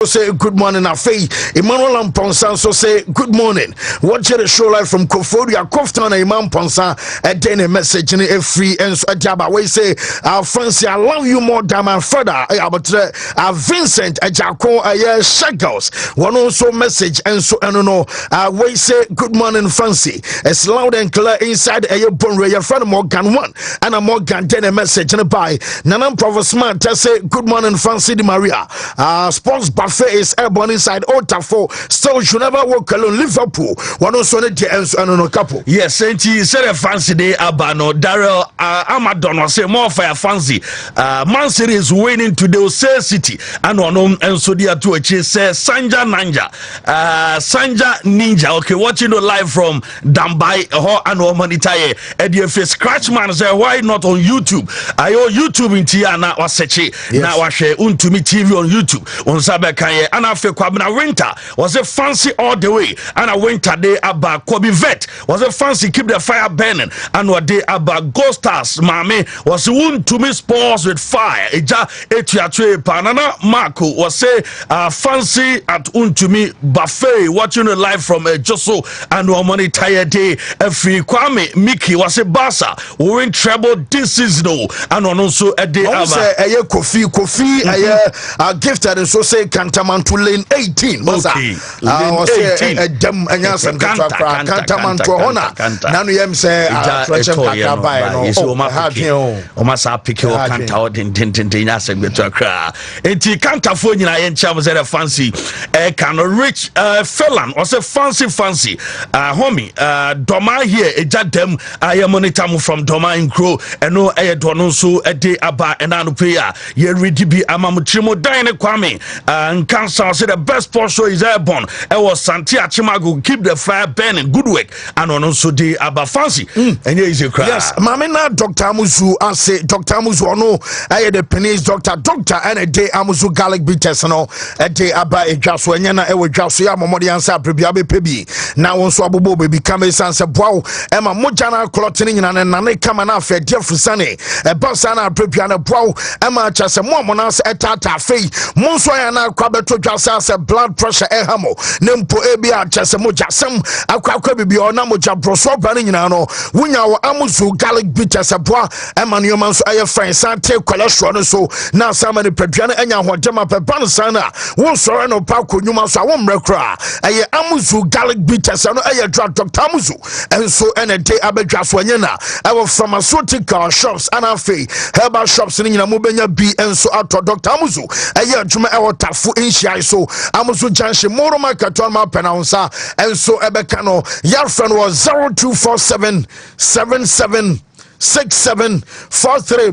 say good morning. Afe Emmanuel Amponsa so say good morning. Watch the show live from Koforia Koftan Imam Ponsa and then a message in a free and so Jaba we say Fancy I love you more than my father but Vincent Ajako Shekels one also message and so I don't know we say good morning Fancy it's loud and clear inside a bone your friend Morgan one and a Morgan then a message in a by Nanam Provost Smart say good morning Fancy Di Maria sports face airborne inside Otafo. Still, you never walk alone. Liverpool. One also need to answer no couple. Yes, and he said a fancy day. Abano Daryl Amadon say more for a fancy. Man City is winning today. Say City and one and so dia to a chase. Say Sanja Ninja. Okay, watching the live from Dambai. And Omanitaye. And if a scratch man say why not on YouTube? I owe YouTube in Tiana was sechi. Now I share Wontumi TV on YouTube. On Sabek. And after Kwabena Winter was a fancy all the way, and a winter day about Kobe Vet was a fancy keep the fire burning, and what day about Ghost Stars Mame was Wontumi sports with fire. Eja Etiatre Panana Marco was say fancy at Wontumi buffet watching the live from Joso and Omani tired day. Free Kwame Mickey was a bassa who in trouble this season and also a day Kofi gifted and so say Cantamanto lane 18 okay. Lane 18 dem anyasan Cantamanto hona nanu yem say omasa pick your canta din yasan beto kra enti cantafo nyina ye ncham say the fancy can rich felon or say fancy homie doma here eja dem I monitor from doma incro eno do no so e dey aba enanu pay ye ready bi amamutrimo dan ne kwame and Cancer say the best sport show is airborne. It was Santia Chimago keep the fire burning. Good work. And on also the Abba Fancy. And here is a cry. Yes, Mamina Dr. Amuzu, I say Dr. Amuzu, no, I had the pennies doctor, and a day Amuzu Gallic Bites, no, a day Abba a Jaswayana, a Jaswaya, Momodian Sapriabe Pebi. Now on Swabo become a Sansa Bow, Emma Mojana Clotin and Nane Kamana, dear Fusani, a Bassana Prepiana Bow, Emma Chasamonas, a Tata Fay, Monswayana. To just as a blood pressure ehamo nempo ebia chesemo jasem akwakwa bibi ona moja broso bani nyina no wunya wo amuzu garlic bitters aboa emanoma so aye fine sante cholesterol no so na samani peduane anya hodema pepan sana won sore no pa konwuma so awon mrekra aye amuzu garlic bitters no aye drug Dr. Amuzu enso ene day abedwaso nyina awo pharmaceutical shops anafe herbal shops ni nyina mo benya bi enso ato Dr. Amuzu aye adwuma ewo tafo so Amuzu Junction Moroma Katoma Penansa and so Ebekano Yarfan was 0247776743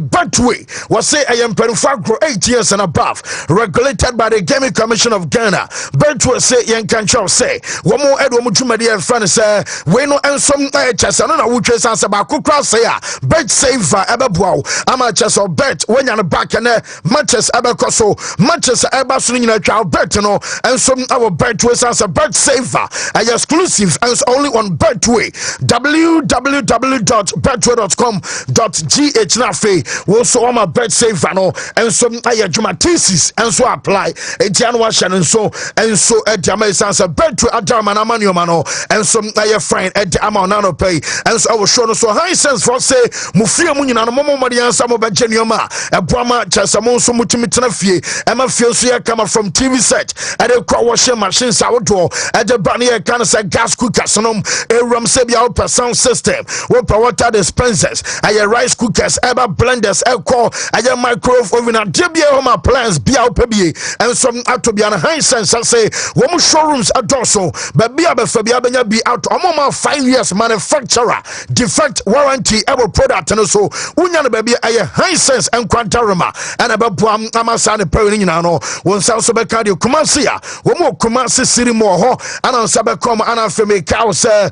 Betway was say I am Penfagro 8 years and above regulated by the Gaming Commission of Ghana. Betway say Yankancho say one more Edward Mutumadi and friends say we no and some Chesana which is answer about Kukra say bet saver Ebebo Amachas or bet when you're back and matches Ebekoso matches Ebasuna child bet no and some our Betway answer bet saver a exclusive and only on Betway www.betway.com.gh nafe also on my bet saver no and some ayajuma thesis and so apply a January and so at the American Betway Adamana Manuano and some aye fine at the Amanano pay and so I was shown so high sense for say Mufia Munina Momo Marian Samo Benjanioma a Brahma Chasamon so much mitanafie Emma Fiosia come from TV set at a car washing machine sourdough at the Bania Canasa gas cookers a Ram Sebia sound system what power dispensers aye rice cookers ever blenders call aye microwave oven and debia home appliance bia pebi and some atobiana high sense say womu showrooms adoso but bia befabia benya be out omoma 5 years manufacturer defect warranty ever product and so unya na baby aye high sense and quantarama and ababo amasa ne pawni nyina no won san so be ka de kumasi a womu kumasi siri mo ho anansa be come anafeme ka say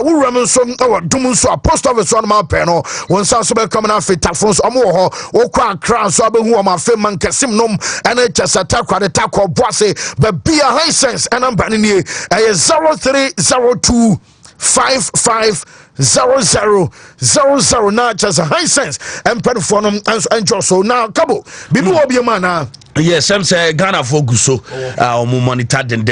wuram so dum so post office on my panel when Sansobe coming out fit phones or more or quite crown so who am a film man casim nom and it just attack the tack or bossy but be a high sense and I'm banning you a 0302 550000 not just a high sense and penphonum and so now couple before be a man Yes, I'm saying Ghana for Guso. Monitor den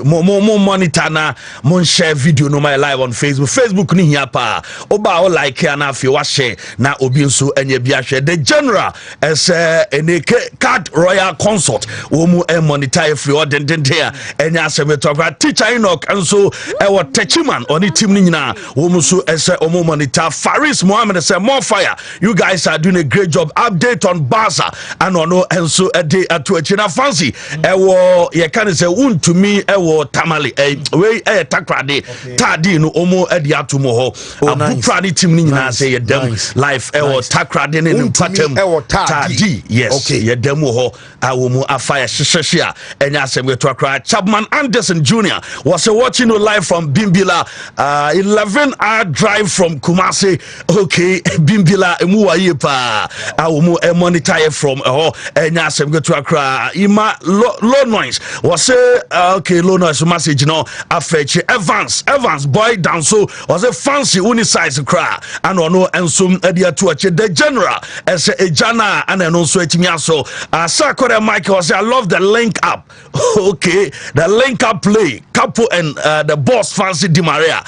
mo monitor na mo share video no my live on Facebook ni here pa. Oba o like na afi wa share na obi nso enye bia share. The general as eneke card royal consort wo mu monitor every o den here enya asemeto teacher Enoch nso e wo techiman oni team ni nyina wo mu so ese omo monitor Faris Mohammed say more fire. You guys are doing a great job. Update on Barca and ono enso de atuachina fancy ewo ye kan say Wontumi ewo tamale we takrade tadi no omo edi atomo ho abupra ni team ni nyina say ye dem life ewo takrade ne patem tadi yes ye dem ho awomu afire hyehyehye a enya asem to akra. Chapman Anderson Jr. was watching you live from Bimbila 11-hour drive from Kumasi. Okay, Bimbila emu wa ye pa awomu monitor from enya asem to akra. Ima low noise was okay, low noise message no afeche Evans boy down so was a fancy uni size cra and ono ensum edia to ache the general as a jana and no so etimi aso Sakore Michael was I love the link up. Okay, the link up play Capo and the boss fancy Di Maria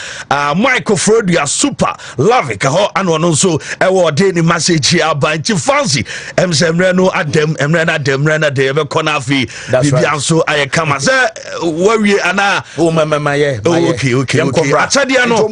Michael Fredia super love it and ono so ewo de ni message here banchi fancy emsemreno adem emrena dem rena de be konafi bibia so aye kama say wawie ana o mama ye okay achadia no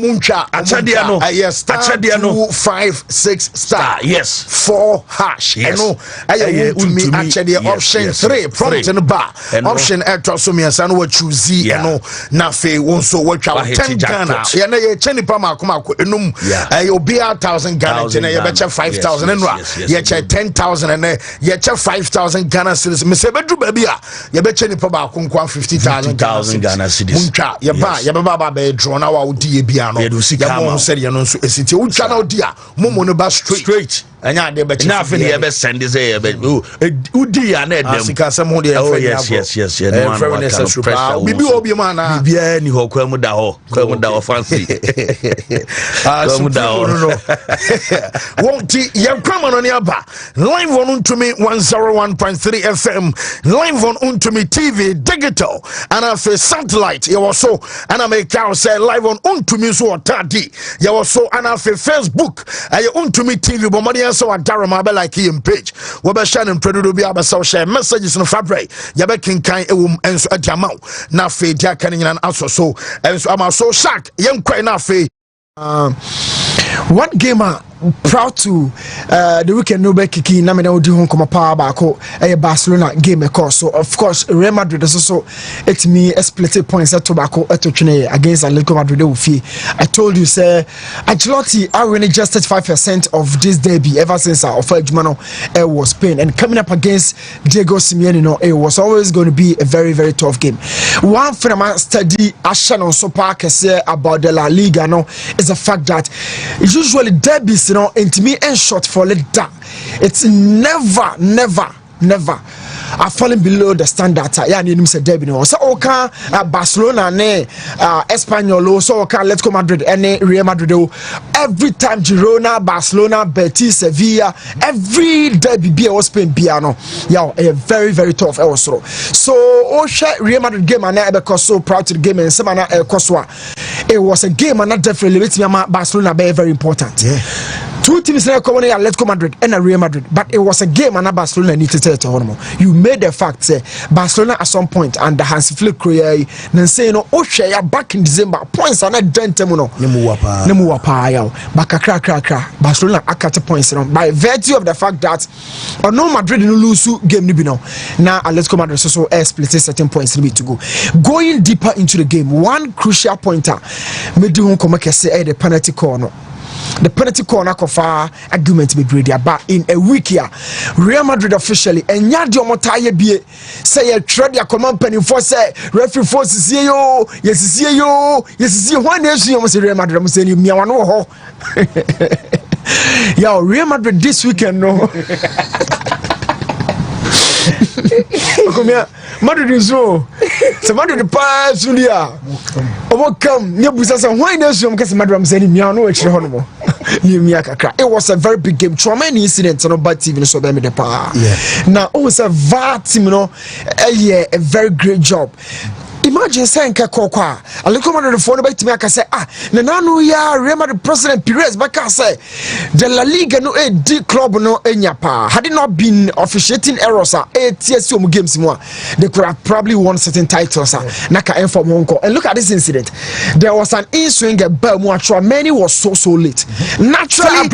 yes achadia no 256 star yes 4 hash eno aye Wontumi achadia option 3 prompt in the bar option so me san what choose eno na fe won so watwa 10 Ghana ye na ye cheni pa makoma enum aye obi 1000 Ghana chena ye be che 5000 enra ye che 10000 and ye che 5000 Ghana cedis me se bedru ba bia ye be che ni pa ba konkwan 50000 Ghana cedis untwa ye ba ye ba be draw na wa odi ye bia no ye mo se ye no so esiti untwa na odi a momo no ba straight anya de be che na fe ye be send say ye be udi ya na edem asika sem ho de yes no one bibi obi ma na bibia ni ho kwa mu da ho fancy kwa mu da ho wonti ye kwama no ne aba live on Wontumi 101.3 FM live on Wontumi TV digital and afi satellite you also and I make out say live on Wontumi so tadi you also and afi Facebook ay Wontumi TV bomadi so adarama be like him page we be share predo bi abasa share messages no fabric ya be kinkan ewum enso adiama na afi dia kan nyina aso so enso ama so shark yen kwai na afi what gamer proud to the weekend no be kiki na me na odi ho nkoma power baako Barcelona game course so of course Real Madrid so it me split points at tobacco etotwene against Atletico Madrid I told you say Ancelotti are winning just 35% of this derby ever since our offer Jumano was Spain and coming up against Diego Simeone no it was always going to be a very very tough game. One from study action on so park say about the La Liga no is the fact that usually derbies me and short for that it's never are falling below the standard. Yeah, need him say derby no. So okay, Barcelona ne Espanyol so okay Atletico Madrid and Real Madrid every time Girona, Barcelona, Betis, Sevilla every derby be was Spain piano. Yeah, a very very tough also. So Real Madrid game and because so proud to the game and some it was a game and not definitely with Barcelona be very important. Yeah. Two teams now coming here, Atletico Madrid and Real Madrid, but it was a game and Barcelona needed to tell you. You made the fact say Barcelona at some point under Hans Flick then say no share back in December points are not dentemuno nemu wapa baka Barcelona akate points by virtue of the fact that no Madrid no lose game ni bi no now Atletico Madrid so split certain points need to go going deeper into the game. One crucial pointer made you come say the penalty corner. The penalty corner kofa argument be great but in a week here Real Madrid officially and yadi omotaye bie say you trade your command penny for say referee force see yo yes one nation you say Real Madrid I'm saying me one ho yo Real Madrid this weekend no Madrid is so Madrid pass Julia overcome nebusa say why nation because Madrid I'm saying me no e chire hono It was a very big game. Trauma incident no bad TV so be me the pa. Now it was a VAR team a very great job. Imagine saying Kakokwa, a little man on the phone about to make say, the Nanu ya remember the president Perez Baka say the La Liga no a D club no enyapa. Had it not been officiating errors, 8 years games more, they could have probably won certain titles. Naka inform Monko. And look at this incident. There was an in-swing at Belmuachua. Many was so late. Naturally,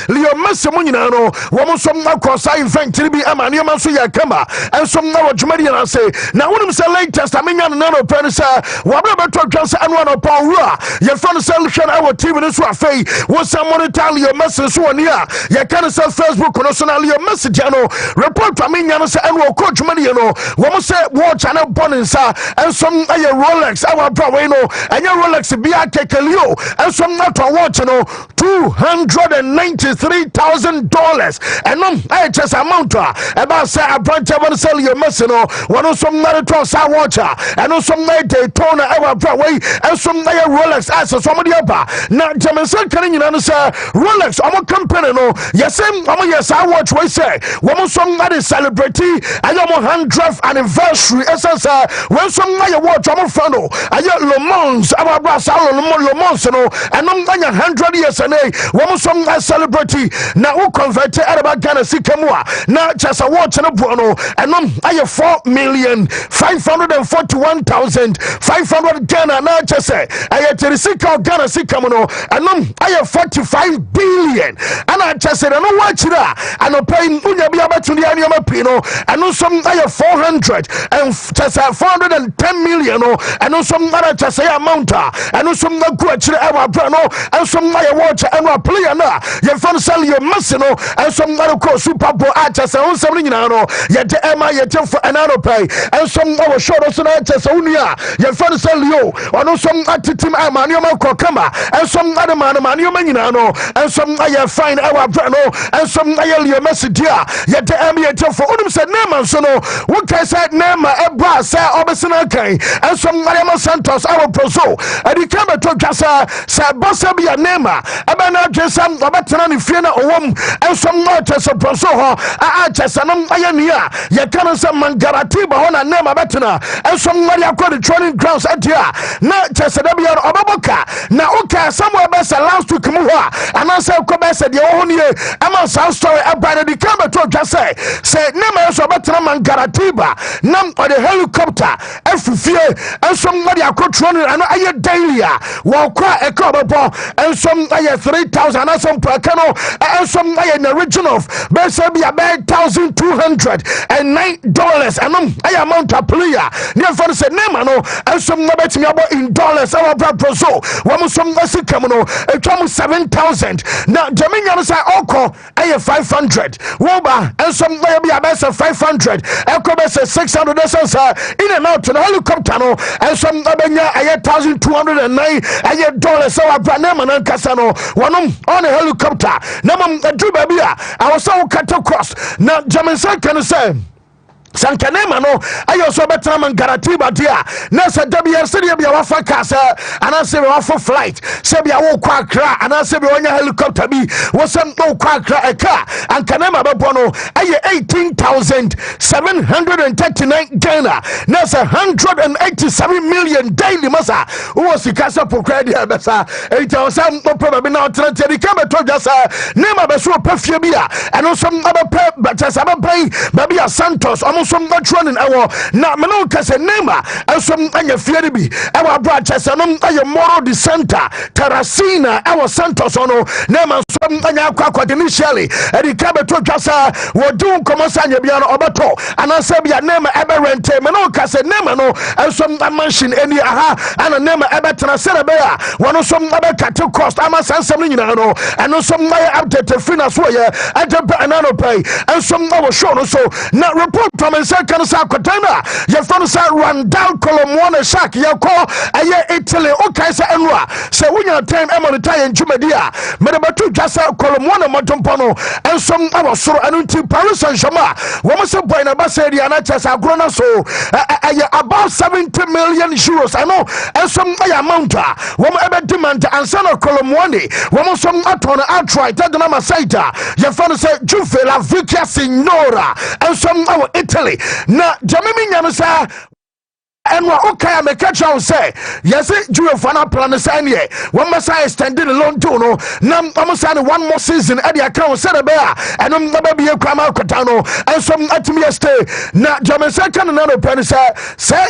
Leo Messemunino, woman some Nakosa in Frank Tibi Amania Masuya Kama, and some now Jumadian say, now one of the latest. Minyan nano penisa wababa to trans and one upon ra your friend solution our team in this way was someone tell your message so near you can sell Facebook national your message report to minyan say and coach money woman say watch and bonanza and some your Rolex our braweno and your Rolex be a kekelio and some not to watch $293,000 and I just amount about say a branch of sell your message one of some not to watch and some night Daytona our Broadway and some night Rolex as somebody up. Now Jamaican can you understand Rolex I'm company no yes yes I watch we say woman some night is celebrity and your 100th anniversary as when some night watch I'm friend I get Le Mans our brass Le Mans no and I'm 100 years and woman some night celebrity now who converted about Ghana Sikamua now just a watch and a Bruno and I have 4,541,500 Ghana now just say I had to Sika Ghana Sikamono and I have 45 billion and I just said I don't watch it and I'm paying Unyabia to the Anima Pino and some I have 400 and just 410 million and some other just say amount and some not good our brano and some I watch and I play na your fun sell your Massino and some other course Super Bowl at just on something yet the Emma yet for another pay and some our short also just unia your friend sell you or no some team Amanioma Kokama and some other man Manio and some I find our brano and some your message here yet the Emma yet for Udum said Nema so no what I said Nema Ebra say Obesina Kai and some Mariama Santos our proso and he came to Jassa say Bossabia Nema Abana Jesam Abatana Fiena Owom and some not as a proso I just anum Ayania Yakana some Mangaratiba on a Nema Batana and some Maria the training grounds at here not just a Dabia Obaboka now okay somewhere best allows to come over and I say Kobe said your own year I'm a South story about the camera to just say Nema so Batana Mangaratiba Nam or the helicopter fear and somebody I could run and I daily walk a cover and some 3,000 and some per cano and some in the region of basically about $1,209 and I amount of player never said Nemano and some bet me about in dollars our brother so one some Camino it comes 7,000 now Jamaican say Oko I have 500 Woba and some maybe about 500 Eko 600 in and out to the helicopter and some Abenya I had $1,209 I had dollars so I brought and Casano one on a helicopter Namam Drubabia I was so cut across now Jamaican can say Sankanema no I also better man Garatiba dia Nasa WR City be our casa and I say for flight Sebia wo kwakra and I say on helicopter be was some no kwakra a car and Kanema Babono I 18,739 Ghana Nasa 187 million daily massa who was the casa for credit besa 8,000 no probably now to the camera to just Nema Beso Perfumia and also other but as I'm paying Babia Santos almost some not running our na meno kase nema and some anya fieribi our branches and your moral dissenter Terracina our Santos ono nema some anya kwakwa initially and the cabeto jasa were doing commercial biano obato and I said ya nema eberente meno kase nema no and some mansion any aha and a nema ebetana serebea one some other cattle cost ama sansam ni na no and some my update fina so ya at anano pay and some our show so na report from German second Sakotana, Yafonsa Randall Colomwana Shak, Yako, Aye Italy, Okaisa Enwa, so when you're 10 Emonita and Jumedia, Medabatu Jasa Colomwana Motompono, and some other so Anunti Paris Saint Germain, Womaso Buena Basedi and Achas Agrona so about 70 million euros. I know, and some amount, Woma ever demand and son of Colomwani, Womasom Atona outright, Tadanama Saita, Yafonsa Juve La Vicia Signora, and some our Italy. Now, Jamimi Yamasa. And what okay, I make a chance say, yes, you have fun plan the same year. One must I extended a loan to no, Nam almost one more season at the account, said a bear, and I'm never be a crime Catano, and some at me stay. Now, German second another penny say,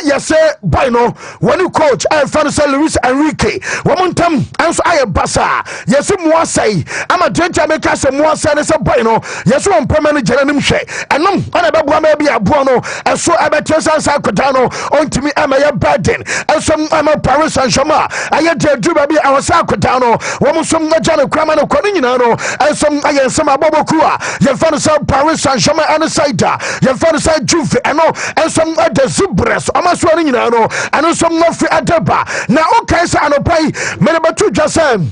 yes, say, Bino, when you coach, I found Sir Luis Enrique, one time, and so I a bassa, yes, more say, I'm a gentleman, make us a more say, as a Bino, yes, one permanent general shake, and no, I maybe a buono, and so I bet just as I Catano on to me am a burden and some am a Paris Saint Germain. I had to do baby our Sakotano, one some Jana Cramano Coninano, and some I am some Abobokua, you found some Paris Saint Germain and a Saita, you found some Juve and some other Zubres, almost running and some Nofi Adeba. Now, okay, so I know pay Menabatu Jasem.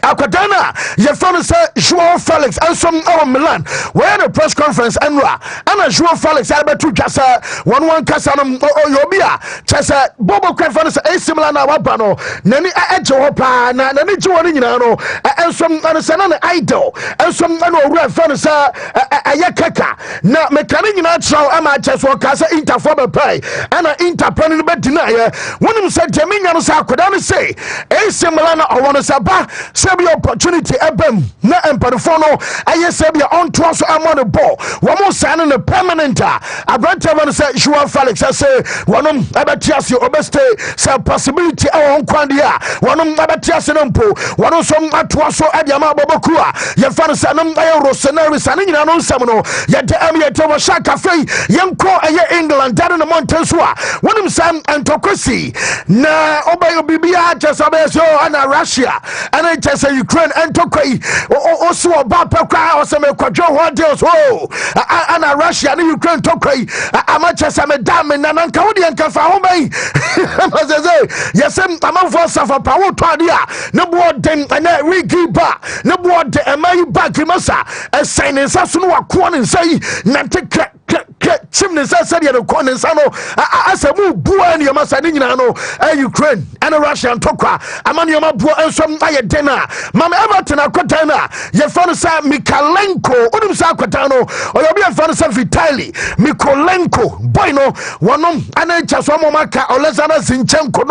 Akwadana, your phone said Joao Felix and some our Milan. Where the press conference and Joao Felix Alberto Jassa, one Casanum Yobia, Chessa, Bobo Conference, a similar Nawabano, Nani Ejopa, Nani Joanino, and some Anasan idol, and some reference Ayakaka. Now, mechanic natural amateurs or Casa Interformer pay, and an interpreneur bed denier. One of them said, Jamina Sakwadana say, a similar or one of Saba. Sebi opportunity ebem na emperfono aye sebi on toss am the ball one more signing a permanent abrante one say Joao Felix say one abatias you obeste say possibility on kwandia one abatias nempo one some atwaso adiama bobokua ye fan sanam aye rosenary sanin na no nsam no ye de am ye to shaka fei yenko aye England dare no montesua one sam antokosi na obayo bibia chesabe so ana Russia and say Ukraine and Tokyo also about Pekra or some quadro what deals and Russia and Ukraine Tokyo amateur some dam and Nankaudian Kafahome. Yes, I'm for Safa Power Tadia, no more than a wiki bar, no more than a May Bakimasa, a sign in Sassunua Kwan and say, Nantek. Chimney said the corner sano as a move buan your masanino Ukraine and Russia and Tokra Amanioma Bua and some Ayatena Mama Everton Akotana Yefonsa Mikalenko Udum Sakotano or you'll be a fanasa Vitali Mikolenko Boino Wanum and Chasomaka or Lesana Zinchenko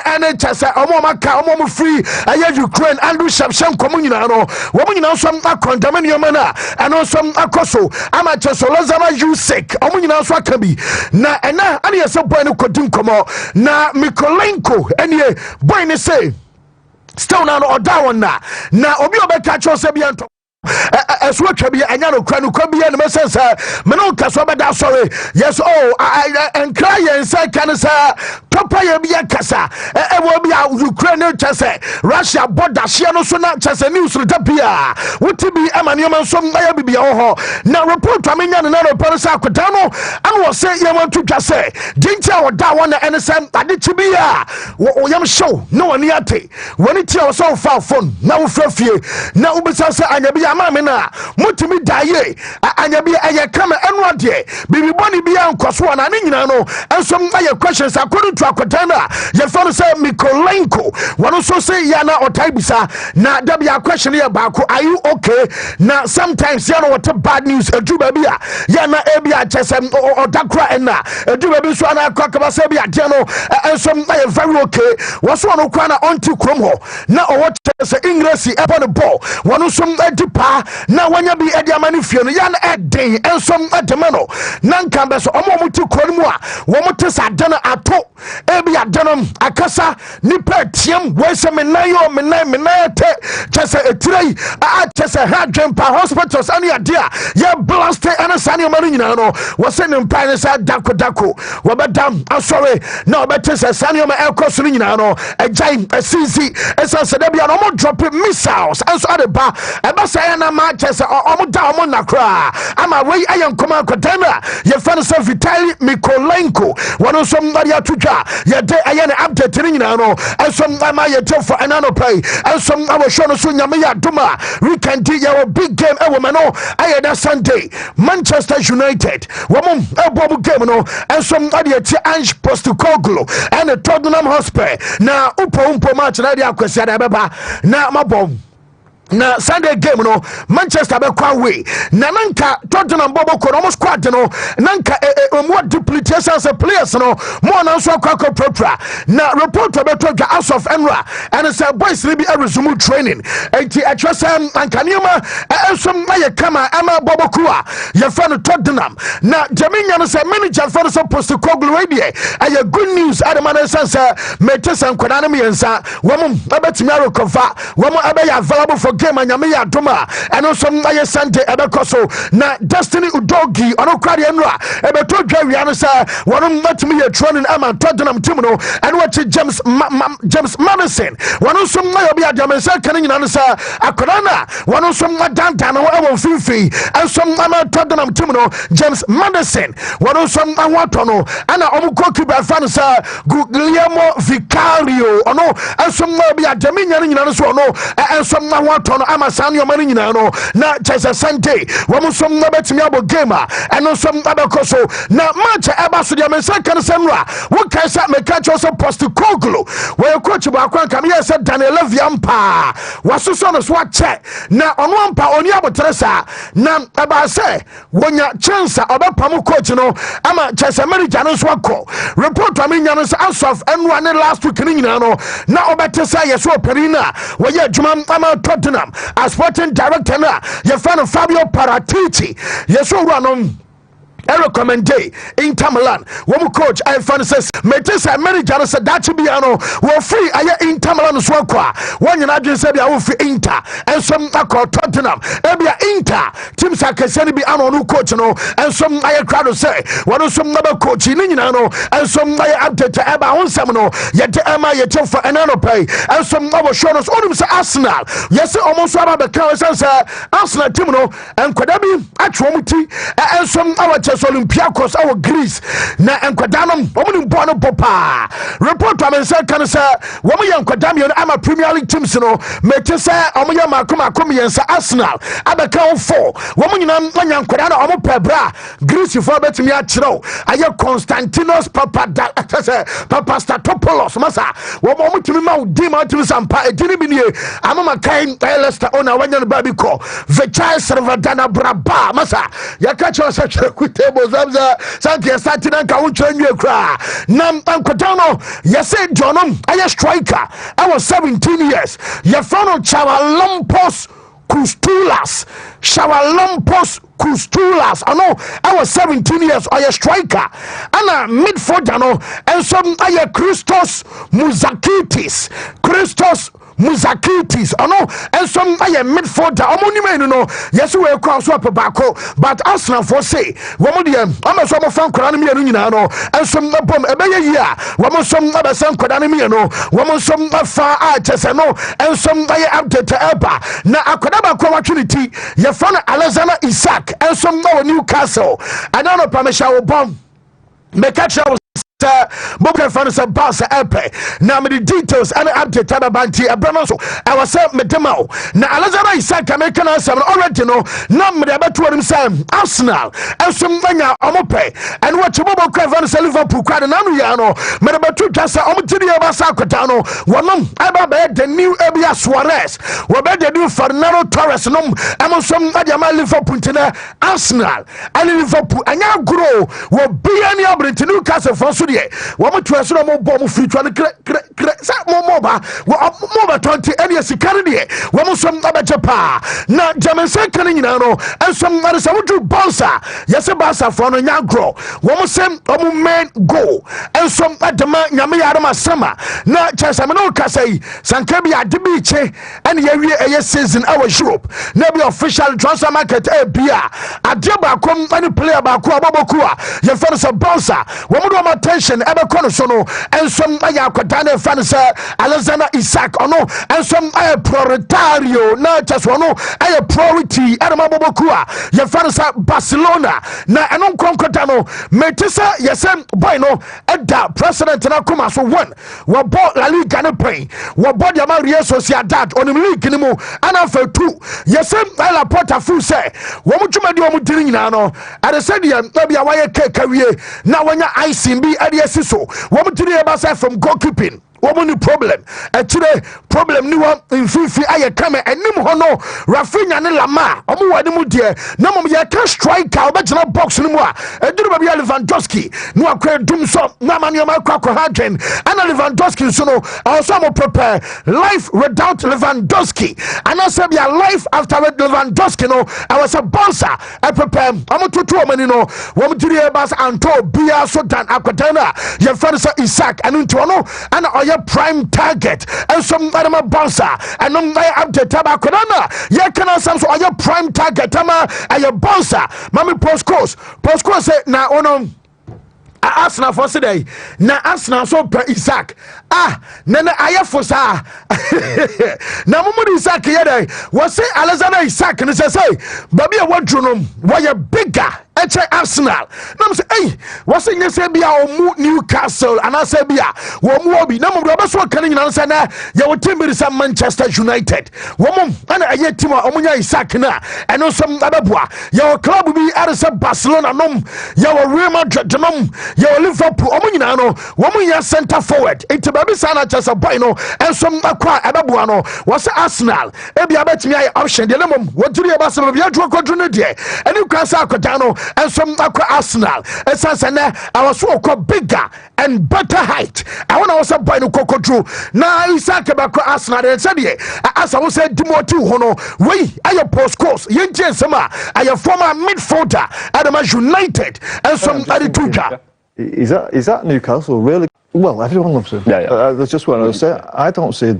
and Chasa Omomaka Omom free I Ukraine and Shapshan Comunano woman also Akontamaniomana and also Akoso Amateur Solazama you sick omunyina so akabi na ena ane yesa boy no kodin komo na Mikolenko ene boy ne say still na oda won na obi obeka cho se bi as what can be a yano cranu could be an sense Manon Casabada sorry yes I and cry and say can say Papa be a casa it will be a Ukrainian chase Russia bought that she no so not chase news to tapia what to be a man human some be now report to me and another person and was say you want to just say didn't you that one and same I did to be a show no one yet when it was so far phone now fear now say I be Mamina, Wontumi die, and you be a come and what day. Baby Bonnie be on Coswan and Inano, and some other questions according to Akotana. Your father said Mikolenko. One also say Yana or Taibisa. Now, there be a question here about are you okay? Now, sometimes you know what bad news a Jubabia, Yana Abia Chesem or Dakra and na a Jubabi Swana Kakabasabia Jano, and some very okay. Was one who cry on to Cromho. Now, what English upon the ball. One who some now when you be a diamanifion yan at day and some at the mano nan can be so mutu kronmua one more test at dinner at all ebi adenom akasa nipa tiam we se menayo te chese etire a chese hadwempa hospitals ani ade a ye blast ana sane mari nyina no wo se ne mpa ne sa dako wo bedam asore na obete se sane ma ekoso nyina no agyan asisi esa se da bia no mo drop missiles enso ade ba eba say na ma chese omo da omo nakra ama we ayen koma kodana ye fan so Vitali Mikolenko wono so mbari atutwa ye de ayen update ni nyina no enso ama ye tofo enano pay enso awo show no so nyame ya duma weekend ye big game e wo no aye da Sunday Manchester United womo ebo game no enso ade ti Ange Postecoglou and Tottenham Hotspur na upo match na dia kwesi ada beba na mabom na Sunday game no Manchester be kwa way na nanka Tottenham bobo ko no squad no nanka more duplication as players no more na so kwa propra na report be to as of Enra and say boys will be a resume training enti atwasam ankanioma ensom na ye kama ama bobo kwa ye fa no Tottenham na Jaminya no say manager for so post Koglu radio aye good news adamana sense metesa nkwana na miensa wom abetimi recover wom abe available for game anyame ya doma eno so aye Sunday ebekoso na Destiny Udogi ono kwade enra ebeto dwa no say wono matimi ye training ama Tottenham team no eno wachi James Madison wono so na obi adamensa kan nyina no say akorana wono so madanta no e won fifi enso ama Tottenham team no James Madison wono so awato no ana omukokiba fan say Guglielmo Vicario ono enso obi adamenya nyina no so ono enso awato no ama sanyo mani nyina no na chese Sunday womo so betimi abo game eno so abekoso na match eba so dia mensa kan semra wo kaisa mekacho so Postecoglou we coach ba kwan kam ye se Daniel Leviampa wasoso no so ache na ono ampa oni abotresa na eba se wonya chance obepam coach no ama chese manager no so akọ report amenya no as of enwa ne last week ni nyina no na obetesa ye so perina we ye adwuma ama Tottenham as sporting director na ye fan Fabio Paratici ye so run I recommend Inter Milan. Womu coach I fan says metesa manager said that to be ano wo free aye Inter Milan so kwa one na dwen say bia wo free Inter and some akọ Tottenham e bia Inter team sakese bi ano no coach no and some aye crowd say one some na coach ni nyina no and some aye update e ba wonsam no ye de ama ye te for enano pay and some na show us onum say Arsenal yes almost aba be kan say Arsenal team no and kwada bi atwo muti and some our Olympiacos our Greece na enkwadanom omuni mpo no popa report amensa kan say womo ye nkwadam ye ama Premier League teams no mete say omo ye makom yensa Arsenal abeka 4 womo nyina manya nkwadana omo pebra Greece for betimi a kiraw aye Konstantinos Papastatopoulos masa womo mutimi ma udi ma timi sampa edini bi nie amama kan Leicester ona wanya no ba bi ko Vechai Servadana Braba masa yakacho sa table zamza santi satina ka unchwe kra nam ankotano yese jonom aye striker I was 17 years ye found Chawalompos Kustulas ano I was 17 years aye striker ana midfielder no and some aye Christos Muzakitis ano and some aye midfielder omoni menu no yes we cross up bako but Arsenal for say womo de am so mo fan kwara no mienu nyina no and some bom ebeye yi a womo some abesan kwara no mienu womo some fa a chese no and some aye update eba na akwada ba kwa watwiniti ye fan Alexander Isak and some no Newcastle and no permission wo bom mekacha Boka fan sa basa epe na me the details and update abanti abrama so I was say medema na Alexander Isak American answer already no na me abeto him say Arsenal enso manya omope and what Boka fan sa Liverpool kwade na no ya no me abeto twa say omtidi e ba sa kwata no wonom aba be the new Ebia Suarez we be the new Fernando Torres no amonso adiama Liverpool tina Arsenal and Liverpool anya grow wo bi ani abrenti Newcastle for so womo to eso mo bom free twa moba moba 20 any security woman some abajapa na German second no and some other some do bonsa yes basa for no nyagro woman sem men go and some adama nyame yarama sama na chasamino kasai sankabi adibiche and ye season our Europe na be official transfer market bia adeba kom any player ba ko aboboku a ye fans bonsa woman do attention ebe kono so no and some aya kwadane fans Alexander Isaac ono and some aya prioritario na just ono aya priority adama aboboku a ye fans Barcelona na enon konkota no metisa yesem boy no eda president na kuma so one wo bo La Liga ne pen wo bo dia ma Real Sociedad onim league ni mu ana fa 2 yesem ala porta fu say wo mu dwumadi wo mu diri nyina no ade said ya bia waye kekawie na wanya icing bi ade asiso wo mu diri e ba say from goalkeeping woman problem actually problem ni wa mfifi aye kame enim ho no Rafinha ne Lama omo wade mu de na mom ye ka striker obegina box ni mu a eduru ba bia Lewandowski no akwa dum so na manu ma kwa hadwen ana Lewandowski so no also mo prepare life without Lewandowski and also be a life after Lewandowski no I was a bouncer I prepare am tutu o mani no wo mtiri e bas anto bia so dan akwadana ye fere Isaac anu nto no ana your prime target and some other bouncer and no update tabakonana ye can some so your prime target ama your bouncer mami postcode say na ono Arsenal for today na Arsenal so per Isaac nana ayefo sa na mumu Isaac ye dey was say Alexander Isaac ne say baby e wadru no why bigger Arsenal nam say hey was say nyese bia omu Newcastle and I say bia wo mu obi na mo be so kan nyina say na ye wo team bi say Manchester United wo mum ana aye team omunya Isaac na eno som ababua ye wo club bi arse Barcelona nom ye wo Real Madrid nom ye wo Liverpool omunyina no wo mu ya center forward it baby sana chesa boy no en som akwa ababua no was Arsenal e bia betimi aye option de mum wo duri e ba se bia dwo kodru no de eni kwasa akoda no and some Arsenal and I was so bigger and better height. I want to also buy the cocoa true. Now Isaac about Arsenal and said as I was said Timothy Hono we are your post course yen sama are your former midfielder at United and some other two. Is that Newcastle really? Well, everyone loves him. That's just what I was saying. I don't see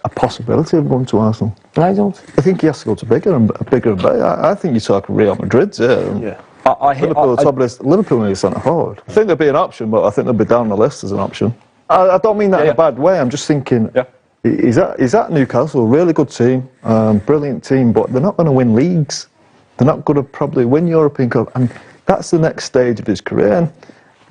a possibility of going to Arsenal. I don't. I think he has to go to bigger and better. I think you talk Real Madrid. Yeah. Liverpool top list. Liverpool need centre forward. I think there'd be an option, but I think they'll be down the list as an option. I don't mean that in a bad way. I'm just thinking, is that Newcastle a really good team, brilliant team, but they're not going to win leagues. They're not going to probably win European Cup, and that's the next stage of his career. And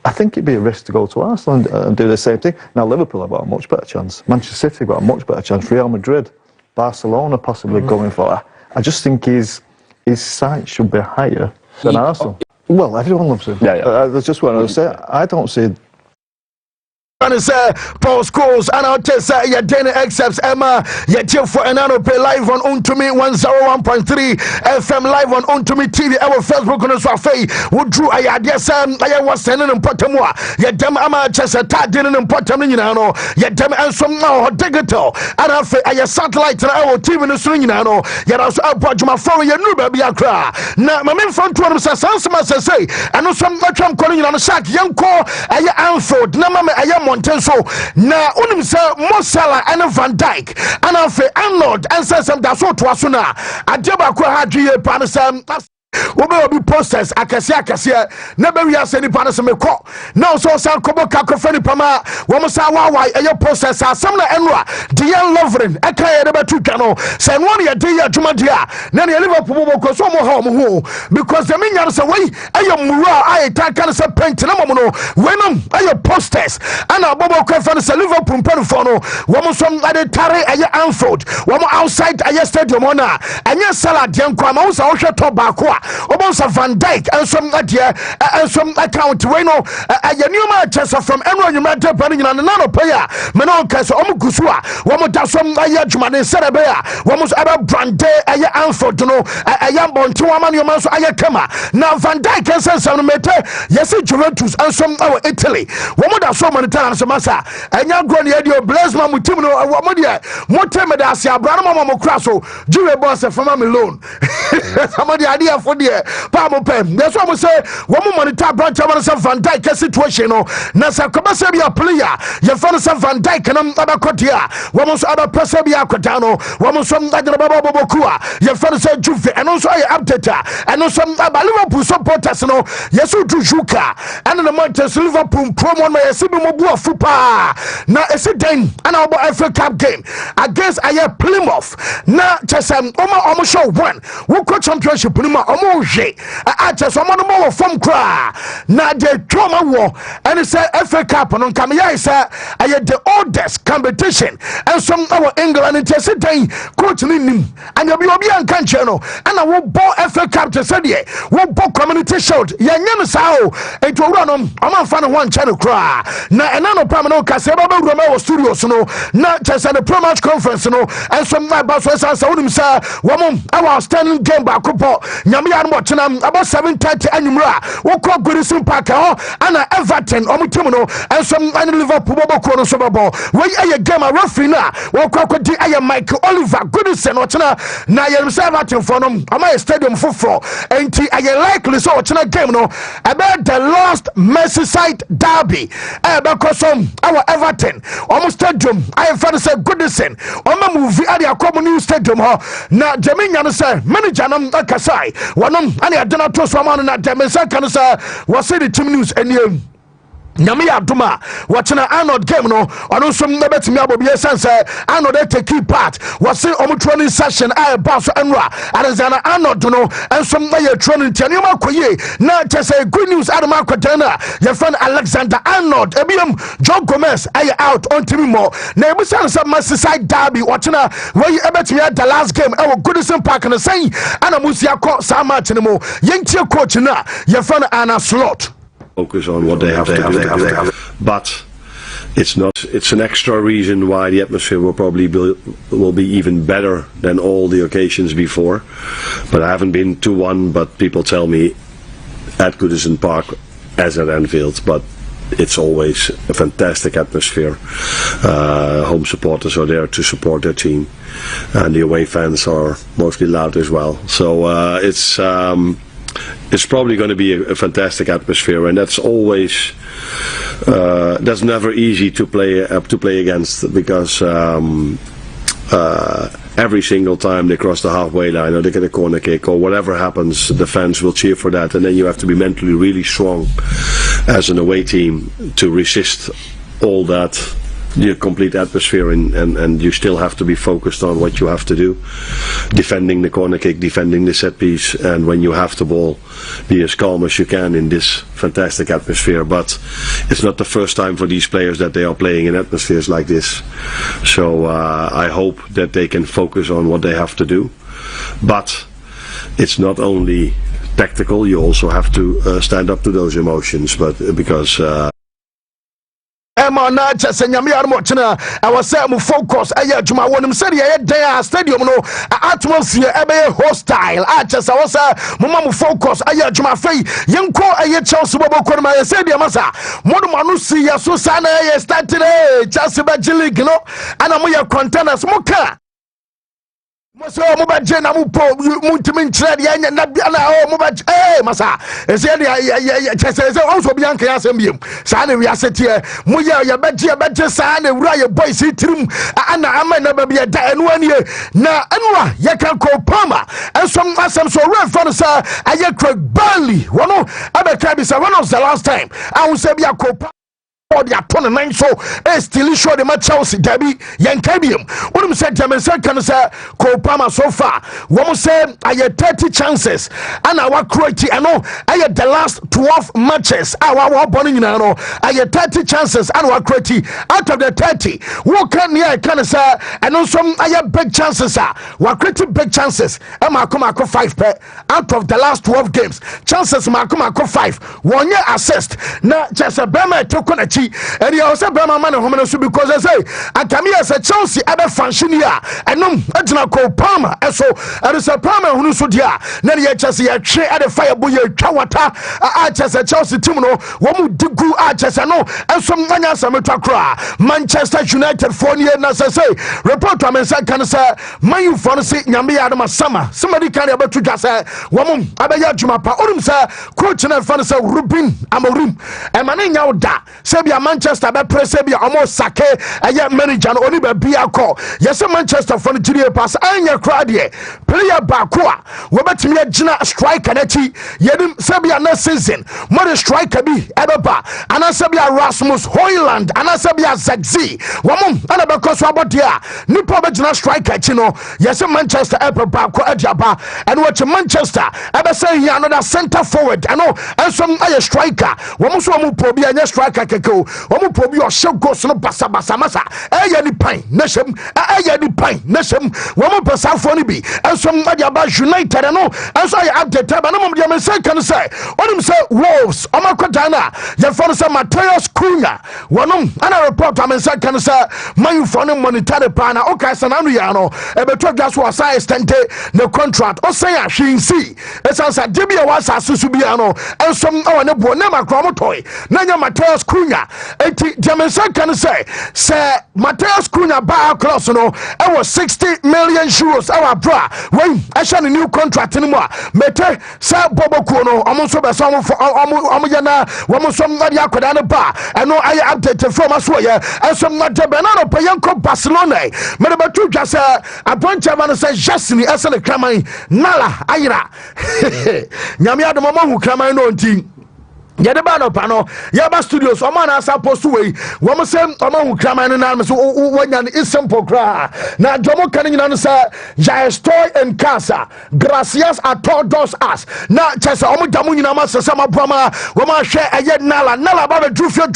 I think it'd be a risk to go to Arsenal and do the same thing. Now Liverpool have got a much better chance. Manchester City have got a much better chance. Real Madrid, Barcelona possibly going for it. I just think his sight should be higher than Arsenal. Well, everyone loves him. That's just what I was saying. I don't see. And Paul Scholes and I'll tell you your daily excerpts Emma your team for an pay live on Wontumi 101.3 FM live on Wontumi TV our Facebook on so fay would drew I was sending in Potamua your dem ama just a tad in Potam you know your dem and some now digital and I satellite and our team in the swing you know yet also about my phone your new baby Accra now my main front one was say and no some I'm calling you on a sack young call I Anfield no mama I am so na unim se Mosala and Van Dijk and afi Arnold and say some that so to asuna adeba ko hadwe pa no sam obi posters akase never we are sending partners me call now so san kobo kakofani pama wo mo sa wa e posters asam na enwa Dean Lovren e kan ye be tutwa no say no ye dey adwuma dia na ne Liverpool bo ko so mo ha mo ho because the men say we e mura ai ta kan say paint na mo no wenom e posters ana bobo ko fa say Liverpool pen for no wo mo so ade tare e Anfield wo mo outside e stadium na enye salad yen kwa ma wo sa wo hwe to ba ko Obosa Van Dijk and some and some account we know a new matches from anyone you met burning and another player Menon Caso Omugusua one da some Ayajman in Serbia one was about Brande Aya Anford no a young bon to one your man so Ayakama now Van Dijk and some mete yes Juventus and some our Italy one more da so many times massa and young granny your blessman with Timno what more time as ya Branamo Crasso Juve boss from my loan somebody idea for the Pamo Pen that's what we say one more monitor branch of Van Dijk situation no Nasa Comasabia player your father Van Dijk and Abacotia one was other Persabia Cotano one was some Bobokua your father said Juve and also I update and also Liverpool supporters no Yesu Juka and the Manchester Liverpool promo my Sibimu Fupa now is it then and our FA Cup game against Plymouth na chesem omo show one wo ko championship ni ma omo hwe a chesem omo no form kra na de trauma war and say FA Cup no come here say the oldest competition and some our England and chesem den coach ni nim anya bi obi an kan che no and wo ball FA Cup to say there wo ball community shield ya nyam sa o eto wura no omo fa no one channel kra na enano pam no ka se ba ba wura ma studios no na chesem the pro-match conference no and some about so wonim say wom our standing game back up nyame mo chenam about 7:30 anwumra wo ko Goodison Park ho ana Everton omutim no and some Liverpool boboko no so bobo we aye game a referee na wo ko akodi aye Michael Oliver Goodison o chena na yem say Everton for no ama stadium foforo enti aye likely so o chena game no about the last Merseyside derby because some our Everton almost stadium I find say Goodison Oma movie at the new stadium ho na Jaminya no say manager nam akasai wanom ani adana to so man na Jamensa kan say was say the team news any Nyame aduma watching Arnold game no ono so mbetimi abobie sense Arnold take key part was say omo training session I boss enra Arizona Arnold no and some my training tianima koye na say good news adama kwatana your friend Alexander Arnold ebiem Joe Gomez I out on team more na ebusan some Merseyside derby watching where ebetimi the last game e Goodison Park na say ana musia ko sa match ni mo yentie coach na your friend Anna Slot focus on what they have to do. But it's not. It's an extra reason why the atmosphere will be even better than all the occasions before. But I haven't been to one. But people tell me at Goodison Park as at Anfield. But it's always a fantastic atmosphere. Home supporters are there to support their team, and the away fans are mostly loud as well. So it's probably going to be a fantastic atmosphere, and that's always that's never easy to play against, because every single time they cross the halfway line or they get a corner kick or whatever happens, the fans will cheer for that, and then you have to be mentally really strong as an away team to resist all that, the complete atmosphere, and you still have to be focused on what you have to do, defending the corner kick, defending the set piece, and when you have the ball, be as calm as you can in this fantastic atmosphere. But it's not the first time for these players that they are playing in atmospheres like this, so I hope that they can focus on what they have to do. But it's not only tactical, you also have to stand up to those emotions, but because Emma na chese nyame armo chena I was say mu focus aya adwuma wonim say ye dan stadium no atmosphere ebe hostile chese was mama mu focus aya adwuma fei yenko aya Chelsea boboko ma ye say dia masa modum anu si ya so sa na ye start today Chelsea ba league no ana mo ye contenders mo ka so mo ba je na mo po Wontumi nkyere de anya na bia na mo ba masa ese de chese also bi anka asem biem sa na wi asetie mo ye ba je sa na wura ye boys tirim ana ama na ba bia da enu anie na enwa ye kan ko pama ensom asem so refer sa aye Craig Burnley wono abeka bi sa when was the last time I will say bia ko or the attorney nine so still show the match Chelsea Derby Yankabium. What I'm saying, can say Kopama so far. One say I had 30 chances and our quality. I know I had the last 12 matches. Our bonning now. I had 30 chances and our quality out of the 30. What can you can say? And also I have big chances. We're creating big chances. And Marco 5 out of the last 12 games. Chances Marco 5. 1 year assist. Now just a Bema took on a chi. And he also Bema man home because I say I come here as a Chelsea ever function here. And no Edna Palmer. And so and it's a Palmer who so dear. Then you just see a tree at the fire boy Kawata. I just a Chelsea team no one do go just I know and some mania Sametra Manchester United 4 years na say report to me say can say man you for say nyame adama summer somebody can able to just say woman abeya jumapa onum say coach na for say Ruben Amorim e man nya da say bia Manchester be press bia almost sake aya manager no oni ba bia call yes Manchester for the pass anya crowd here player back we betimi agina striker na chi yedim say bia na season more striker bi ebeba ana say bia Rasmus Højlund ana say bia Zagzi woman ana be cause about there nipo be gina striker chi no yes Manchester ever back adiaba and watch Manchester ebe say here another center forward I know and some aye striker woman so mu probi anya striker keko woman probi o shego so no basa masa eye ni pan neshem eye ni pan neshem woman pesa for ni bi and some adiaba United no and so aye update but no mo dey say can say onim say Wolves omakota na ye for say Matheus Cunha wonom ana report am say can say man for no monetary plan okay sananu ya no ebeto gas was extend the contract o say ahwinsi esansa debia was asusu bia no ensom o ne bo ne makro toy na nya Matheus Cunha enti diamensa can say Matheus Cunha ba clause no e was 60 million euros our bra when I shall new contract anymore mete say boboku no omo so be so omo ya na womo so ngadi akoda ne ba eno aye update from aso ye ensom na de benano payanko Barcelona me de betu dwa say aboncha man say Jasini esele kraman nala ayira nyame adom mo hu kraman no nti yede ba no pa no yaba studios o man asa post we wo mo sem o man hu kraman na me so wanya is simple kra na jomo kan nyina no say ya estoy en casa gracias a todos us na chese o mo damu nyina ma sese ma brama wo ma hwe eye nala ba be drufio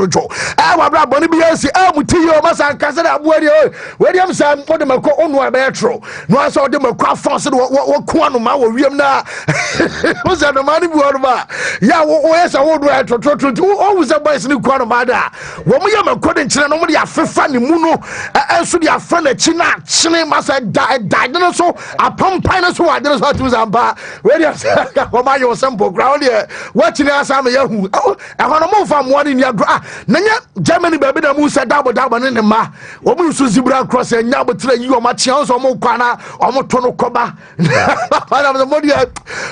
jo e wa bra boni bi yesi e muti yo ma san kase da abuari o we dem say o de mako onu a be tro no asa o de mako afon wo ko anu ma wo wiem na o se no mani bu onu ba ya o yes I would write to always a boys new corner mada wo mo yam according to no mo dia fefa ne mu no enso dia fa na chi na chine masa da no so apampan no so ade no so atu zamba we dia wo ma yo sample ground here what ni asa me yahu e hono mo fa mo ni agro na nya Germany baby da mu se double ne ma wo mu so zibra cross nya botre yi o ma chian so mo kwana o mo to no koba na mo dia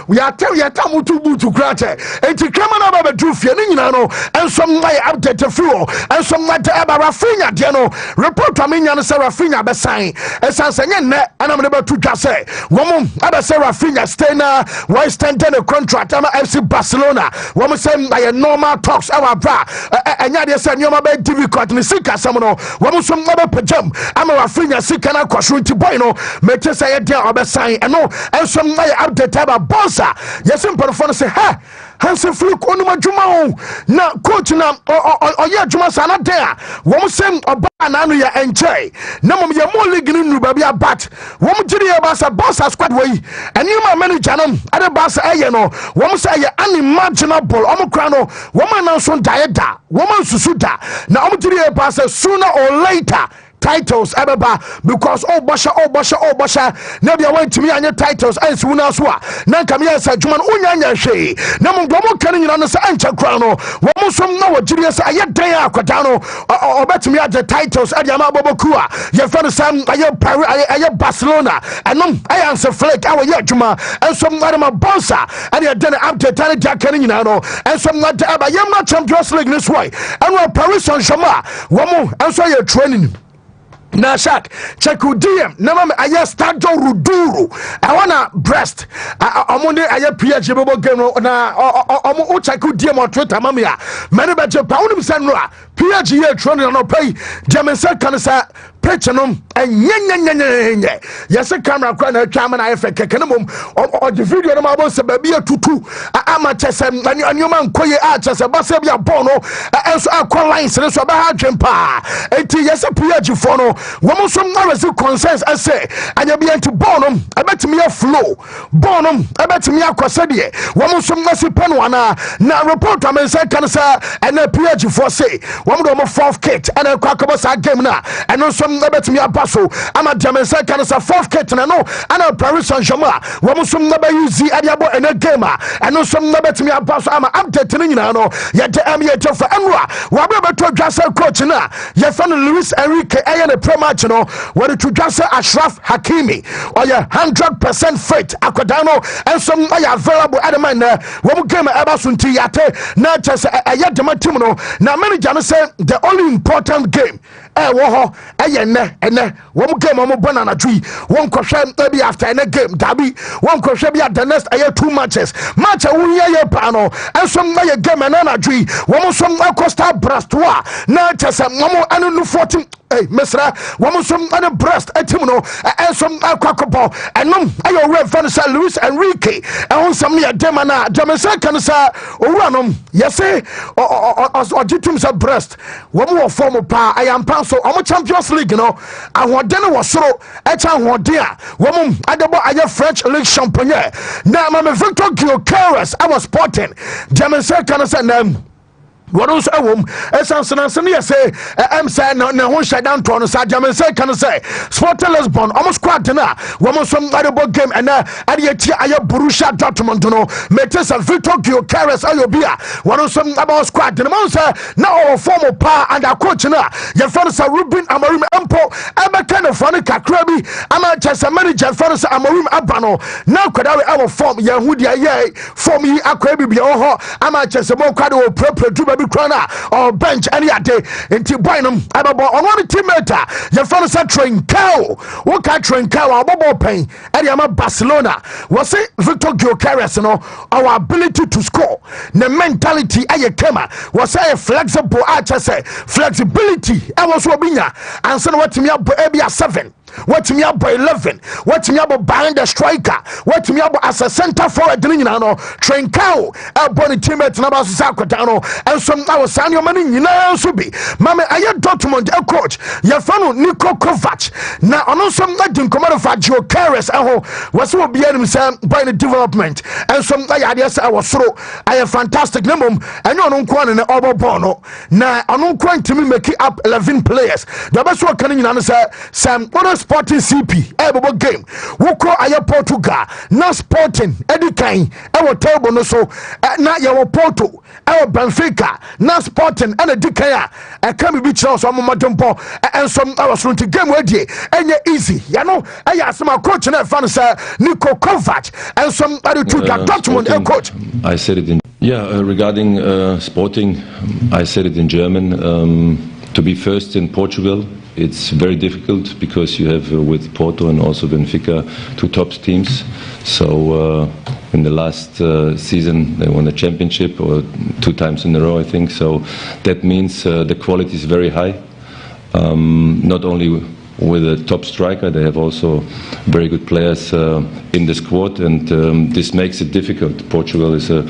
we are tell you tamu to butu krate enti kama na ba do fie ni nyina no ensom my update fuel ensom na ta ba Rafinha de no report amenya no say Rafinha be sign esansanye ne ana me ba tu twa say wo mo aba say Rafinha stay na why stand the contract ama FC Barcelona wo mo say na normal talks our bra enya de say nyoma ba difficult ni sika sam no wo mo so ba pajam ama Rafinha sika na kwasho nti boy no me te say de oba sign eno ensom my update aba bonsa yesim performance say ha Hansen Flick onuma juma na coach na oye juma sana there wo sem oba na no ya enche na mom ye mo league ni ba bia bat wo mo giri e ba sa boss squad we eni ma manager no ade ba sa eye no wo mo say ye unimaginable o mo kra no wo ma na so da wo ma susu da na o mo giri e ba sa sooner or later titles ebeba because obasha na bia wantimi anya titles ansi wuna so a na nkame ya sa dwuma no unya hwe na mo kan nyina no sa ancha kra no wo mo som na wogiri sa aye dan akwada no obetimi anya titles ade ama boboku a ye fa no sam aye Barcelona anom aye anse flake awo ye dwuma ensom na ma bonsa ade ye dan update ane dia kan nyina no ensom na de aba ye ma Champions League this way and Paris Saint-Germain wo mo enso ye training na shak check DM na mama aye stadio ruduru I wanna breast omonde aye PH bobo game na omo check DM on Twitter mama ya many beje pa wonim say no a PH ye trend no pay jemense kan sa pitch no enyenyenyenyenye yes camera kwa na twa na aye keke no mom o the video no ma bo se ba bia tutu ama chese anyoma nkoye a chese ba se bia ball no enso akwa lines ne so ba ha dwempa enti yes PH for no woman some narrow consensus I say anya be anti bonum abetimi flow bonum abetimi akwase de woman some nasi penwana na report am say kan say and PH for say woman do mo fourth kit and kwakabo sa game na and some abetimi abaso ama dem say kan say fourth kit na no and Paris Saint-Germain woman some na ba use adiabo and game and some abetimi abaso ama update ni nyina no ye de am ye for enwa wa be beto dwasa coach na ye fa no Luis Enrique aye na match no where to just say Ashraf Hakimi or your 100% fit akwadano and some are available at the man when game ever sunti yate na just a team no na manager say the only important game wo ene when game mo banana tree one question maybe after any game dabi one question be at the next 2 matches match we ye pa no and some na game na tree when some Costa Brastois na just mo anu 14 hey mesra woman some other breast team no and some akwakobo and no ayo red fan say Luis Enrique and some near dem na jamesa kan say owuranom yes o jitum say breast woman wo form pa I am pan so o Champions League no ahode no wo soro e cha ahode a woman adebo aye French League champion na ma Victor Gyökeres I was sporting jamesa kan say na what was a woman? Essence, say, I'm saying, no one shut down to us. I say, can say, Sporting Lisbon, almost quite enough. Woman, some valuable game, and I Borussia Dortmund, no, Metis and Victor Gyökeres, Ayobia. What was some about squad? The man say, now former power and our coach now. Your friends are Ruben Amorim Empo, I'm a kind of funny Kakrabi, I'm a just a manager, friends Amorim Abano. Now, could I form Yahudia, for me, Akwabi, I'm a just a more crowd of proper Krona or bench any day into Bynum about on one teammate your father said Trincao what can Trincao or Bobo Pain and Yama Barcelona was it Victor Gyökeres no our ability to score the mentality I came was a flexible I just say flexibility I was Robinia and so what to me up 7 what me up by 11 what me up behind the striker what me up as a center forward no Trincao a teammate number Sakotano and some I was your money so be mama aye Dortmund a coach your fan Nico Kovac na ono some na din command of Gyökeres was will be him say by the development and some I say I was so I fantastic number and you no kwan na obobono na ono kwan to me make up 11 players the best one can you say Sam Sporting CP ebobo game woko aye Portugal na Sporting edikan e table no so na ye Porto e Benfica na Sporting and edikan a can be chance so momadempo and some I was run to game we dey enye easy you know I ask my coach na fan say Nico Kovac and some other two Dortmund coach I said it in regarding Sporting I said it in German to be first in Portugal. It's very difficult because you have with Porto and also Benfica 2 top teams. So in the last season they won the championship or 2 times in a row I think. So that means the quality is very high. Not only with a top striker, they have also very good players in the squad, and this makes it difficult. Portugal is a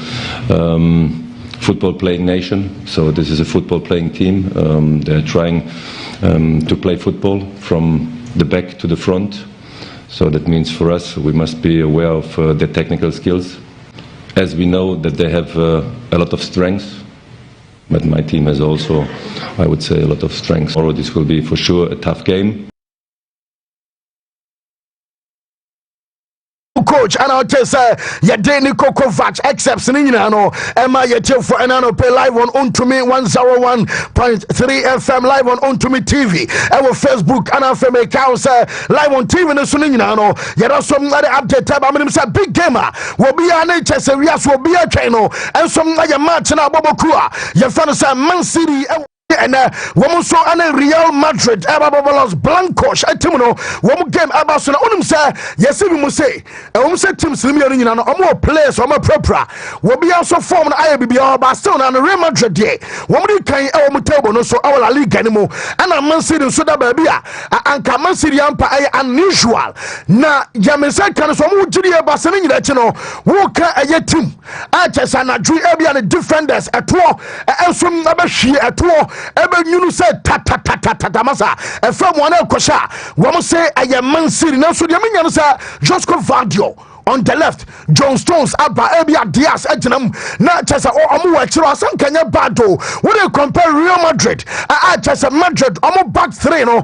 football playing nation, so this is a football playing team. They're trying to play football from the back to the front, so that means for us we must be aware of their technical skills, as we know that they have a lot of strengths, but my team has also, I would say, a lot of strengths. Tomorrow this will be for sure a tough game. Coach and I'll tell say ya Nico Kovac excepts in no Emma ya for an pay live on Wontumi 101.3 FM live on Wontumi TV our Facebook and our family house live on TV no sunin no ya some other update tab am say big gamer will be an HSS will be a channel and some other match na Bobokua ya fan say Man City and woman so and Real Madrid Los Blancos Etimuno one game Abasona say yes we say teams limited no players or propra will be also formed IBB Barcelona and Real Madrid day one can table no so our La Liga anymore and a Man City so that baby and Man City ampa unusual na Jamesa can so mu jiri Barcelona chino wo ka a team Aches and Adri Ebian defenders at war and some abashi at war ebe nyunu say ta masa e from one kosha wo say a Man City na so de menyan say Josco Vadio on the left, John Stones, Abba, Ebia Diaz, Edgenham, not just Omu Chiro, some Kenya Bado. When you compare Real Madrid, just Madrid, Omu back three, no,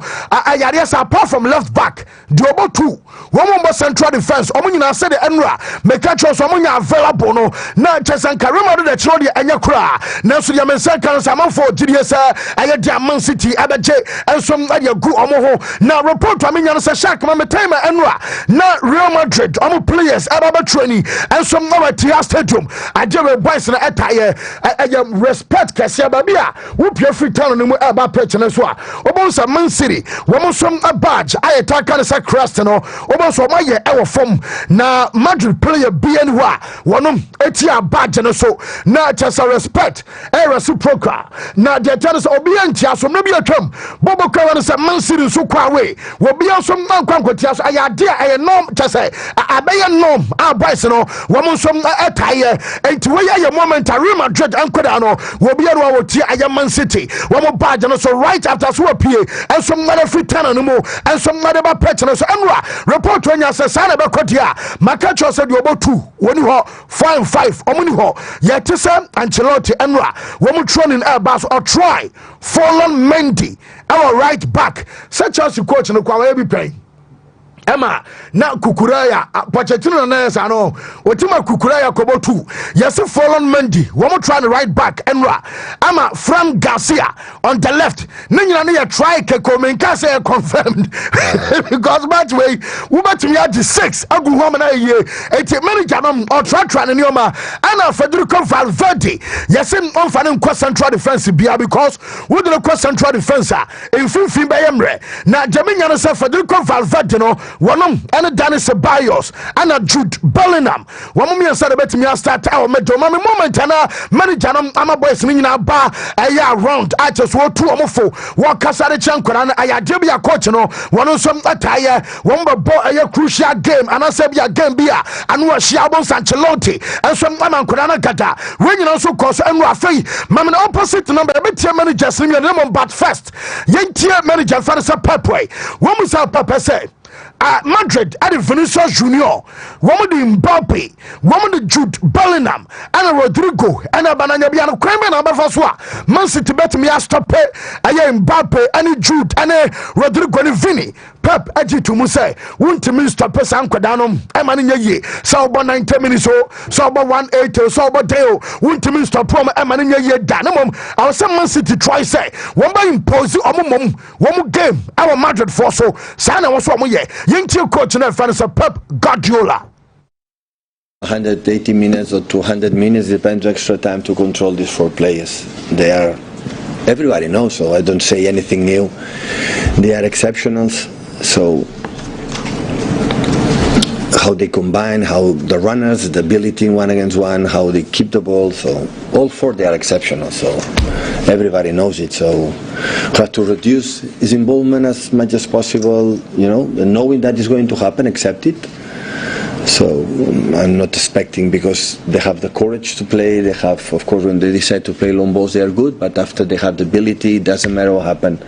yes, apart from left back, Diobo 2, one more central defense, Omuna said the Enra, Mekacho, Omunya available, no, not just and Karima, the Chodi, and Yakra, Nelson Yaman Saman for GDS, Ayadia Man City, Abaje, and some other good Omoho. Now report to Aminyan Sashak, Mamatema, Enra, not Real Madrid, Omu play. Yes, about training and some more Tia Stadium. I do a voice and attire. I respect Cassia Babia. Whoop your free town and about Petronaswa. Almost a Man City. Almost some a badge. I attack as a crastano. Almost my year our form. Now Madrid player BNY. One Etia badge and so. Now just a respect. A reciprocal. Now the tennis Obiantia. So maybe a term. Bobo Kawan is a Man City so far away. Will be on some man quantities. I idea I know to say. I bay no boys no woman some attire and to where your moment Real Madrid and Kodano will be able to tie Man City one badge and so right after so appear and some other free ten no more and some other petronus and report when you say sana be kodia Makacho said you about 2 when you 5 omuni ho yet say Ancelotti and woman training airbus or try fallen Mendy our right back such as the coach no kwa be pay Emma na Kukuraya Pochettino na yesa no otima Kukuraya kobo 2 yes fallen Mendy one trying to right back Enra ama Frank Garcia on the left nanyina na try Kekomenka say confirmed because match way we bet me at 6 agu home na ye eti manager no or try ne oma ana Federico Valverde yes on fan kwa central defense bia because we dey kwa central defense in finfin be yemre na Jaminya no say Federico Valverde no one and Dennis Ceballos and Jude Bellingham. One moment said about me start our moment and manager I'm a boys meaning ba a year round. I just want 2 or 4 walk Casare Chanko and I did be a coach no one on some attire one ball a crucial game and I said be a game beer and was Shabon Ancelotti and some man Kurana Gata when you also cause and Rafi Mamma opposite number a bit manager senior but first Yentia manager Fanasa Pepway. One was our Papa say Madrid at Vinicius Junior, woman the Mbappe, woman the Jude Bellingham, and Rodrigo, and a Banana Biano Kramer and Bafaswa, Man City bet me a stop it, Mbappe, and Jude, and Rodrigo and Vini. Pep Eji to Muse, Wontumi stop us and Quadanum, Emmanuel Ye, Sauber 90 minutes, Sauber 180, Sauber Deo, Wontumi stop from Emmanuel Ye Danamum. Our Man City try say, one by impose one more game, our Madrid for so, Sana was one year. Young coach and fans of Pep Guardiola. 180 minutes or 200 minutes depends extra time to control these 4 players. They are, everybody knows, so I don't say anything new. They are exceptionals. So how they combine, how the runners, the ability in 1 against 1, how they keep the ball. So all 4 they are exceptional. So everybody knows it. So try to reduce his involvement as much as possible. You know, and knowing that is going to happen, accept it. So I'm not expecting because they have the courage to play. They have, of course, when they decide to play long balls, they are good. But after they have the ability, it doesn't matter what happens.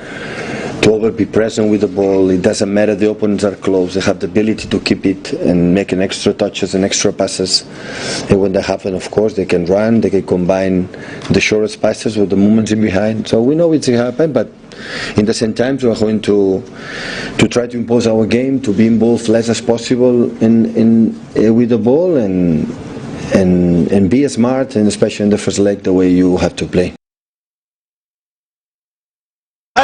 To always be present with the ball, it doesn't matter the opponents are close, they have the ability to keep it and make an extra touches and extra passes. And when that happens, of course, they can run, they can combine the shortest passes with the movements in behind. So we know it's going to happen, but in the same time, we are going to try to impose our game, to be involved less as possible with the ball and be smart, and especially in the first leg, the way you have to play.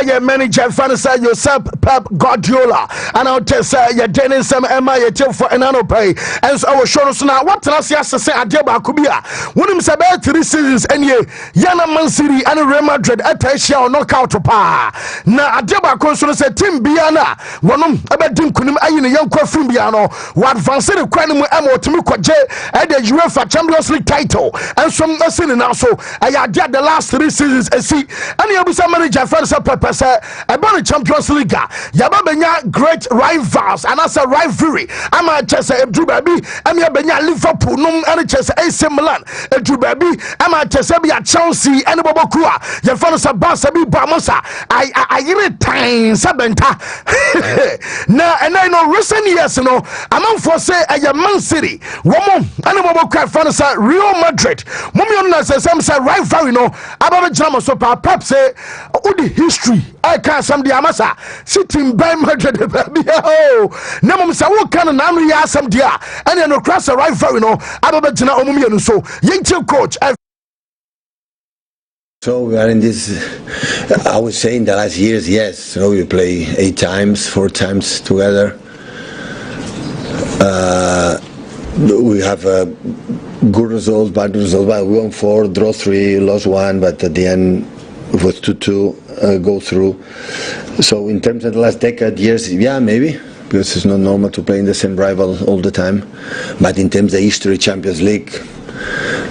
a manager fanasa Joseph Pep Guardiola and I'll tell say ya Dennis some Emma ya for anano pay and so I was sure so now what last year say Adeba Kubia when him say 3 seasons and ye Yana Man City and Real Madrid at Asia knockout pa na Adeba Konso say team Biana wonum abedim kunim ayi ne yankwa fun Biano wa advance the kwan mu am otimi kwaje at the UEFA Champions League title and some sin now so I did the last 3 seasons see and you be manager fanasa Pep say about the Champions League yaba benya great rivals and as a rivalry ama chese Ebdu Baby am ya benya Liverpool num and chese AC Milan Ebdu Baby ama chese be Chelsea and Bobokua ya fanasa Barca bi Bamosa I ire time sabenta na and I know recent years no among for say a Man City woman and Bobokua fanasa Real Madrid mummy on say some say rivalry no about jam so Pep say the history I can't some the amasa sitting by Madrid baby oh na mum say what kind of name ya some dia and no cross a rivalry no about jina omumi no so yentil coach. So we are in this, I would say in the last years, yes. So we play 8 times, 4 times together. We have good results, bad results. But we won 4, draw 3, lost 1, but at the end it was 2-2 go through. So in terms of the last decade, years, yeah, maybe. Because it's not normal to play in the same rival all the time. But in terms of history, Champions League,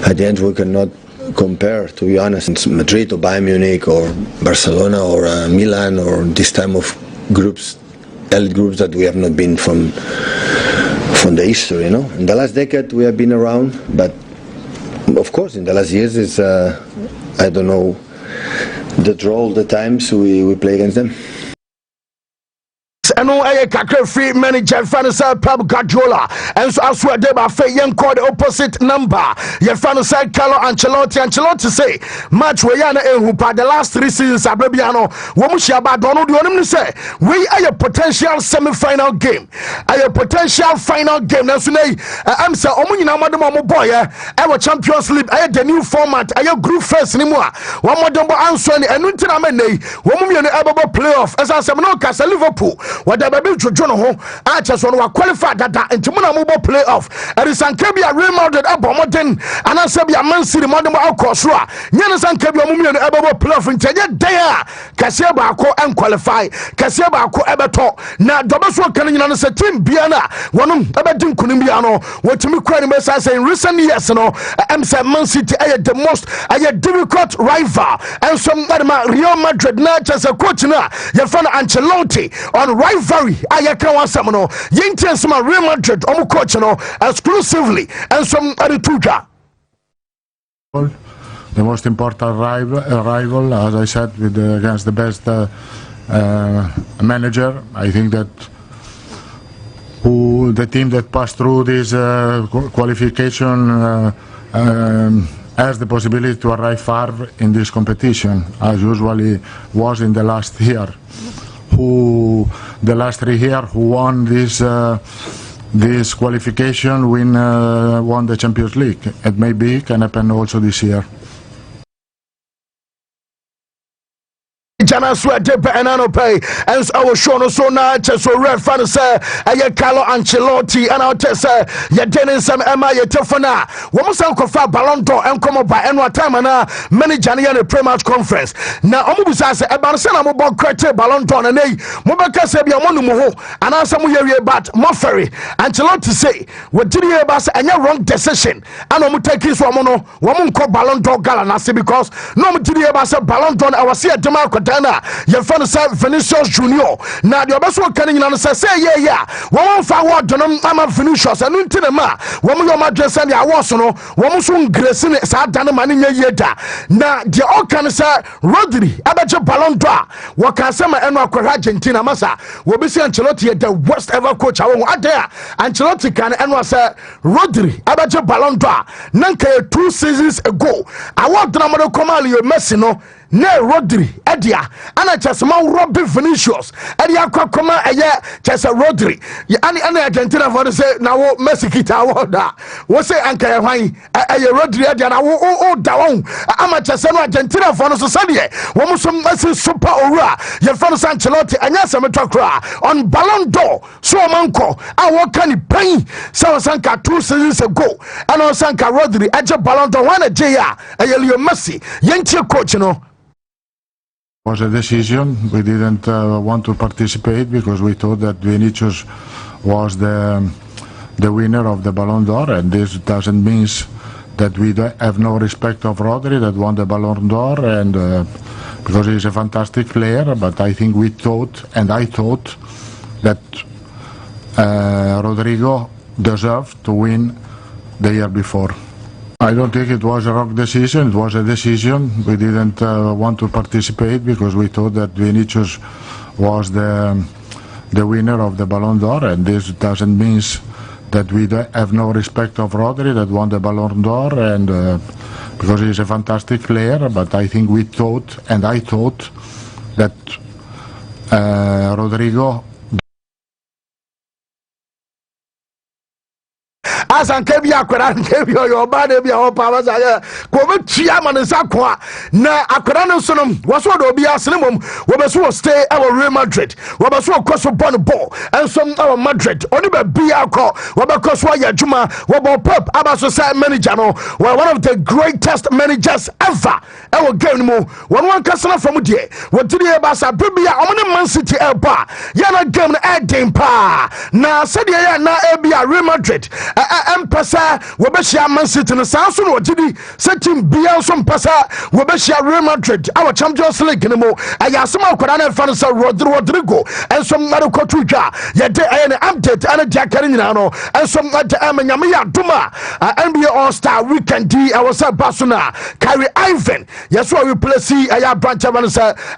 at the end we cannot compare, to be honest. It's Madrid or Bayern Munich or Barcelona or Milan or this time of groups, elite groups that we have not been from the history, you know. In the last decade we have been around, but of course in the last years it's I don't know, the draw all the times we play against them. And I can't free manager fanasa Pep Guardiola and so I swear they ba fe yen call the opposite number ye fanasa Carlo Ancelotti say match we yana ehu the last 3 seasons abrabiano wo mu hia ba dono de onim say we are a potential semi-final game a potential final game na so nay am say omu nyina modem omu boy e Champions League the new format group phase ni mu a wo modem bo anso ni enu ntina ma nei wo mu mienu ebobo playoff esa say no ka Liverpool what the baby Jojo no ho a cheso no qualify dada ntimo na mo play off and Sankabia Real Madrid abomodin and Ansabia Man City modern akosro a nyane Sankabia omumie no ebobo play off ntenye dey a kase ba akọ en qualify kase ba akọ ebeto na dobeso kan nyina no se team bia na wonum ebedin kunim bia no wotimi kwani be say in recent years no Man City the most difficult rival and some Real Madrid na chese coach na ye fan Ancelotti on rivalry ayaka wasam no yentian some Real Madrid omu coach no exclusively and some other tuja. The most important rival, as I said, with against the best manager. I think that the team that passed through this qualification has the possibility to arrive far in this competition, as usually was in the last year. The last 3 years who won this qualification won the Champions League. It maybe can happen also this year. Jana sweat depe enano pay and I was shown so na so red fan say Carlo Ancelotti and I'll tell say ya Dennis some Emma ya Tefana wo san kofa Ballon d'Or en come by enwa time na manager na the pre-match conference na omo bisa say e ba se na mo bo crate Ballon d'Or na nei mo be ka say bia mo no mo ho and answer mo ye but mo ferry Ancelotti say we did here ba say any wrong decision and omo take so mo no wo mo nko Ballon d'Or gala na say because no mo did here ba say Ballon d'Or I was here dema Dana, your fan say Vinicius Junior. Now the best can in answer say yeah. One forward donum ama Vinicius and untinema. One your madress and your was no. One soon gracing it sa dana mani yeda. Now the all can say Rodri abajo Ballon d'Or. What can say my enwa kwa Argentina masa. We be say Ancelotti the worst ever coach I want there. Ancelotti can enwa say Rodri abajo Ballon d'Or. Nanka 2 seasons ago. I want Dramado Komali Messi no. ne Rodri edia ana chesema Robin Vinicius edia kwakoma eye chese Rodri ana Argentina for say na wo Messi kita wo da wo say anka ye hwan eye Rodri edia na wo da won ama chese no Argentina for no so sade wo mo so Messi super owura ye fa no Ancelotti anya semeto kra on Ballon d'Or so manko a wo kan pan so sanka 2 seasons ago ana sanka Rodri eje Ballon d'Or wana je ya eye Leo Messi yentie coach no was a decision. We didn't want to participate because we thought that Vinicius was the winner of the Ballon d'Or, and this doesn't mean that we have no respect of Rodri that won the Ballon d'Or, and because he's a fantastic player. But I think we thought, and I thought, that Rodrigo deserved to win the year before. I don't think it was a wrong decision. It was a decision. We didn't want to participate because we thought that Vinicius was the winner of the Ballon d'Or, and this doesn't mean that we have no respect of Rodri that won the Ballon d'Or, and because he's a fantastic player. But I think we thought, and I thought, that Rodrigo. As an Kebia Koran, Kebio, your body, your powers are Chiaman and Sakwa. Na Akoran Sonum was what will be a cinema. Wabasu stay our Real Madrid. Wabasu cross upon the ball and some our Madrid. Only be our call. Wabakoswa Juma, Wabo Pep, Abaso manager. One of the greatest managers ever. Our game more. One customer from Udia. What did you about Sabia on Man City Elba? Yana game at game pa. Na said ya na Ebia Real Madrid. Empasa Wabashia Man City and Samson or Gidi setting Bielson Pasa Wabashia Real Madrid our Champions League anymore. I asked some Koran fans Rodrigo and some Naruko Tuja yet an update and a Jack Carinano and some Yamia Duma NBA All-Star Weekend D I was a Basuna Kyrie Ivan yes what we play see I branch of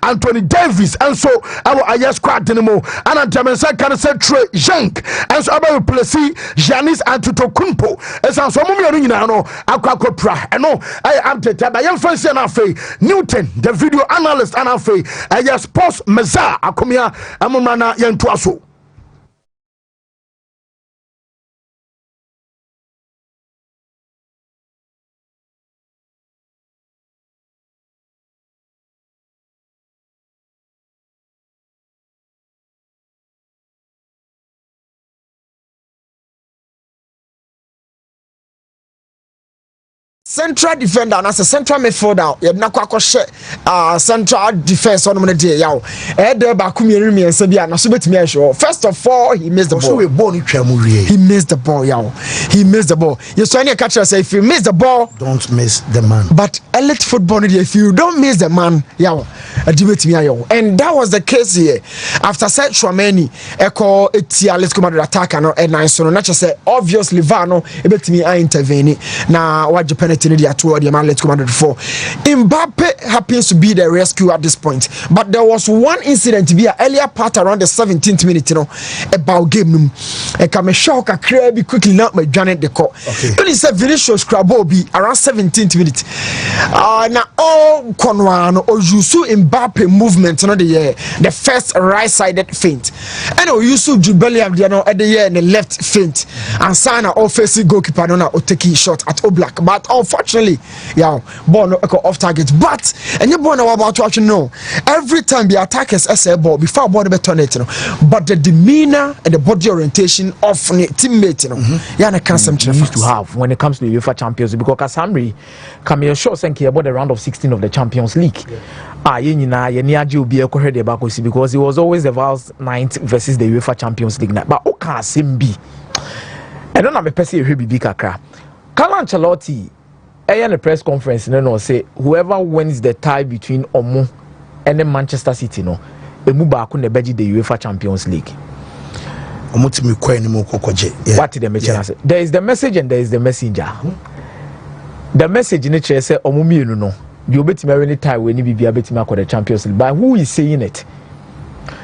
Anthony Davis and so our squad anymore and I'm can say Trey Jank and so I will play see Giannis Antetokounmpo Kumpo esan so mumia no nyina no akwakopra eno I update by yam fancy na afei Newton the video analyst and afei sports meza akomia amoma na yento aso central defender and as a central midfielder you na kwakọ central defense on the day yaw there ba kumienu mi ensa bia na so betimi ehwe first of all he missed the ball. So we ball ni twa mu wie he missed the ball yaw he missed the ball you so any catcher say if you miss the ball don't miss the man, but elite football if you don't miss the man yaw adibetimi ayo and that was the case here after said Chouameni eko etia let's come at attack and nine so na say obviously Vano ebetimi a intervene na wa Japan toward the man let's come 104. Mbappe happens to be the rescue at this point, but there was one incident to be an earlier part around the 17th minute, about game a come shock a crabby quickly not my Janet the call. Only said Vinicius Krabobi around 17th minute. Now all Konwan or Yusu Mbappe movement the first right-sided feint. And Yusu Jubelia at the year in the left feint and Sana offensive goalkeeper or taking shot at Oblak, but unfortunately, ball no off target. But and you born about to actually know every time the attackers say ball before ball be turn it, but the demeanor and the body orientation of the teammate, used to have when it comes to the UEFA Champions League, because Kasamri come here sure saying about the round of 16 of the Champions League. Because it was always the Vals 9th versus the UEFA Champions League. But okay, Simbi. I don't know me person who be kakra. Carlo Ancelotti in the press conference say whoever wins the tie between Omo and the Manchester City emu baako na beji the UEFA Champions League. Omutimi kwa ni mo kokoje. What did the message say? There is the message and there is the messenger. The message in the chair say Omo mienu no the obetimi win the tie we ni bibia betimi akọ the Champions League. But who is saying it?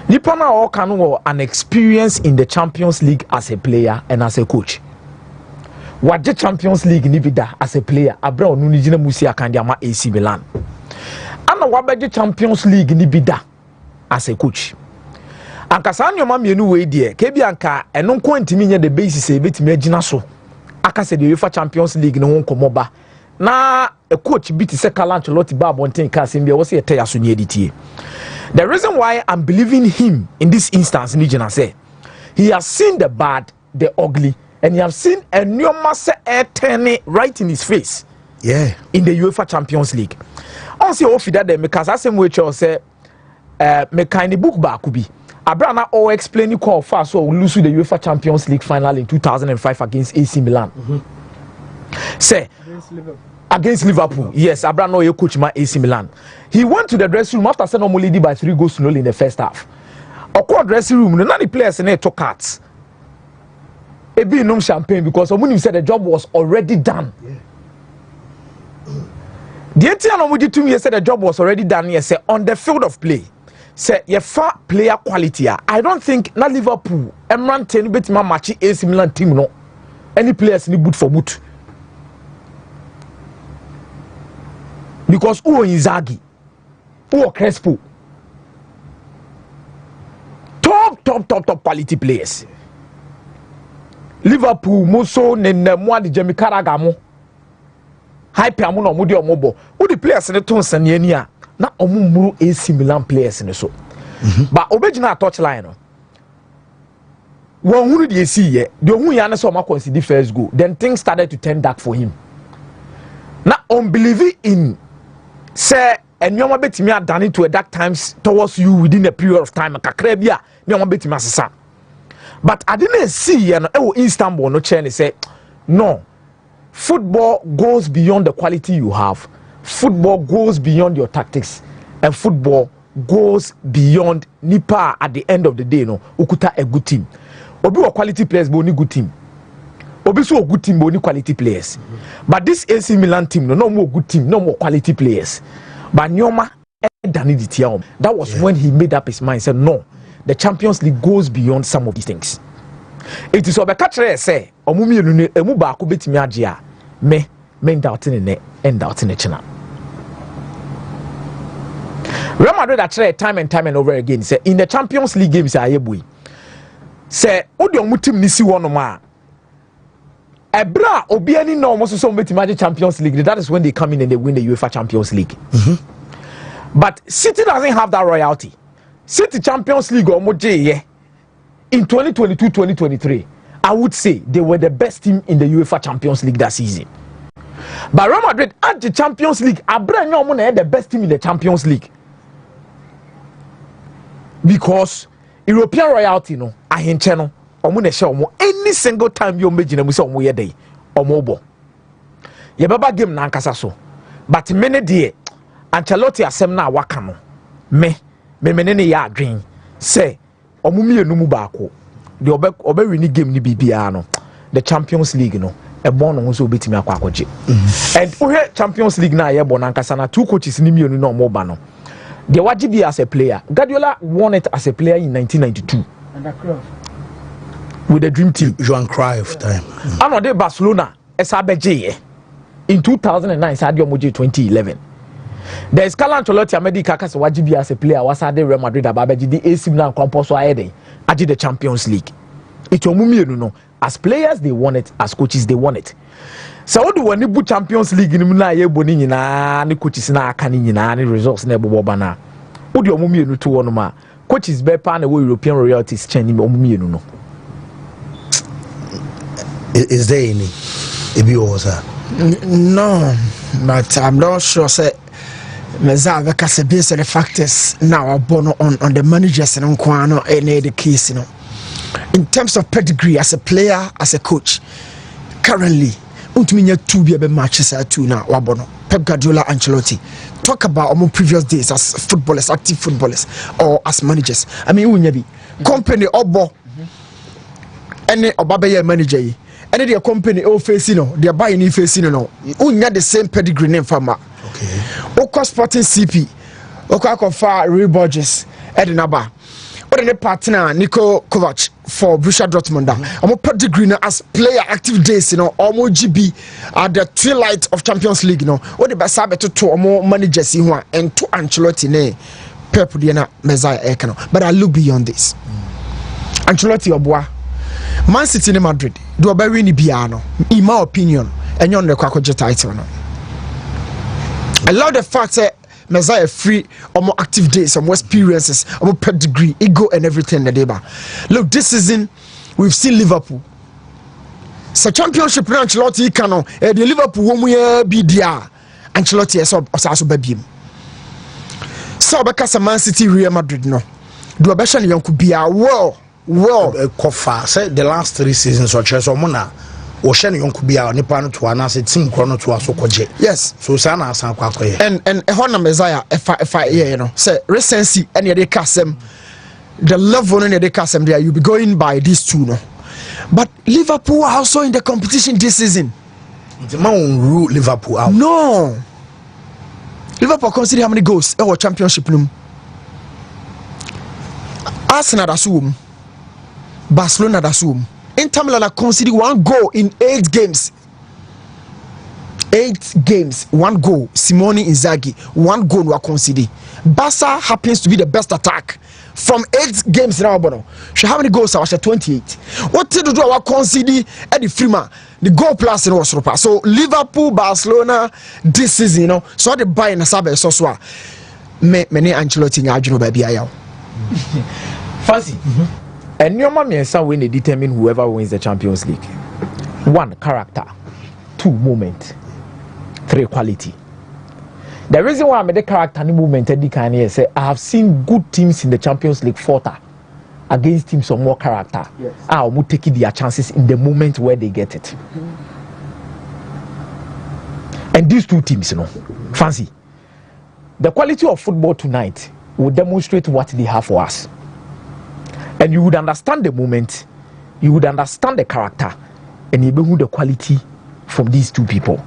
Nipa na all can an experience in the Champions League as a player and as a coach. What the Champions League ni bida as a player abra onu ni gina musi akande ama AC Milan. ana wabeje Champions League ni bida as a coach anka saa nyoma mienu we die ke bia anka eno nko ntimi nya the basis e betimi agina so aka se the UEFA Champions League no nkomo ba na a coach biti se Carlo Ancelotti ba bonten ka se bia wo se yete yaso ni editie. The reason why I'm believing him in this instance ni gina say he has seen the bad, the ugly, and he has seen a nyoma se turning right in his face. Yeah, in the UEFA Champions League. On see off that them because as same way say me kind book back could be Abrana all explaining call fast so we lose the UEFA Champions League final in 2005 against AC Milan. Say against Liverpool. Yes, Abrana you coach my AC Milan. He went to the dressing room after saying only lead by 3 goals to 0 in the first half. Or dressing room, none of the players in there took cards. It be no champagne because someone said the job was already done. Yeah. The entire no to me said the job was already done here. Say on the field of play, say your far player quality. I don't think na Liverpool Emran 10 bet ma match AC Milan team no. Any players need boot for boot. Because who Inzaghi, who Crespo, top quality players. Liverpool Muso nene mwa di Jamie Carragher hype amu no mudi omobo who the players ne ton sane ani a na omumuru AC Milan players ne so but obegina touchline no won hunu de see ye de ohun ya ne so ma concede first goal then things started to turn dark for him na unbelieving in say enyoma betimi adane to a dark times towards you within a period of time kakra bia enyoma betimi asesa but I didn't see ye no e Istanbul no chair say no. Football goes beyond the quality you have. Football goes beyond your tactics. And football goes beyond nipa at the end of the day. No, ukuta a good team. Obi wa quality players but only good team. Obi so a good team but only quality players. But this AC Milan team, no more good team, no more quality players. But Nyoma that was when he made up his mind. Said no, the Champions League goes beyond some of these things. It is over catcher say omumi enu emu ba ko betimi age a me doubt ne and doubt ne china. Real Madrid actually time and over again say in the Champions League games ayebui say odi omu team ni si wono ma ebra obi ani no mo so betimi age Champions League, that is when they come in and they win the UEFA Champions League. But City doesn't have that royalty. City Champions League omo je in 2022-2023, I would say they were the best team in the UEFA Champions League that season. But Real Madrid at the Champions League, Abraham Nyoma the best team in the Champions League. Because European royalty no, ahenche no, omune she omo any single time you imagine we say omo yede omo bo. Ye baba game na nkasa so. But many dey Ancelotti asem na waka no. Me ne ya adwen say omumi enumu baako de obe win game ni bibia no the Champions League no e bon no so obetimi akwakoje and we Champions League na ye bon ankasa na two coaches ni mienu no mo ba no de wajibi as a player. Guardiola won it as a player in 1992 with the dream team Johan Cruyff time ano de Barcelona esa beje in 2009 Sadio Moje 2011. There is Carlo Ancelotti America kase wajibi as a player wasade Real Madrid ababeji di AC Milan kwamposo ayede aji the Champions League. It omumienu no as players they won it, as coaches they won it. So what do wani bu Champions League ni na ye boni nyina ni coaches na aka ni nyina ni results na ebobo bana. Odi omumienu to wono ma coaches be pa na European royalties chen ni omumienu no. Is there any ebi osa? No, but I'm not sure say Meza because based on the factors now on the managers and on any the case, you know. In terms of pedigree as a player, as a coach, currently, Wontumi two be matches are two now. Wabono, Pep Guardiola, Ancelotti. Talk about our previous days as footballers, active footballers, or as managers. I mean, Unyabi company obo any Obabeye manager. Any their company all facing no, they are buying you facing no. Unya the same pedigree name farmer. Okay. Oko Sporting CP, Oko Akofa Ray Borges, Edinaba. what the partner Niko Kovac for Borussia Dortmund. I'm pedigree as player active days, you know, almost GB at the twilight of Champions League, you know. What the best habit to more managers who and to Ancelotti ne Pep Diana Messiah Ekano. But I look beyond this. Ancelotti Obwa Man City in Madrid do a very biano, in my opinion, and you're on the Kwakoja title. No? I love the fact that Messiah free or more active days, some more experiences, more pedigree, ego, and everything. The deba. Look, this season we've seen Liverpool. So championship Ancelotti cano. The Liverpool won't be there. Ancelotti is also baby. So because Man City, Real Madrid no. Do a better young could be a well. Kofa said the last 3 seasons or Chelsea Mona. Ocean young could be our Nippon to announce it team chrono to us. Yes, so Sana San Quaque. And a Honda Messiah, if I you know, say recency any of the custom, the level in the custom there, you'll be going by these two, no. But Liverpool are also in the competition this season. The man rule Liverpool out. No. Liverpool consider how many goals in our championship room. Arsenal that's home. Barcelona that's home. Inter Milan conceded 1 goal in 8 games. 8 games, 1 goal. Simone Inzaghi, 1 goal were conceded. Barca happens to be the best attack from 8 games now. So how many goals are 28? What did you do? Our conceded at the Freeman, the goal plus in was so Liverpool, Barcelona this season, you know. So they buy in a sabe so many Ancelotti in Arjuna baby ayao. Fancy. And your mommy and son when they determine whoever wins the Champions League. 1, character. 2, moment. 3, quality. The reason why I made the character and movement say I have seen good teams in the Champions League falter against teams of more character. Yes. I will take their chances in the moment where they get it. And these 2 teams, you know, Fancy. The quality of football tonight will demonstrate what they have for us. And you would understand the moment, you would understand the character, and you know the quality from these 2 people.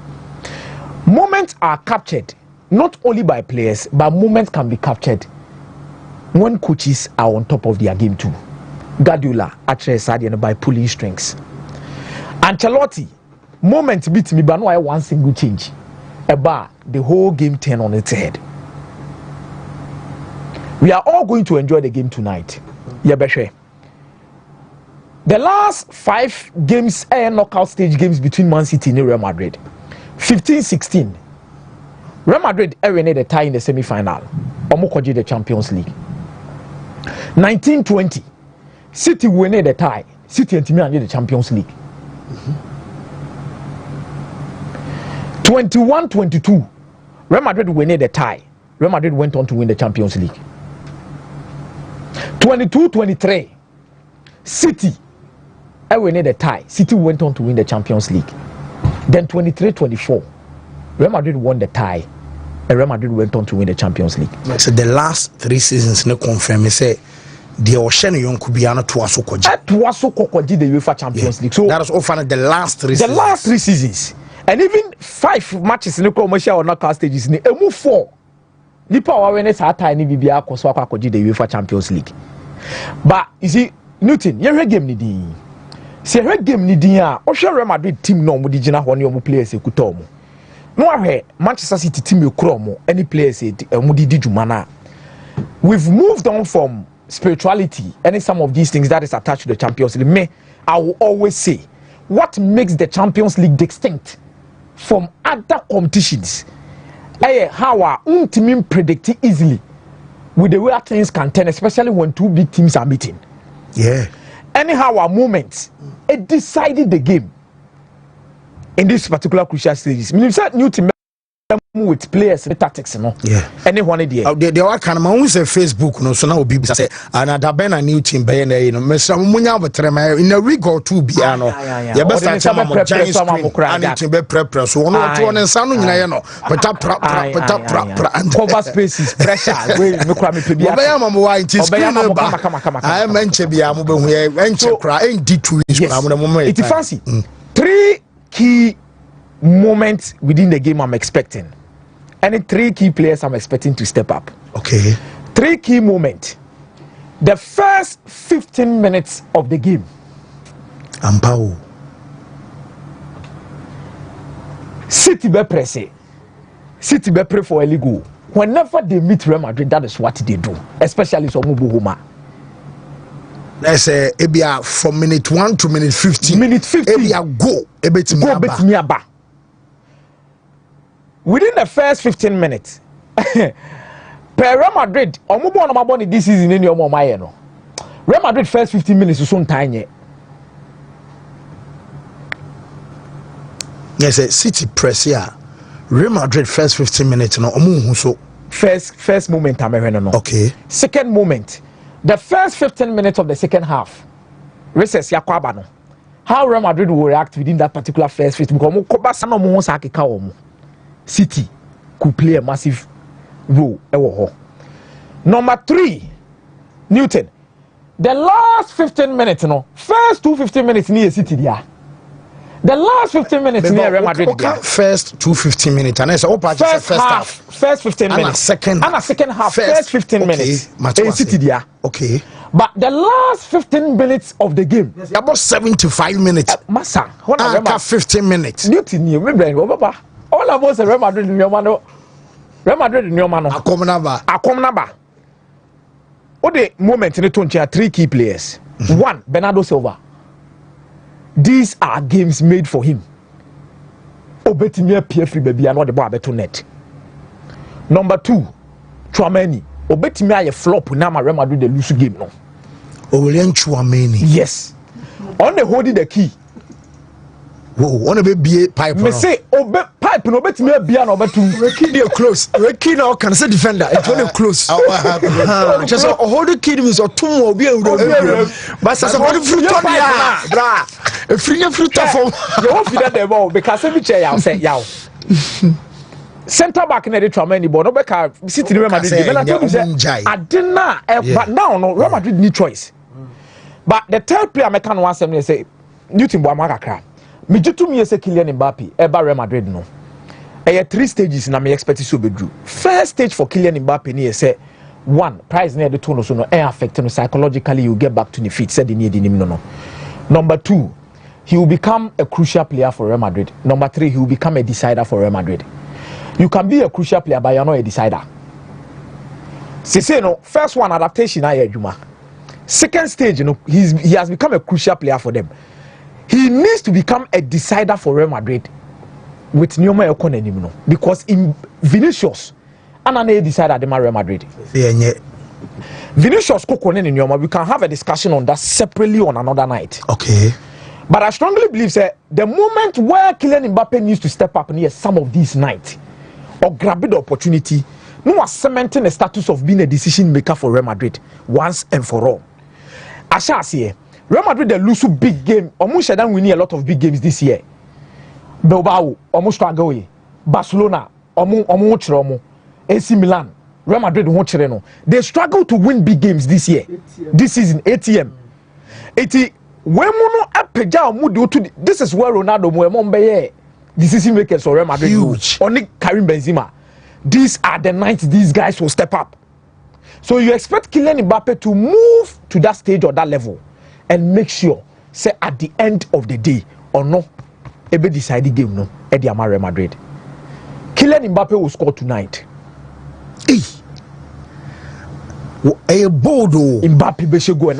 Moments are captured not only by players, but moments can be captured when coaches are on top of their game too. Guardiola actually said by pulling strings. Ancelotti, moment beat me, but no I one single change. About the whole game turn on its head. We are all going to enjoy the game tonight. The last 5 games knockout stage games between Man City and Real Madrid. 15-16. Real Madrid winning the tie in the semi-final. Omokoji the Champions League. 19-20. City winning the tie. City and Timi the Champions League. 21-22. Real Madrid winning the tie. Real Madrid went on to win the Champions League. 22-23. City winning the tie. City went on to win the Champions League. Then 23-24. Real Madrid won the tie. And Real Madrid went on to win the Champions League. So the last 3 seasons no confirm me say the Oshene Yon Kubiana Tuaso Koji. Tuaso Kokoji the UEFA Champions League. So that was often the last 3 seasons. The last 3 seasons. And even 5 matches in the commercial or knockout stages ni emu 4. Nipa awareness ata ni bibia koso akwakoji the UEFA Champions League. But you see Newton, your game ni din. See your game ni din a Osha Real Madrid team no mo di gina ho ne omo players ekuta omo. No ahwe Manchester City team ekura omo any players omo di djuma na. We've moved on from spirituality and some of these things that is attached to the Champions League. Me, I will always say what makes the Champions League distinct from other competitions. How our own team predict easily with the way things can turn, especially when 2 big teams are meeting. Yeah. Anyhow, our moments it decided the game in this particular crucial stages. Meaning that new team with players and tactics, you know. Yeah. Anyone idea? They are kind of my own say Facebook, no. So now be say another ben a new team by you know. Mr. Munya betrema in a week or 2 be ano. Yeah, best time I'm giant screen. I need to be prepare. So no to on sanu nyina no. Pata cover spaces pressure. We no kra me pebi. Obeya mama wa it is screen ba. I menche bia mo be hu e enche kra en di 2 weeks kra mo mo. It fancy. 3 key moments within the game I'm expecting. And 3 key players I'm expecting to step up. Okay. 3 key moments. the first 15 minutes of the game. Ampao. City be press. City be pray for early goal. Whenever they meet Real Madrid, that is what they do, especially so Mubuhuma. Let's say ebia from minute 1 to minute 15. Minute 15. Ebia go. Bet me aba. Within the first 15 minutes, Real Madrid, Omubo on my this season in your no. Real Madrid first 15 minutes is so tiny. Yes, City press here. Real Madrid first 15 minutes no so first moment no. Okay. Second moment. The first 15 minutes of the second half. Recess yakwaba no. How Real Madrid will react within that particular first 15 because City could play a massive role. Number 3, Newton. The last 15 minutes, first 15 minutes near City there. The last 15 minutes near Real Madrid. First 15 minutes, and first half. First 15 minutes. And a second half. First 15 minutes. In City there. Okay. But the last 15 minutes of the game. About 75 minutes. Massa. 15 minutes. Newton, you remember? All of us Real Madrid in your mano. Real Madrid in your mano. Akomnaba. What the moment in the 3 key players. 1, Bernardo Silva. These are games made for him. Obetimia PF baby and what the boy beto net. Number 2, Tchouameni. Obetimia a flop now Real Madrid the lose game no. William Tchouameni. Yes. On the holding the key. Whoa, on a baby pipe. Me say pipe no betimia bia no betu. Reki dey close. Reki now can say defender. It only close. Just a hold the kid means or two more be a but as a hold fruit on ya. Bra. A free fruit for. You won't feed the ball because every chair you say yaw. Center back in the Tchouameni but no beka City Real Madrid. I didn't but now no Real Madrid need choice. But the third player I can want them say Newton Boamakakra. Me jitu me say Kylian Mbappe eba Real Madrid no. 3 stages na me expect so bedru. First stage for Kylian Mbappe ni say 1 price near the tone so no affect no psychologically you get back to the feet said the need no. Number 2, he will become a crucial player for Real Madrid. Number 3, he will become a decider for Real Madrid. You can be a crucial player but you're not a decider. Say no, first one adaptation Juma. Second stage, he has become a crucial player for them. He needs to become a decider for Real Madrid with Neoma Economy because in Vinicius and an decider at the Real Madrid. Yeah. Vinicius Kokone in Neoma, we can have a discussion on that separately on another night. Okay. But I strongly believe that the moment where Kylian Mbappe needs to step up near some of these nights or grab the opportunity, no one cementing the status of being a decision maker for Real Madrid once and for all. I shall say Real Madrid they lose a big game. Almost done winning a lot of big games this year. Bilbao almost struggle. Barcelona almost AC Milan. Real Madrid no. They struggle to win big games this year. This season ATM. This is where Ronaldo decision makers for Real Madrid. Huge. Only Karim Benzema. These are the nights these guys will step up. So you expect Kylian Mbappe to move to that stage or that level and make sure say at the end of the day or no ebe decide the game no at the Real Madrid. Kylian Mbappe will score tonight. A bodo Mbappe be should go and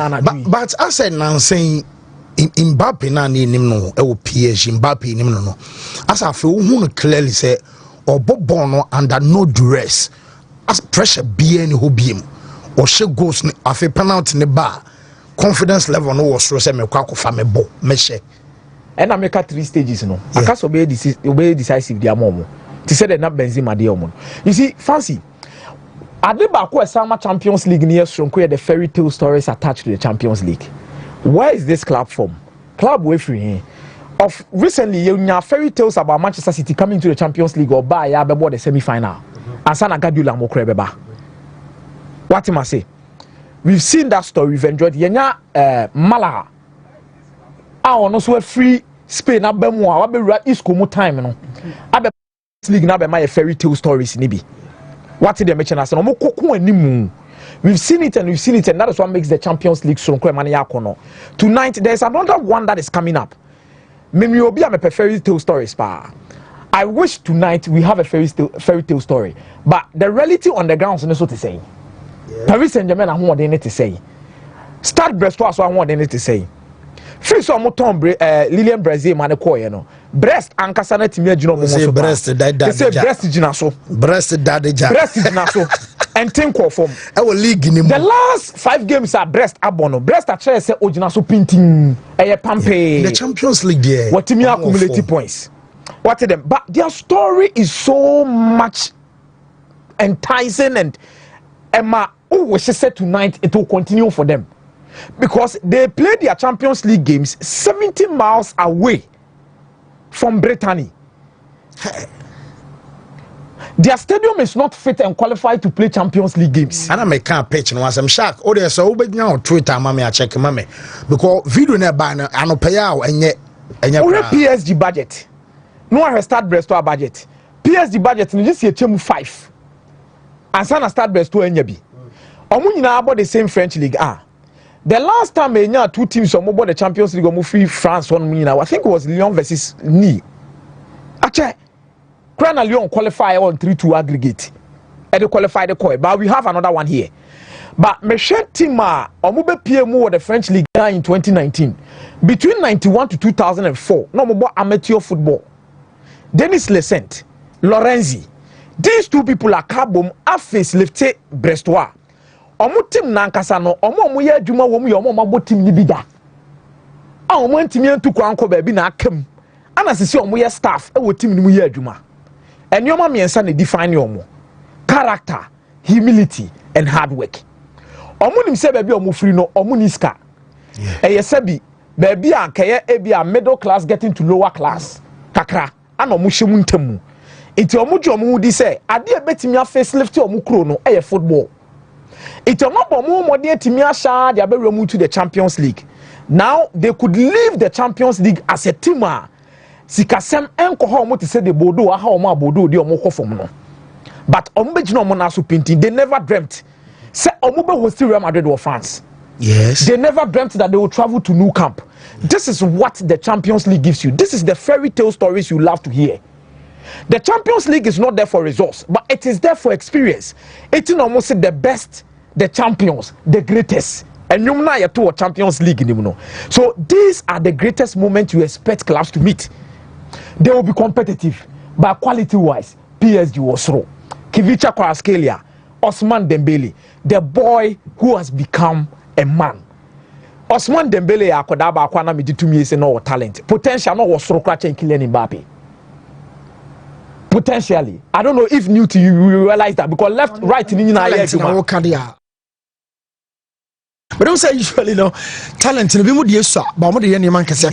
but I said now saying Mbappe na ni nim no e wo PSG Mbappe nim no as I feel who clearly say or bono under no duress as pressure be any hobiem or she goes afi penalty ne bar confidence level no was so say me kwa kofa me bo me she and I make 3 stages no aka so be decisive dia momo ti say the na Benzema dia omo you see fancy Adebako Esama Champions League near Shronko the fairy tale stories attached to the Champions League. Where is this club from? Club way free here. Of recently you have fairy tales about Manchester City coming to the Champions League or by ya before the semi-final. And Sana Gadula Mokre beba. What am I say? We've seen that story. We've enjoyed Yenya Malaha. No so free Spain abemwa abe iskomo time no. Abe league na be my fairy tale stories nibi. What did they mention as no koko animu We've seen it and that is what makes the Champions League so incredible. Tonight, there's another one that is coming up. Maybe I'm a fairy tale story spa. I wish tonight we have a fairy tale story, but the reality on the ground is not to say. Paris Saint-Germain are what they need to say. Start Brest was what they need to say. First of all, Lilian Brazil man Brest and Kasana Timia Juno say Brest Jinaso. Brest Dadeja. Brest Jinaso. And think of form. Our league in the last 5 games are Brest Abono. Brest actually say Ojinaso painting a pampe. The Champions League there. What Timia accumulated points. What them? But their story is so much enticing and Emma, we should say tonight it will continue for them. Because they play their Champions League games 70 miles away from Brittany. Their stadium is not fit and qualified to play Champions League games. And I make a pitch and was I'm shocked. Oh, there's so big now Twitter, mammy, I check mammy. Because video never banner and no pay out and yet PSG budget. No one has start Brest budget. PSG budget in this year 5. And Sana start Brest to NYB. Omunina about the same French league. The last time we had 2 teams on the Champions League or free France on I think it was Lyon versus Nice. Actually, Crana Lyon qualify on 3-2 aggregate. And they qualify the coin. But we have another one here. But Michel Tima Omube PMO the French League in 2019. Between 91 to 2004, no more amateur football. Dennis Lescent, Lorenzi. These 2 people are carbon a facelifted Brestois. Omo team nankasa no omo ye adwuma wo mu ye omo mabo team ni bida a omo ntimi antu kwanko ba bi na akam ana sisi omo ye staff e wo team ni mu ye adwuma enioma miensa na define omo character, humility and hard work. Omo nim se ba bi omo free no omo ni ska eye sabi ba bi ankaye e bi a middle class getting to lower class kakra ana omo hyemu ntamu enti omo dwo omo di se ade e betimi a facelift omo kro no eye football. It's a more to the Champions League. Now they could leave the Champions League as a team. Sikasem enko how to say the Bodo how ma Bodo the omoko from no. But Ombejino Monasu painting, they never dreamt. Say Omobe was still Real Madrid or fans. Yes. They never dreamt that they would travel to Nou Camp. This is what the Champions League gives you. This is the fairy tale stories you love to hear. The Champions League is not there for results, but it is there for experience. It's almost the best, the champions, the greatest. And you know you to a Champions League in So these are the greatest moments you expect clubs to meet. They will be competitive, but quality-wise, PSG was raw. Kivicha Kvaratskhelia, Ousmane Dembele, the boy who has become a man. Ousmane Dembele akodaba akwana me ditumi ese no talent. Potential no was so crash and Kylian Mbappe. Potentially, I don't know if new to you, you realize that because left, right, in but don't say usually no talent no be mo die so ba mo de ye neman kese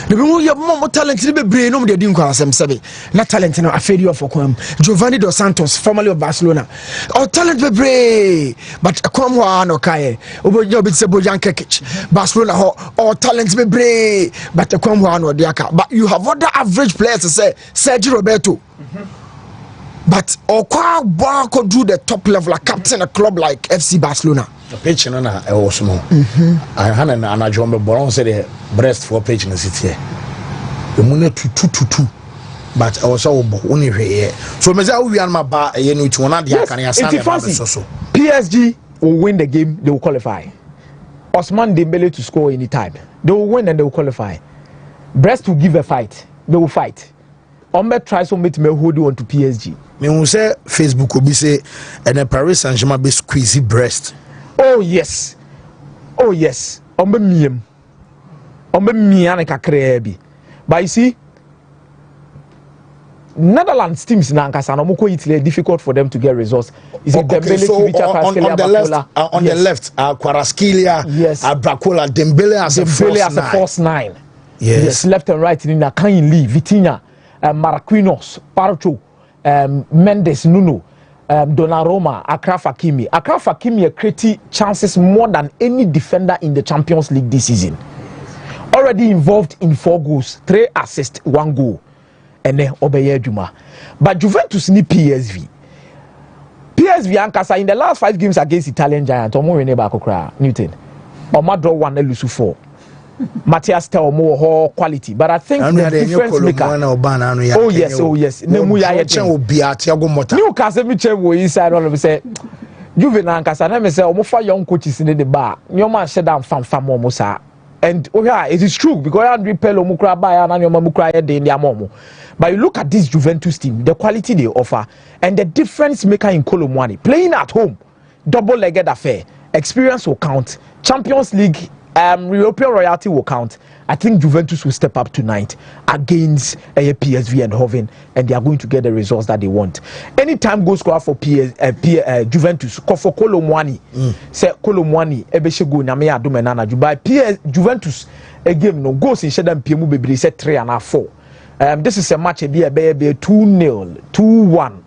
no be mo ye mo talent be brain no mo de din kwa asem sebe na talent no afedi of okwam Giovanni dos Santos formerly of Barcelona talent be brain but akwam ho no kai obojo be se Bojan Kekic Barcelona ho talent be brain but akwam ho no de aka but you have other average players to say Sergio Roberto. But Okwa Bwa could do the top level, like captain a club like FC Barcelona. The pitch in a was small. I had an Anna Boron said the breast for pitch in the city. The money to 2. But I was only here. So we are my bar, you know, to one PSG will win the game, they will qualify. Ousmane Dembele to score anytime. They will win and they will qualify. Brest will give a fight, they will fight. Ombe tries to make me hold on to PSG. Me who say Facebook will be say and then Paris Saint-Germain be squeezy breast. Oh yes. Ombe miem ane kakre bi. But you see, Netherlands teams na nkasa no moko Italy difficult for them to get results. Is it Dembele, Kivicha, Kvaratskhelia, on the left, Kvaratskhelia, yes, Abracola, Dembele as a false nine. Yes, left and right in Kain Lee, Vitinha, Marquinhos, Parcho, Mendes, Nuno, Donnarumma, Achraf Hakimi. Achraf Hakimi created chances more than any defender in the Champions League this season. Already involved in 4 goals, 3 assists, 1 goal. And then Obeye Juma. But Juventus ni PSV. PSV ankasa in the last 5 games against Italian giant omo win back okra Newton omo draw 1 and lose 4. Matthias tell more quality, but I think the difference maker. Oh yes. Newcastle Mitchell will inside all of say Juvenal ankasa na me say omo fa young coaches in the bar. Nyoma shut down fam almost sa. And it is true because Andre Pello Mukra Baya and Nyoma Mukra de Ndiamomo. But you look at this Juventus team, the quality they offer, and the difference maker in Colomwani. Playing at home, double-legged affair, experience will count. Champions League, European royalty will count. I think Juventus will step up tonight against PSV and Hoven, and they are going to get the results that they want. Anytime goal scorer for Juventus, for Colomwani, say Colomwani, Ebeshego, Namea Dumenana, Juventus, a game no goals in Shedam Piemu Baby, said 3 and 4. This is a match, be 2-0, 2-1.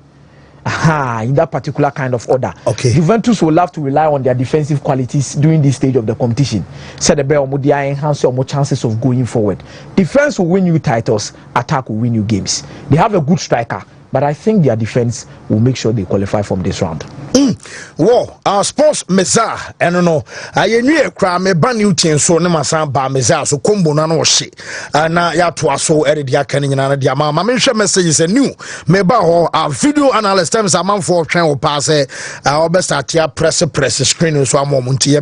In that particular kind of order. Okay. Juventus will have to rely on their defensive qualities during this stage of the competition. So the bear enhance more chances of going forward. Defense will win you titles, attack will win you games. They have a good striker, but I think their defense will make sure they qualify from this round. Wow, our sports meza, and no, I knew a crime, a brand new chain, so no masan ba meza, so combo no shit. And now ya to us so eddie canning and the amount. My mention message is a new meba or our video analyst times a month for train will pass our best at your press screen so I'm monty.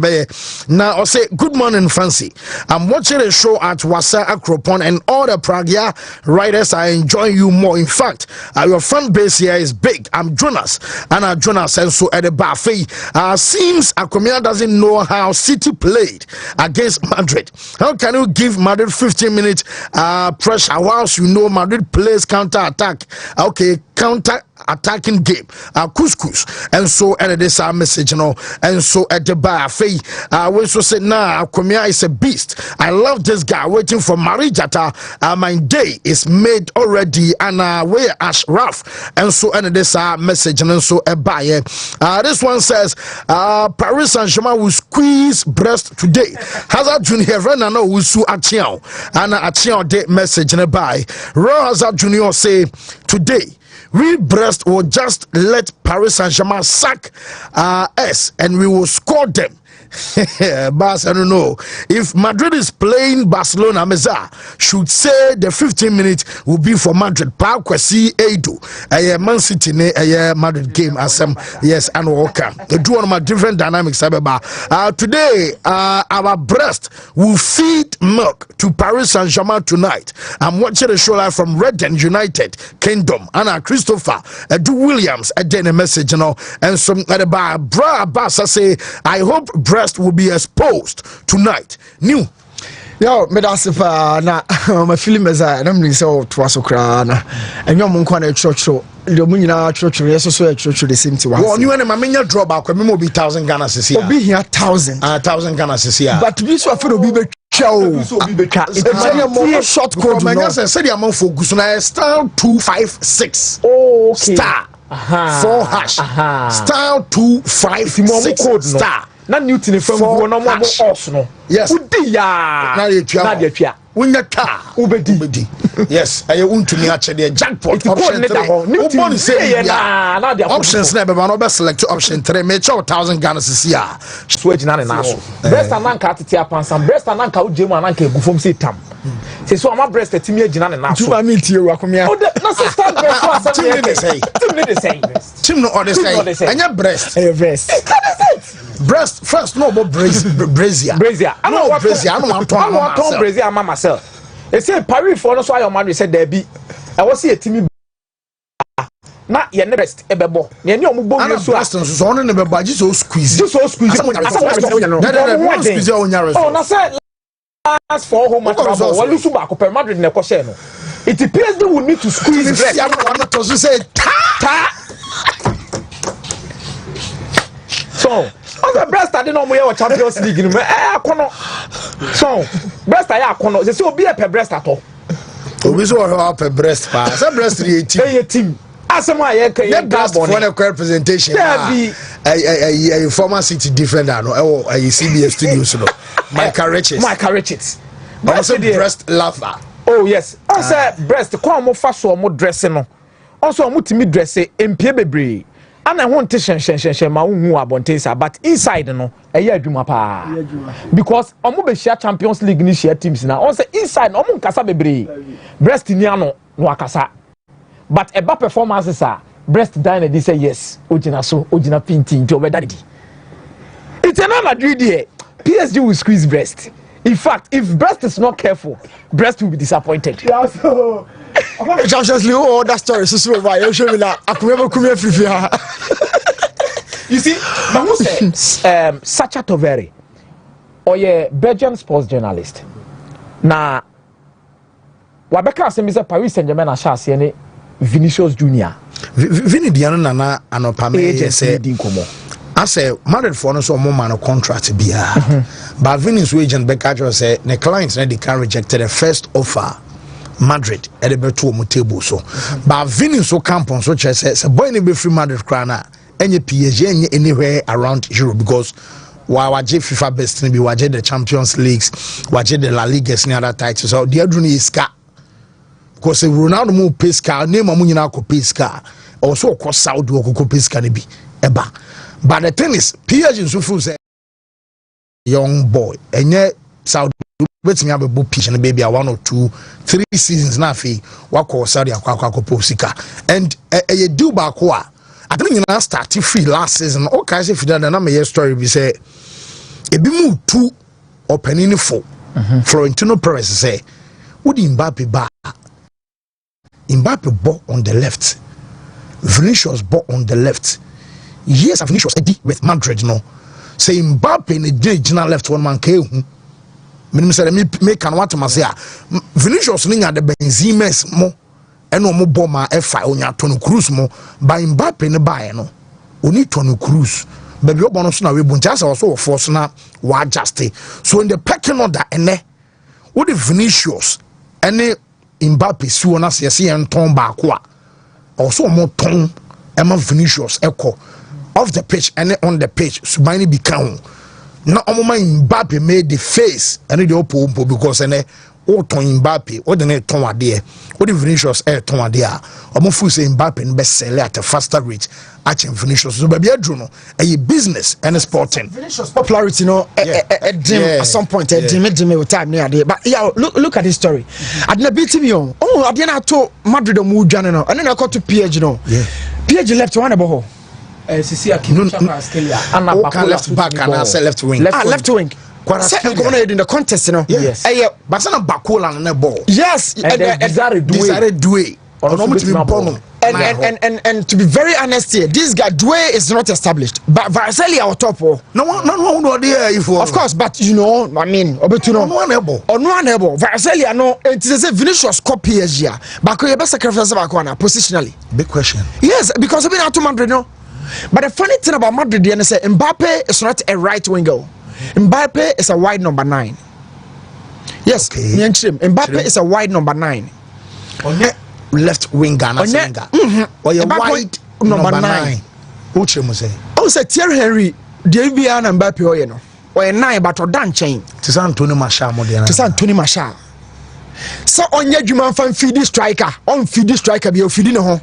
Now I'll say good morning, Fancy. I'm watching a show at Wasa Akropon and all the Pragia riders. I enjoy you more. In fact, your fan base here is big. I'm Jonas, and Jonas and so at the buffet seems Akomia doesn't know how City played against Madrid. How can you give Madrid 15 minutes pressure whilst you know Madrid plays counter attack? Okay, counter attacking game, couscous, and so and this our message, and so at the buffet, we so say nah, Akomia is a beast. I love this guy waiting for Marijata. My day is made already, and we as rough, and so and this our message, and so a buyer. This one says Paris Saint-Germain will squeeze Brest today. Hazard Junior Renano will sue Achiao, and Achiao day message in a buy. Raw Hazard Junior say today we Brest will just let Paris Saint-Germain sack us and we will score them. But I don't know if Madrid is playing Barcelona. Meza should say the 15 minutes will be for Madrid. Kwasi Edu, a Man City, a Madrid game. As yes, and Walker. They do one of my different dynamics. Today, our Brest will feed milk to Paris Saint-Germain tonight. I'm watching the show live from Redden United Kingdom. Anna Christopher, Do Williams, a message, and some at the bar. Bra Bassa say, I hope Brest will be exposed tonight. New. Yo, medasifa na my film is I don't really say to usokrana. And your monk on a church show. The Munina church, yes, so a church the same to us. Well, you and my minion drawback, we will be 1,000 Ghana this year. Be here 1,000. 1,000 Ghana this year. But this one for be show. It's a more short code. I said the amount for Gusuna star 256. Oh, star 4 hash. Star 256 star. Na Newton from go no more Arsenal. Yes. Udi ya. Na de tua. Wunya ka. Ubedi. Yes, aye Wontumi ache de jackpot option 3. Newton say na the options na be no be select option 3. Me chow 1,000 Ghana sia. So ejina na so. Breast and anka tete apansan. Breast and anka ujemu and anka egufom say tam. Say so am breast timi ejina na so. Tuma meet you Akomia. Oh na so stand breast so asem team dey say. Team no order say. Anya breast. Breast. Breast first no but brazier. I don't want brazier mama myself. They say Paris for no so your man said there be. I was see a team na ye breast ebebo. Ye ni omo bo so breast so on ne beba ji so squeeze. Squeeze on your oh na say last for home match about what lose back per Madrid na ko share no. It PSG will need to squeeze breast. I want to say ta. So on the breast I didn't know we Champions League in akono. So breast I akono. They say obi e per breast at all. Obi so how per breast pa. Say breast the team. Asema ye kan breast for the representation. A former City defender no e CBS studios no. Michael Richards. Also breast lover. Oh yes. I say breast kwa mo fa so mo dress no. Also mo timi dress empie bebre. ana ho nte hyen ma hu abontensa but inside no eya adwuma pa because omo be share Champions League ni share teams na on say inside omo nkasa bebre Brest ni ano no akasa but eba performances are Brest dine dey say yes ogina pinti nti obedadi it's another Madrid here PSG will squeeze Brest. In fact, if Brest is not careful, Brest will be disappointed. Yeah, so Champions League, oh, that story is so over. You show me that. You see, but who said Sacha Toveri, or a Belgian sports journalist? Now, Wabeka says Paris Saint-Germain a chance any Vinicius Junior. Vini Diana Nana and Opame said I say Madrid for no so more man contract bia. But Vinny's agent Beccajo say the clients they can rejected the first offer Madrid at the betu mu table so. But Vinny so camp on so say boy ni be free Madrid crana any PSG anywhere around Europe because waje FIFA best ni be waje the Champions Leagues, waje the La Liga and other titles. So the adruni is ska. Because Ronaldo mu pay ska name amu nyina ko pay ska. Also ko Saudi ko pay ska ni bi eba. But the thing is, PSG Sufu say young boy, and yet Saudi waiting have a book pitch and baby 1 or 2, 3 seasons now fi wako Saudi akwa posika. And a do bakwa. I think you know start free last season. Okay, say if that na me story be say e be move 2 opening 4. Florentino Perez say would Mbappe ba Mbappe ball on the left. Vinicius ball on the left. Yes, Vinicius Eddie with Madrid no. Say Mbappe in the original left one man ke hu. Me say me can what ma say Vinicius ni nya the Benzema mo eno mo ball ma F5 onya Toni Kroos mo by Mbappe ne bae no. Oni Toni Kroos. Baby obo no so na we buncha say so force na wa adjust. So in the pecking order ene wo the Vinicius ene Mbappe si wona say enton ba ko a. Also mo ton Emma Vinicius echo off the pitch and on the pitch Subani become now Mbappe made the face and the opo because ene o ton Mbappe o de ne ton ade o de Vinicius ton ade a omo fu say Mbappe no be sell at a faster rate at Vinicius so baby adru no a business and sporting Vinicius popularity no at some point dim with time near there but yeah look at this story adna beat me on ade na to Madrid mu dwane no and then I got to PSG no PSG left one about Sisi Akinucha and left back and say left wing. Left wing. In the contest, you know. Yes. But sana Bakola on the ball. Yes. Desire Doué. And to be very honest here, this guy Doué is not established. But Varselli our top. No there if of course, but you know, I mean, Obetuno. No. Varselli I know it is a Vinicius copy here. But you best sacrifice positionally. Big question. Yes, because I've been out to Madrid no. But the funny thing about Madrid, you say Mbappe is not a right winger. Mbappe is a wide number 9. Yes, Mbappe is a wide number 9. Left winger, or a wide number 9. Which you say? Oh, say Thierry Henry, Davian and Mbappe, or you know, or a 9, but or Dan chain. To Anthony Marshall, to Anthony Marshall. So on your human fan feed striker, on feed striker, be feeding a home.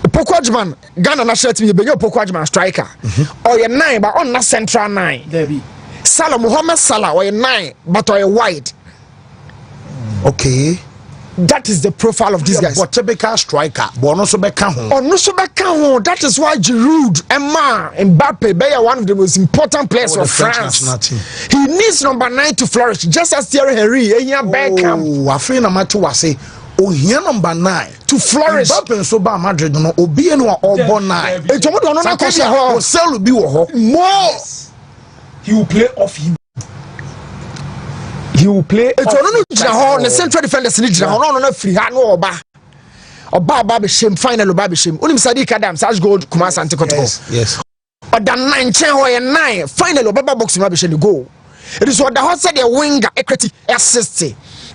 Pokwajman, Ghana national team, you be your Pokwajman striker. Or a 9, but on the central 9. There be Salah Mohamed Salah, or a 9, but or a wide. Okay. That is the profile of these guys. But Tebeka striker, but also Beka. That is why Giroud, Emma, Mbappe, they are one of the most important players of France. He needs number 9 to flourish, just as Thierry Henry, Beckham. I feel I'm to say. Oh, here number 9 to flourish. Mbappe so ba Madrid no obi enu all born 9. E tomo do no na kwase ho. Sell bi wo ho. More. He will play off him. He will play. E tono no jina ho, the central defenders ni jina ho no na free ha no oba. Oba be shame final oba be shame. Onim Sadiq Adam Sash Gold Kumasi Antikotoko. Yes. Oda 9 chen ho ye 9 final oba box no be shame goal. It is what the hot said the winger equity assist.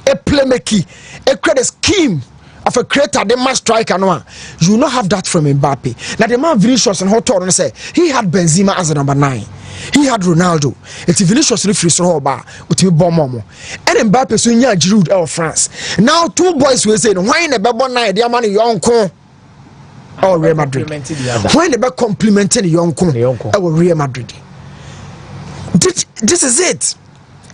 A playmaker, a credit scheme of a creator, the man striker. No, you not have that from Mbappe. Now the man Vinicius and Hot and say he had Benzema as a number 9. He had Ronaldo. It's Vinicius free so bar with me bomb. And Mbappe so nya Giroud of France. Now 2 boys will say why in a baby 9 their money your uncle. or Real Madrid. When they be complimenting the young Real Madrid. This is it.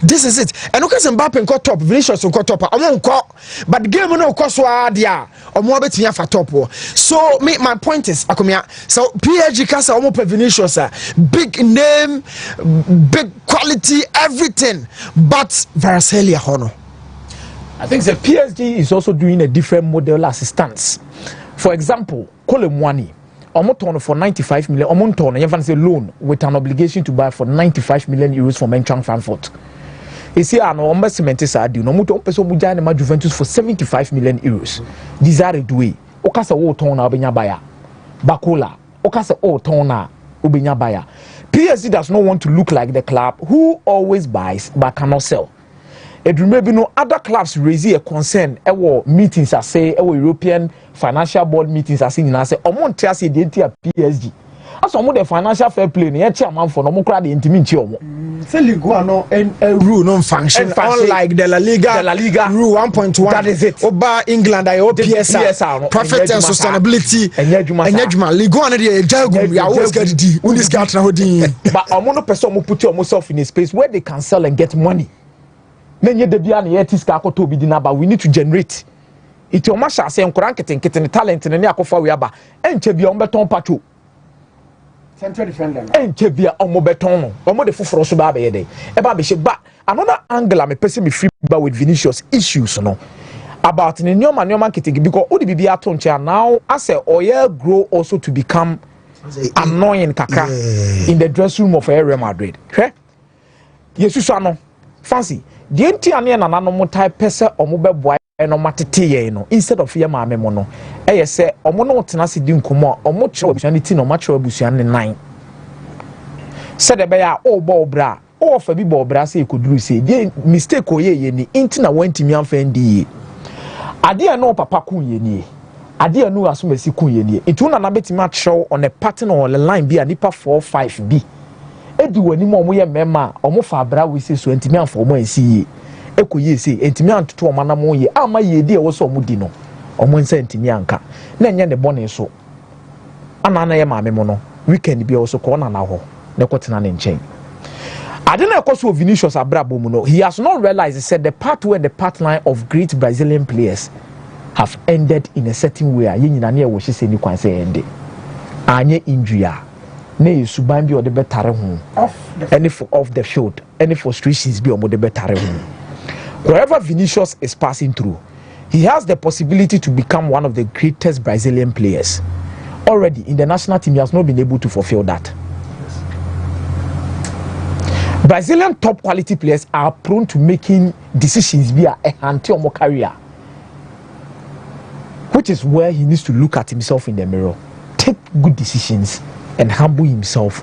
This is it. And okay, Mbappe got top, Vinicius got top. But the game no cost dia or more bet me for top. So my point is, Akomia. So PSG Casa almost Vinicius, big name, big quality, everything. But Varaskelia Hono. I think the PSG is also doing a different model assistance. For example, Colomwani. Omoton for 95 million. Omoton, you can say loan with an obligation to buy for 95 million euros from Eintracht Frankfurt. You see, an investment is a deal. No more person who join the Juventus for 75 million euros. These are the way. Okasa o tona obenya buyer. Bakola. Okasa o tona obenya buyer. PSG does not want to look like the club who always buys but cannot sell. It may be no other clubs raise a concern. Ewo meetings I say, ewo European financial board meetings I say, I say, omo ntia the entire PSG. As omo the financial fair play, ne chairman for no mo crowd the intimate omo. Say Ligue 1 no rule non function unlike the La Liga rule 1.1. That is it. Oba England I PSR profit and sustainability. Enjuma Ligue 1 dey jagu ya always get the unis cat na hodin. But omo no person mo put yourself in a space where they can sell and get money. Nenye de bia na yetis ka akoto bi dina, but we need to generate. It o ma sha say nkora nketen talent ne akofa we aba. Enche bia on beton pacho. Central defender. Enche bia on mo beton no. Omo de foforo so ba be dey. E ba be she ba another angle am person me free ba with Vinicius issues no. About the nyoma nketen because odi bibia to nche now as a oil grow also to become annoying kakra in the dressing room of Real Madrid. Okay? Yesu no fancy the entiane na nanom type pese omo beboa no matete ye no instead of ye maame mo no eye se omo no tena se di nkomo omo kire obusuani no ma kire obusuani nan se de be ya o bo bra o fa bi bo bra se ekoduru se die mistake o ye ni intina wantimi amfa ndi ade no papa kun ye ni ade no asomasi kun ye ni itu na betimi a kire on a pattern on the line bi anipa 4-5 bi edi wani mo ye mema omo fa bra we se so ntimi amfa omo ansi ekoye se ntimi antoto omo na mo ye ama ye di e wo so omo di no omo nsa ntimi anka na enye ne bone so ana ye maame mo no weekend bi e wo so ko na na ho ne kwotena ne nchen ade na ekoso Vinicius abrabo mu no he has not realized, he said the pathway and the pathline of great Brazilian players have ended in a certain way. Ye nyina na e wo hye ni kwan se ende anye injury ne suban bi o de betare ho any for off the field, any frustrations bi o mo de betare ho. Wherever Vinicius is passing through, he has the possibility to become one of the greatest Brazilian players. Already in the national team, he has not been able to fulfill that. Brazilian top quality players are prone to making decisions via a anti-homo career, which is where he needs to look at himself in the mirror, take good decisions, and humble himself.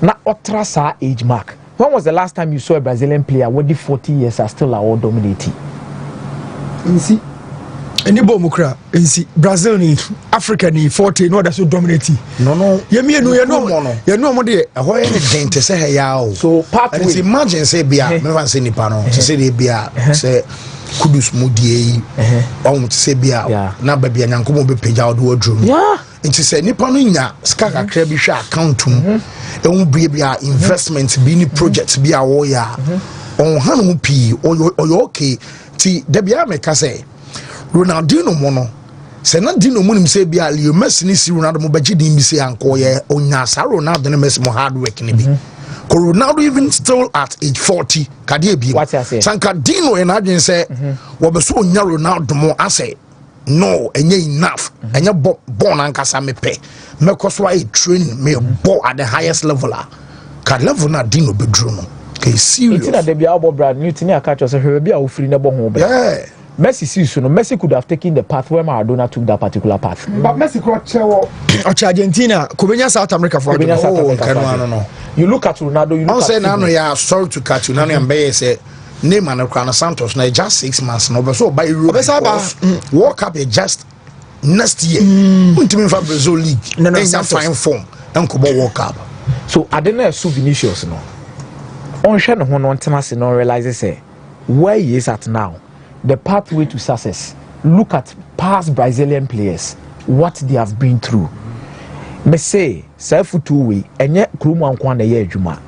Now, ultra age mark. When was the last time you saw a Brazilian player where the 40 years are still all dominating? You see, any bomukra, you see, Brazil ni Africa ni 40 no that's so dominating. No. You know mo de ho ye ne dente say he ya o. So part we imagine say bia me wan say nipa no say dey bia say kudus mudie yi o say bia na ba bia nyankomo be pagya o do adrum. Yeah. Nti say nipa no nya ska kakra bi hwe account mu e bia investment bi ni project bi a wo ya on hanu pi o okay ti de bia me ka say Ronaldinho mono se na Dino munim se bia Leo Messi ni si Ronaldo mo baji di mi se anko ye onya sa Ronaldo ne Messi mo hard work ni bi ko Ronaldo even still at age 40 kade bi sanka Dino en adwen se wo be so onya Ronaldo mo ase no enye enough enye born ankasa me pe me ko so I train me ball at the highest level ka level na Dino bedru no ke serious it's na de bia obo brand new tini aka cho se hwe bia wo free na bo ho be Messi sees no Messi could have taken the path where Maradona took that particular path. But Messi could Argentina, Kubenya South America for no. You look at Ronaldo, you look at Nano, yeah, sorry to catch you. Nano and say name and Crown Santos now just 6 months no, but so by World Cup just next year. Wontumi for Brazil League. No, fine form. Uncle World Cup. So I don't know Vinicius no. On share no one tenase no realizes say where he is at now. The pathway to success. Look at past Brazilian players what they have been through. Me say, self two way, enye kurumu ankwa na ye adwuma.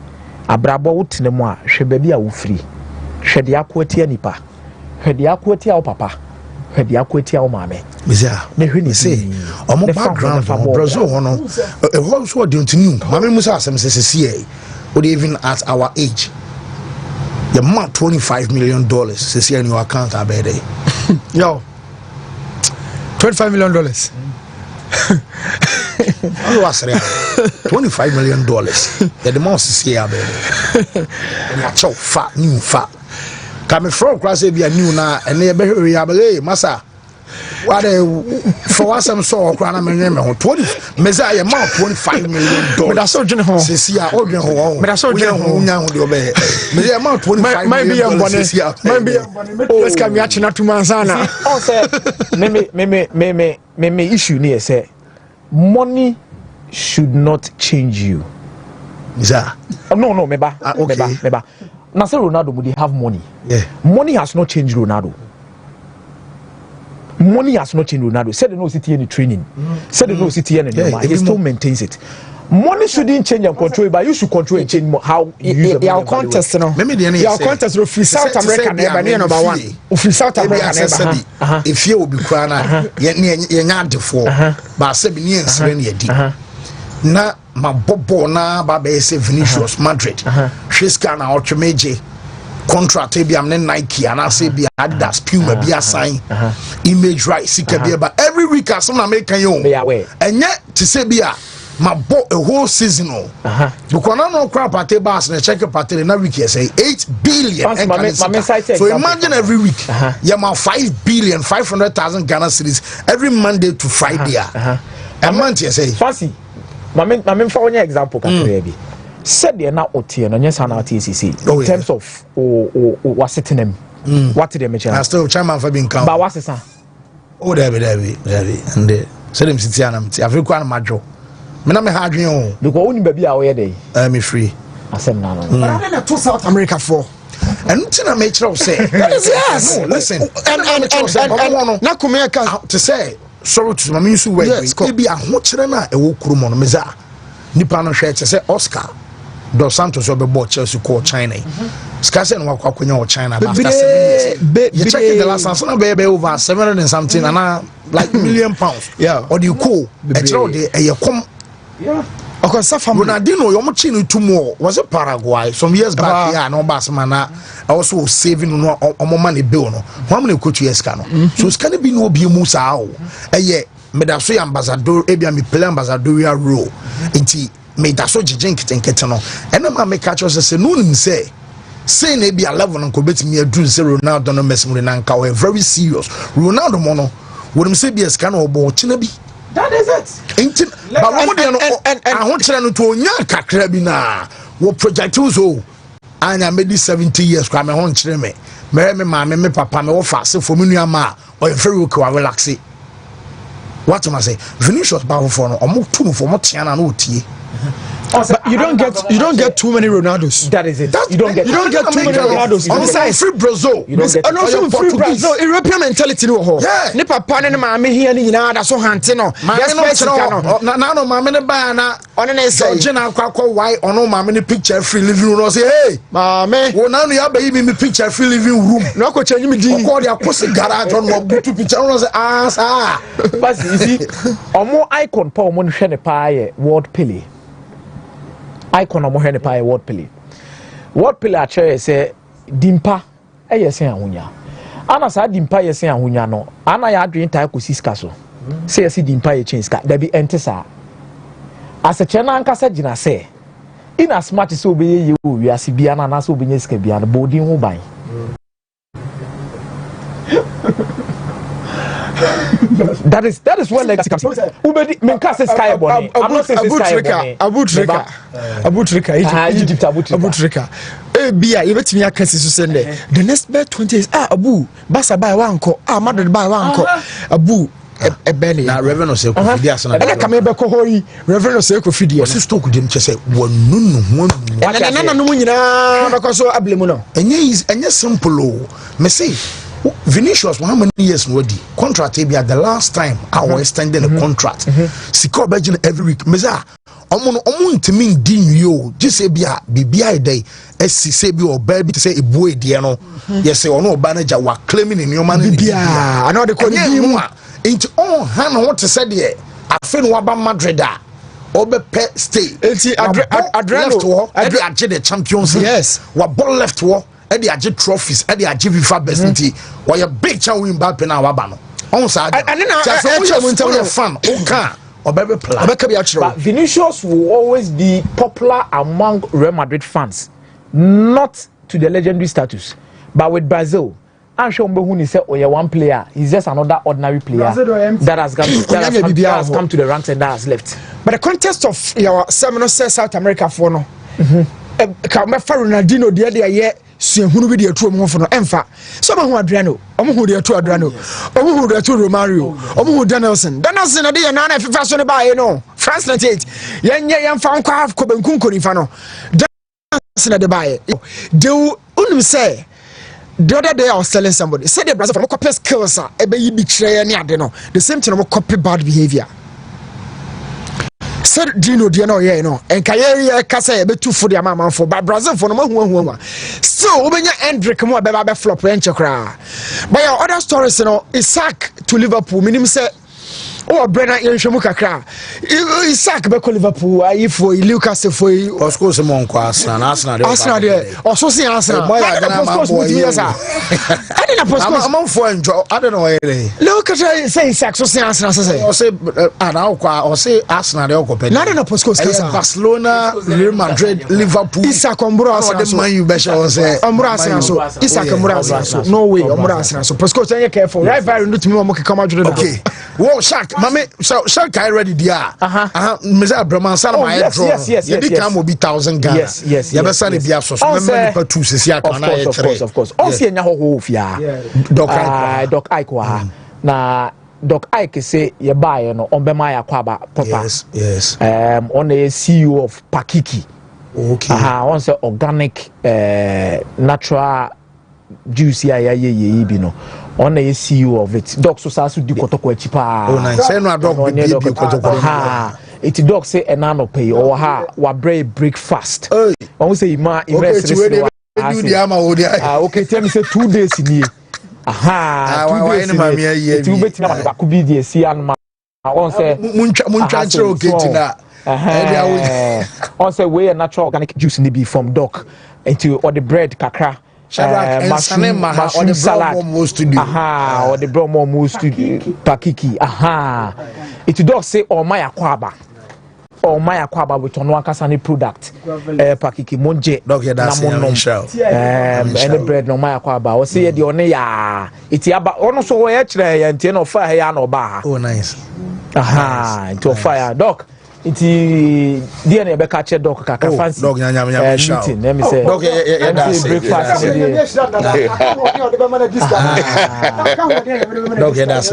Abrabo wotene mu a hwe ba bia wo free. Hwe de akwatia nipa. Hwe de akwatia wo papa. Hwe de akwatia wo maame. Mizia. Ne hwe ni say, omo background from Brazil hono. E ho so de ntinu. Maame musa asem sese or even at our age. The month $25 million says in your account abede. Yo. $25 million. $25 million. The most is here abede. And you chow fat, new fat. Come from class be a new na and they be abede massa. What for us I'm so crown I'm 20 Messiah amount $25 million. But that's so general. See ya all general. But that's so general now the obey. Messiah amount $25 million. Maybe let's come here to Manzana. Oh say me issue near say money should not change you. Yeah. No meba. Okay. Meba. Now say Ronaldo would have money. Yeah. Money has not changed Ronaldo. Money has not changed Ronaldo. Said no city any training. Said no city any he still maintains it. Money shouldn't change and control, but you should control and change how you use the money. Contest, no. Your contest of free South America never number one. Free South America never. If you will be crying, you're not the four. But seven years when you did. Na my bobo na babe say Vinicius Madrid. She's kind of ultimate. Contract be am Nike and I say be Adidas Puma be a sign image right sika be but every week as some American you and yet to say be my bought a whole season because no crap party bars and check a party in week say 8 billion so imagine every week you ma 5 billion 500,000 Ghana cedis every Monday to Friday a month you say fancy my for one example can said they are not OT and yes, TCC in terms of what's sitting them. What did they mention? I still chairman for being count. But what's it? Oh, there be, and they said him sit here and I've required my job. Me hard you. Look, only baby away day. Me free. I said no. I'm to South America for. And Tina make sure say. Yes. No, listen. And na kumeka to say sorry to my minister way. Maybe a hochirena e wo kurumo no meza. Nipa no hwe say Oscar Dos Santos will be bought Chelsea call China. Scarcely no Wakwanya or China after 7 years. You check the last one, so baby over 700 and something and like £1 million. Yeah. Or do you call a child a come? Yeah. Of course, Ronaldinho, you're much two more. Was it Paraguay some years back? Yeah, no Basmana. Also saving no money bill. No, how many could you escano? So it's can be no be Musa. Yeah, Medasoy ambassador, Ebia me play ambassadorial role. Me da so jijin kete no ena ma me catch us say no nim say na be 11 nko betimi adu say Ronaldo no mesim na nka we very serious Ronaldo mo no wonim say be eska na obo china bi that is it inti ba wo de no ahon kire no to onya kakra bi na wo project so anya me di 70 years kwa me hon kire me ma me papa me wo fa se for me nua ma o very okay wa relax what am I say Vinicius ba for no omo tu for mo tiana na otie. But you don't get too many Ronaldos. That is it. You don't get too many Ronaldos. Besides free Brazil. You don't get and also free Brazil. European mentality no ho. Ne papa ne maame here ni nyina da so hante no. Yes no. Na no maame ne ba na one na say Gina akwa why ono maame ne picture free living room no say hey maame wo na no ya ba yi me picture free living room. No ko change me di. Ko dia kosi garage on mo butu picture no say ah sa. But you see omo icon pa omo hwe ne pa ye World Pele. Icon omo hene pa World Pele. World Pele a chere say dimpa yesen ahunya. Ana sa dimpa yesen ahunya no. Ana ya adwen ta ko siska so. Say yesi dimpa ye change ska. Da bi ente sa. Ase che na anka sa gina say. In as much as obeye ye o wiase bia na na so obenye ska bia no bodin ho ban. That is what legacy comes. Ubedi menka say sky bonny. I'm not saying sky bonny. Abutrika Egypt Abutrika bia yebetimi akasi so sende the next bet 20 years abu basa buy one ko Madrid buy one ko abu ebeni na revenue say ko fidi asana na kama be ko hoyi revenue say ko fidi o sister ko dem chese wonunu ho na no nyina because so ablemu no enye simple o me say Vinicius how many years no di contract be at the last time I was extending a contract sika obegin every week meza omo ntimi ndi yo gise bia bibia dey esi se bi oba bi say ebu edie no yes ono oba na ja wa claiming in your man bibia ana de ko di mu into on han what to say there afi no aba Madrid a obe pe stay Adriano ade the champions yes wa ball left wo ade age trophies ade age FIFA best nti wa ya big chan win Mbappe na waba no on sa ade na fan oka obebe plan obeka bi achiro. But Vinicius will always be popular among Real Madrid fans, not to the legendary status, but with Brazil I'm sure Mbehuni said oh yeah one player he's just another ordinary player that has come to the ranks and that has left. But the context of your seminal South America for no Kamefa Ronaldinho the other year suhunu bi de atu omo fo no emfa so ma hu Adriano omo hu de atu Adriano omo hu de atu Romario omo hu Danielson na de na na FIFA so ne ba ye no France 98 yen fa nkwa half ko benkun ko ni fa no Danielson na de ba ye de unum say the other day I was telling somebody say the Brazil for copy skills ebe yi bi kire ne ade no the same thing no copy bad behavior. Said Dino Diano, yeah, no, and Kaya Casa be too for the amount for but Brazil for no one. So, when you Hendrick more baby flop and chakra. But your other stories, you know, Isaac to Liverpool, minimum say, oh, Brennan Yenshamuka cra. Isaac back to Liverpool, I for Lucas for you, of course, among Arsenal, or so see Arsenal. I didn't post among for enjoy. I don't know where they look at say Isaac, so see Arsenal, say, or say Arsenal, not in a postcode, Barcelona, Real Madrid, Liverpool, Isaac Ombra, the man you better say, Ombra, so Isaac Ombra, no way, Ombra, so postcode, careful, right? Very new to me, come out to the okay. Whoa, Shaq, Mame, Shaq, I ready, dear. Mr. Brahman, Salama, yes, you become will be 1,000 Ghana. Yes, you have a be so remember two says, of course. Also, Doc Ike, na Doc Ike say, you buy no on Bemaya Kwaba, Papa. Yes. On the CEO of Pakiki. Okay. On say organic, natural juice, yeah, on the CEO of it. Doc so sasu di kotoko chipa. Oh nice. Say no dog be kotoko. Ha. It dog say enano pay or ha wa breakfast. When say ima invest do the ama okay tell me say 2 days in here. Aha. 2 days in here. It will be na could be the see and ma. On say muncha chiro ketina. On say we a natural organic juice ni be from Doc into or the bread kakra. Mushroom salad. Or the bromo moves to Pakiki. It does say or my aquaba. Or my aquaba with on one casani product. Pakiki monje. Any bread no my aquaba. Or say the oneya. It's about also where and ten of fire no bar. Oh nice. Into fire. Doc. Iti dia na be ka che dog kaka fancy dog nya meeting let me say dog breakfast dog that's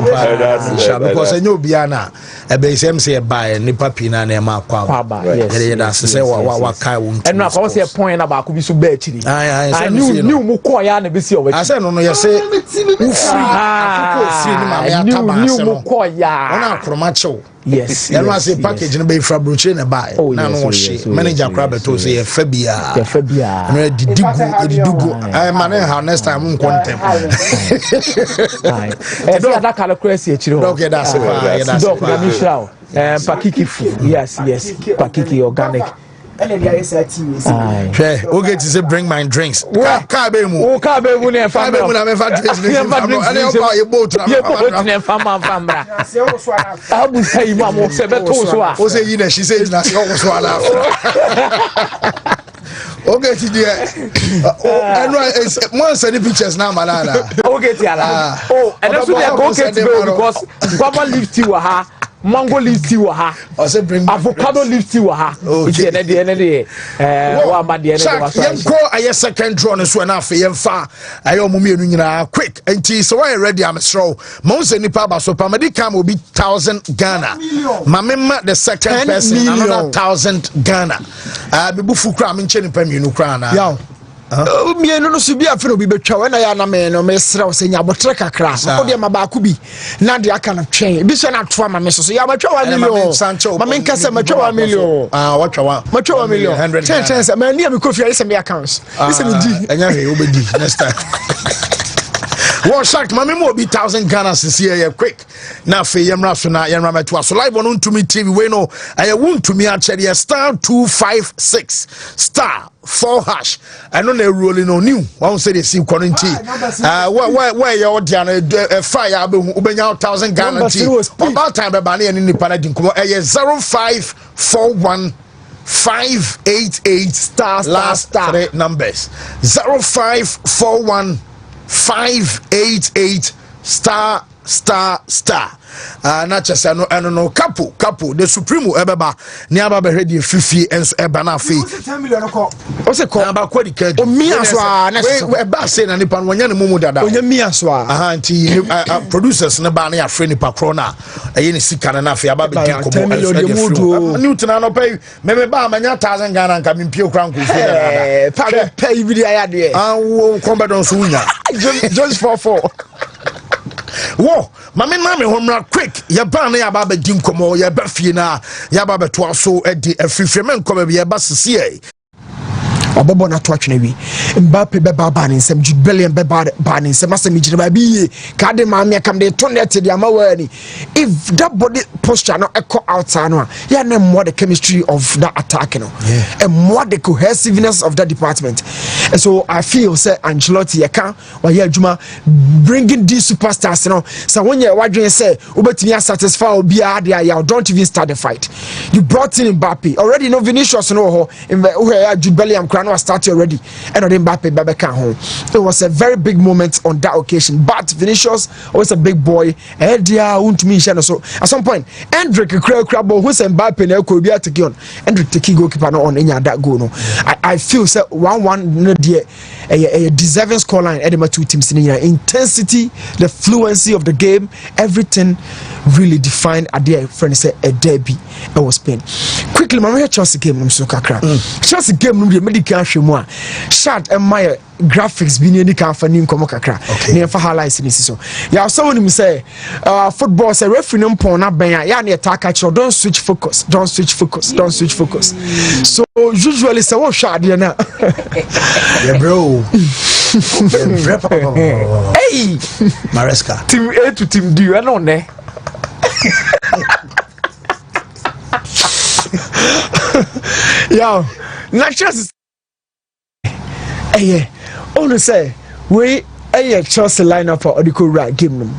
because enyo bia na e be sem say buy ni papi na na ma kwa yes that's say wa kai won eno akwa say point na ba ko bi so ba chiri I knew mu ko ya na be see o wa I say no you say u free akoko free ni ma ya taba se no ko ya ona akroma chew yes and I say package no be frabroche na buy na no she manager crab to say e fa bia no didigu I man how next time un contem e do that calculate e chiro okay that's pakiki food yes pakiki organic okay to say bring my drinks ka be mu ne famra mu na me fa drinks and you boat na famra abu say mu am se beto so a o say yi na she say na so so ala okay to there and one send pictures now malala okay ti ala and also they go get because baba lift you ha mango leaf tea wa ha o say bring avocado leaf tea wa ha okay de wa ma de yenko aye second draw no so na afa yemfa aye omumienu nyina quick enti so why ready am throw mo say nipa ba so pamadi kam obi 1,000 Ghana mamema the second person another 1,000 Ghana bibu fukra me nche nipa mienu kra na me no so bi afro bi betwa we na ya na me no me sra o senya botre kakra o de ma ba ku bi na de aka na twen bi so na to ama me so ya ma twa 1 million ma me nka se ma twa 1 million what twa ma twa 1 million 100 chance ma ni am ko fi ise me accounts ise me di enya he obedi next time. Well, shocked, my memo be 1,000 Ghana this year, quick. Now, for Yamra, so now Yamra to us. So, live on Wontumi TV, we know I Wontumi actually a star 256 star 4 hash. I know they're rolling on new. One say they see quarantine. Where you're down a fire, Ubenya 1,000 Ghana. About time, Babani and in the Panadin, 0541 588 star last 3 numbers 0541 588 star not just I know couple the supremo ebeba ni aba be ready fifi enso eba na afi 10 million ko o se ko aba kwadi ka o mi aso a na eba say na nipa wonya ne mumu dada onya mi aso a anti producers ne ba na ya free nipa kro na aye ne sika na afi aba be di komo Newton no pay me ba manya 1,000 Ghana nka me pie okran ko fi dada pay video ya de wo komba don so unya just for Whoa, mame homra quick. Ya ban ya baba dinkomo ya ba fie na ya baba to aso e di afifie men komo be ya ba sisi obobo na to atwene wi Mbappe be baba ne nsem Jude Bellingham be baba ne nsem asem gire ba bi ka de ma me kam de to net de amawani if that body posture no echo outside no ya na more the chemistry of that attack no and more the cohesiveness of that department. And so I feel say Ancelotti ya kan wa ya adwuma bringing these superstars no so when you wadwen say obetimi satisfy obi a de ya don't even start the fight. You brought in Mbappe already, no Vinicius no ho Jude Bellingham no start already and on Mbappe Babeka home. It was a very big moment on that occasion, but Vinicius was a big boy and dia Wontumi so at some point Hendrick Krabo who's Mbappe na ko bia take on Hendrick take goalkeeper no on enya that goal no. I feel say 1-1 no there a deserving scoreline at the two teams in intensity, the fluency of the game, everything really defined a day friend say a derby it was Spain. Quickly my Chelsea game so kakra Chelsea game no medical hwemu shot and my graphics bi ne ka fa ni nkomo kakra ne fa highlights ni so ya so when say football say referee no pon na ben ya na attack catch don't switch focus so usually say what shot there na yeah bro hey Maresca team A to team D I know ne yo Chelsea only say we Chelsea lineup for the right game.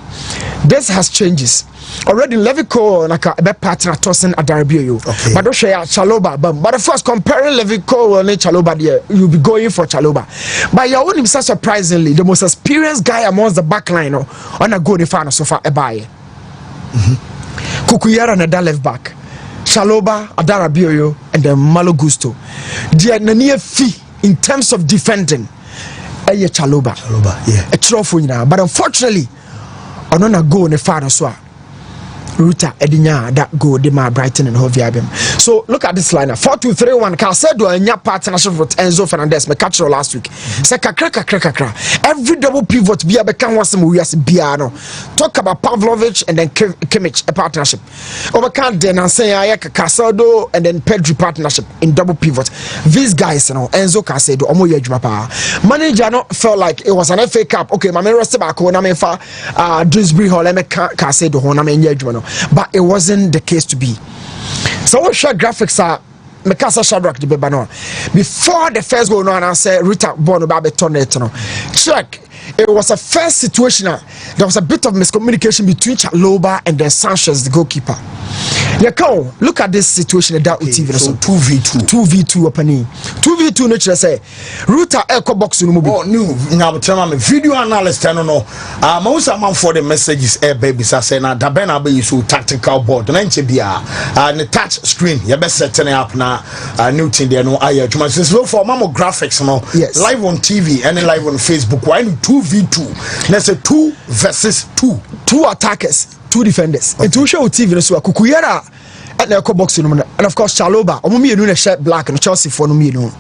This has changes. Already Levico like a partner tossing a Darabio. But don't share Chaloba. But first comparing Levico and Chaloba there, you'll be going for Chaloba. But your own himself surprisingly, the most experienced guy amongst the back line on a good fan so far a buy. Kukuyara and a left back. Chaloba, Adarabio, and then Malo Gusto. The near fee in terms of defending. Chaloba, yeah. A trophy now, but unfortunately, I don't go in the father so. Ruta Edinya that go de ma Brighton and Hove Albion. So look at this lineup 4-2-3-1. Casedo and nya partnership with Enzo Fernandez. Me catch last week. Say kakra. Every double pivot be a bekan wasem we as biano. Talk about Pavlovic and then Kimmich a partnership. Overcan then and say Casedo and then Pedri partnership in double pivot. These guys, you know, Enzo Casedo, Omo Yejumapa. Manager no felt like it was an FA Cup. Okay, my man rest back when I mean for Dewsbury Hall and Casedo hon I mean Yejumano. But it wasn't the case to be. So what short graphics are Mekasa Shadrach the Bebano. Before the first goal no and I say Rita Bono Babe Tornado. Check. It was a first situation. There was a bit of miscommunication between Chaloba and then Sanchez, the goalkeeper. Look at this situation that TV. So 2v2 opening. 2v2 nature say Ruta echo box no oh new now tell me video analyst no most amount for the messages babies I say na da ben be so tactical board na nche bia the touch screen you best setting up na new thing there no aye tuma so for mamo graphics no yes. Live on TV and live on Facebook why 2v2 let's say 2 versus 2 attackers 2 defenders and to show TV so Kukuyara at the echo box and of course Chaloba omo me no shirt black and Chelsea for no me no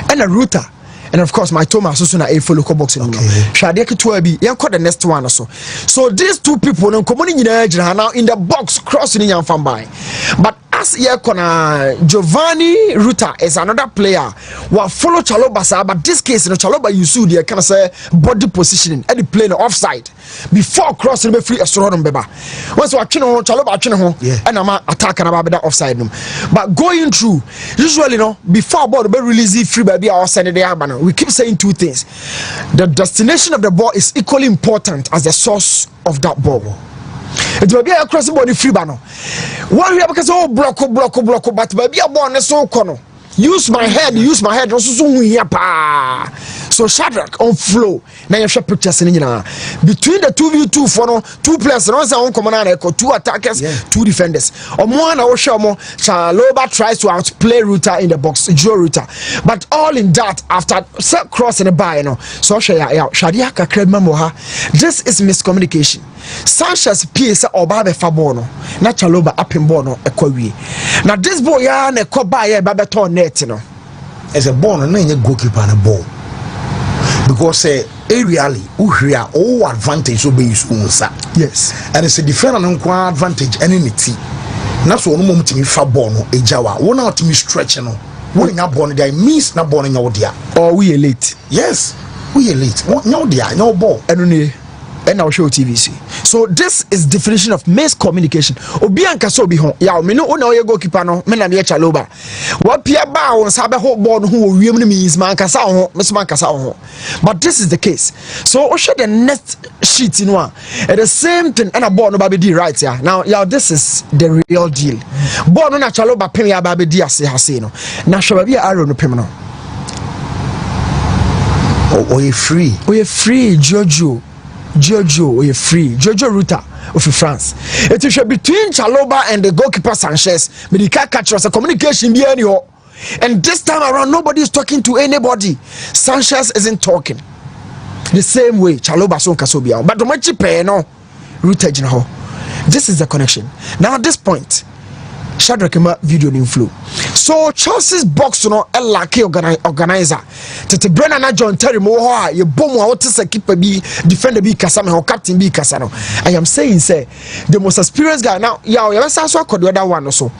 and a Ruta and of course my Thomas also na a follow box no hwade keto abi yenko the next one so these two people no komoni nyina now in the box cross ni nyamfam by but as Yekona Giovanni Ruta is another player who follow Chalobah, but this case no Chalobah you see the kind of say body positioning at the plane offside before crossing the free extra beba. Once watching on Chalobah and I'm attacking about that offside but going through usually no before ball be release free baby outside the abana. We keep saying two things. The destination of the ball is equally important as the source of that ball. It will be a crossing body free banner. One here because block, but baby a born so corner. Use my head, so Shadrach on flow. Now you should pictures in between the 2v2 for two players, and command two attackers, two defenders. Or one or Shamo Chalobah tries to outplay Ruta in the box, Joe Ruta. But all in that after crossing the bar, so Shadiaka Kredmamoha. This is miscommunication. Sanchez P.S. Obabe Fabono, not Chalobah up in Bono, a Kowi. Now this boy, a Kobaya Babaton net, as a born and a goalkeeper and a ball. Because aerially, Uhria, all advantage will be his own side. Yes, and it's a different and advantage and anything. That's one moment to me Fabono, a Jawa, one out to me stretching. When you're born, there means not born in your dear. Or we elite. Yes, we elite. No dear, no ball. And I'll show TVC. So this is definition of miscommunication. Obianka so be home. Ya me no you goalkeeper no me na me Chalobah. What Pierre ba on sabe ho ball who means man kasa ho, man kasa ho. But this is the case. So o share the next sheet in one. And the same thing and a ball no baby di right here. Now this is the real deal. Ball no na Chalobah pem ya baby di ase no. Na show be arrow no pem no. Oh you free. Oh you free Jojo, we free. Jojo Ruta of France. It is between Chalobah and the goalkeeper Sanchez. Medical catch was a communication be anyhow. And this time around, nobody is talking to anybody. Sanchez isn't talking. The same way Chalobah son kasobia. But the much pay no Ruta jinaho. This is the connection. Now at this point, Shadrach video in flow. So Chelsea's box no a lucky organizer. Tete Brennan na John Terry Moha ye boom wa to keeper be defender be kasa me captain be kasa no. I am saying say the most experienced guy now ya so the other one also.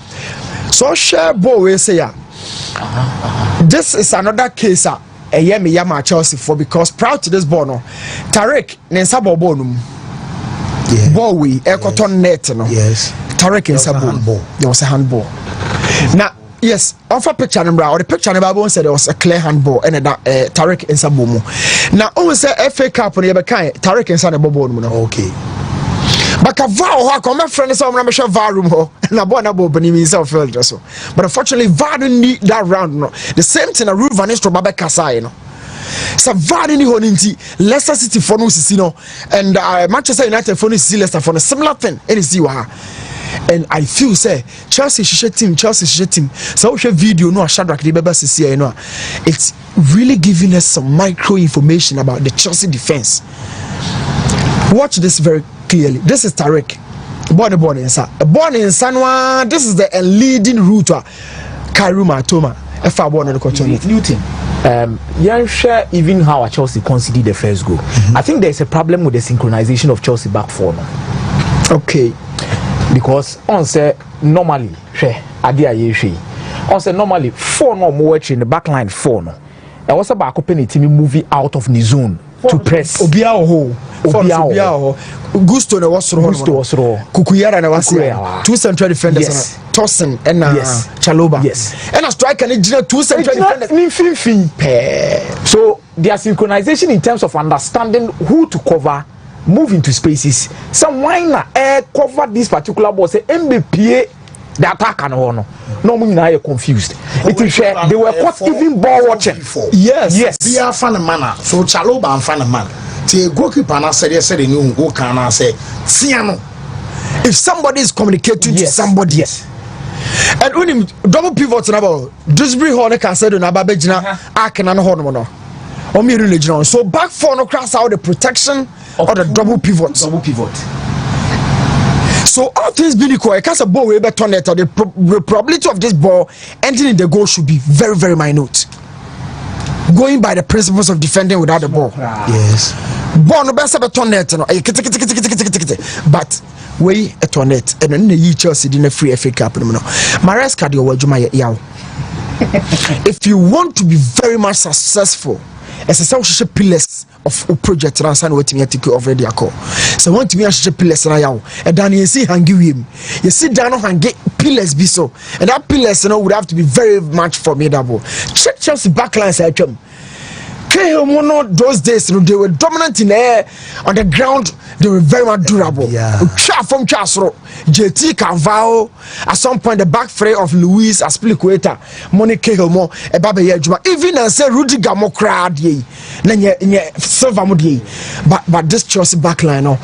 So share ball we say ya. This is another case me yama Chelsea for because proud to this ball no. Tarek nensa ball no. Yeah. Ball we Ekoton net no. Yes. Tarek in Sabo. There was a handball. Now, yes, offer picture number or the picture number said there was a clear handball and Tarek in Sabo. Now, always say FA Cup on the Tarek in Sabo. Okay. But a vow, my friend is on a VAR room, and a bona bobani himself felt so. But unfortunately, VAR didn't need that round. No. The same thing a Ruth Van Nistelrooy Babeka Kasai. So VAR in the Leicester City for no and Manchester United for no Leicester for a similar thing. And I feel say Chelsea team. So we video no Shadrach the Beba CC no. It's really giving us some micro information about the Chelsea defense. Watch this very clearly. This is Tarek. Born in Sanwa. This is the leading route to Kairuma Toma. If I want to continue. Newton. Share even how Chelsea conceded the first goal. I think there's a problem with the synchronization of Chelsea back four now. Okay. Because on say normally normally 4 no more in the back line 4 no. I was about opening team moving out of the zone to press. Obiao Gusto was Kukuyara na was two central defenders. Yes. Tosin and Chalobah. Yes. And a striker and two central defenders. So their synchronization in terms of understanding who to cover, move into spaces. Some wine cover this particular ball. Say MBPA the attack and no are confused. It is they were caught even ball watching. Yes. Be a fan manner. So Chalobah and fan man. The goalkeeper na said you go can say Tiano. If somebody is communicating to somebody, yes. And when him double pivots about Dewsbury Horne can say na babejina akena no hono no. So back four no cross out the protection or the double pivot. So all things being equal, because a ball will be turned or the probability of this ball ending in the goal should be very, very minute. going by the principles of defending without the ball. Yes. Ball no best ever net no. But we a net and then you Chelsea in a free FA Cup no. Maresca the wajuma yaw. If you want to be very much successful, as a social pillars of project and waiting to take over the call. So want to be a pillars na yaw. And then you see hangi him. You sit down and get pillars be so. And that pillars would have to be very much formidable. Check Chelsea backlines at them. Those days, they were dominant in the air, on the ground. They were very much durable. From Casro, JT Carvalho, at some point the back three of Luis Aspilicueta, Monique Hilmo, a Baba Yajuma, even as a Rudy Gamo crowd, Silva Mudi. But this Chelsea backline,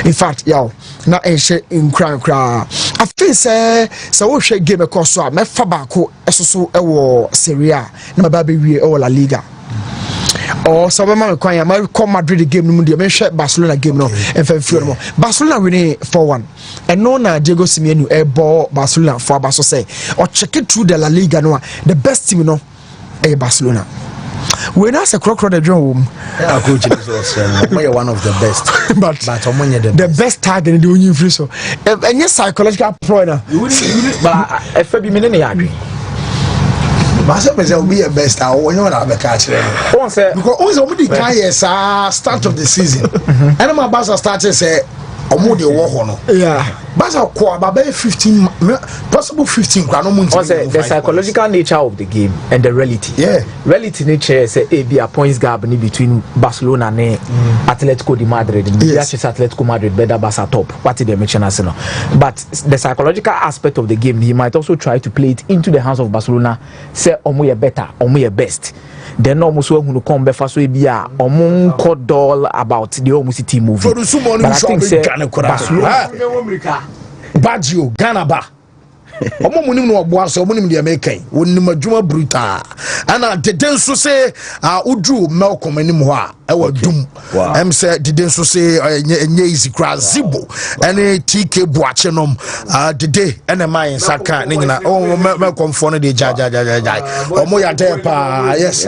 in fact, now a share in crowd. I feel so we should give a course. I met Fabaco, so a Serie A, no baby or La Liga. Or some man require my come Madrid game no dey mention Barcelona game no and for more Barcelona winning 4-1 and no na Diego Simeone e ball Barcelona for Barca say or check it through the La Liga no the best team no e Barcelona we na say crocro the drum coach Jesus one of the best but the best target in the only free so any psychological pro na but if be me na agree. Myself will be a best hour when you want to catch them. Because always only the start of the season. And my boss started say, yeah, but about 15 possible 15 the psychological nature of the game and the reality. Yeah, reality nature say a points gap between Barcelona and Atletico de Madrid. Yes, Atletico Madrid better Barca top. What did they mention as no? But the psychological aspect of the game, he might also try to play it into the hands of Barcelona. Say omo better, omo best. Then almost when you come back so be a dull about the almost team movie. But I think say Baggio Ghana ba omo munim no obo aso omo nim de American wonim adwuma bruta ana deden so say udru Malcolm anim ho a e wa dum em say deden so say enye easy kra zibo ene TK buache nom dede ene man saka ne nyina o Malcolm fo no de ja omo ya de pa yes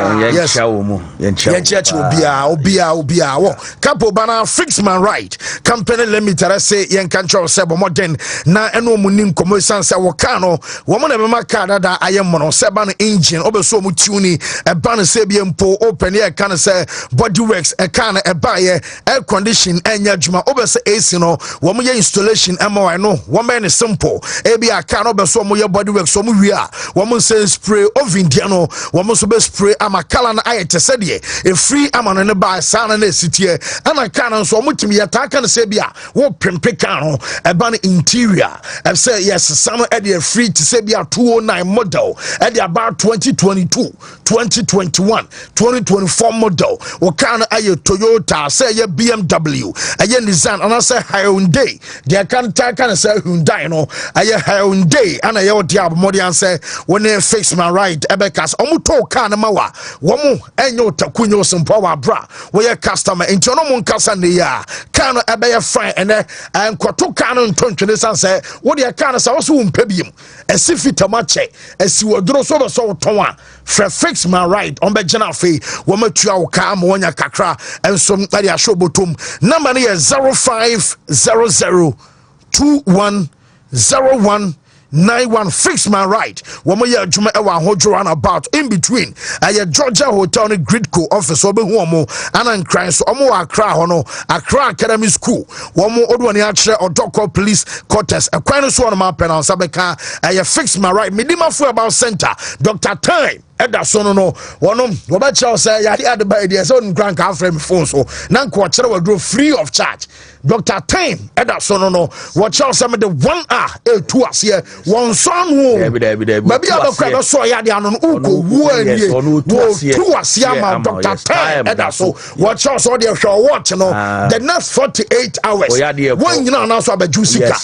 obia wo capo bana fix man right company limited say yen kan tro say bo modern na eno munim komo sanse wo kano woman na mema car da ayemmo seba no engine obeso mu tuni e ba no se bia mpo open e kan say body works e kan e ba ye air condition enya djuma obese AC no wo mo ye installation ema no wo me ne simple e bia car no obeso mo ye body works so mo wi a wo mo say spray oven dia no wo mo so be spray amakala na ayete se de e free amano ne ba sana na sitie ana car no so mo timi ye ta kan se bia wo pempe car no e ba no interior e say yes some a free to say be a 209 model at about 2022 2021 2024 model or can a Toyota say a BMW a Nissan and I say Hyundai they can say Hyundai no a Hyundai and a yo diab modian say when they fix my right ebekas omuto kana mawa womu enyo takunyo simpowa bra we a customer into no mon kasa ne ya kana ebe fine and kwato kana ntontwene san say what they kana say also umpebiem esifita mache esi wodro so so ton a fix my right on be gena fe wo matua wo ka ma wonya kakra enso ade ahwo botom number ne 0500 2101 91 fix my right woman ya juma ewa hodro and about in between aye Georgia Hotel ne Gridco office obe hu omo anan kran so omo Accra ho no Accra Academy School womo odwo ne a kire Odoko Police Quarters ekwan so on ma penal sabeka aye fix my right midima fu about center Dr. Time Eda sono no wonom wo ba chaw say ya de by the so nkran ka frame phone so na nko kire wadro free of charge Dr. Time Eda sono no wo chaw say me the 1 hour 2 hours here one son wo baby abakwa so ya de anu uko wu ani wo 2 hours ya ma Dr. Time Eda so wo chaw so de hwe watch no the next 48 hours one nyina na so abaju sika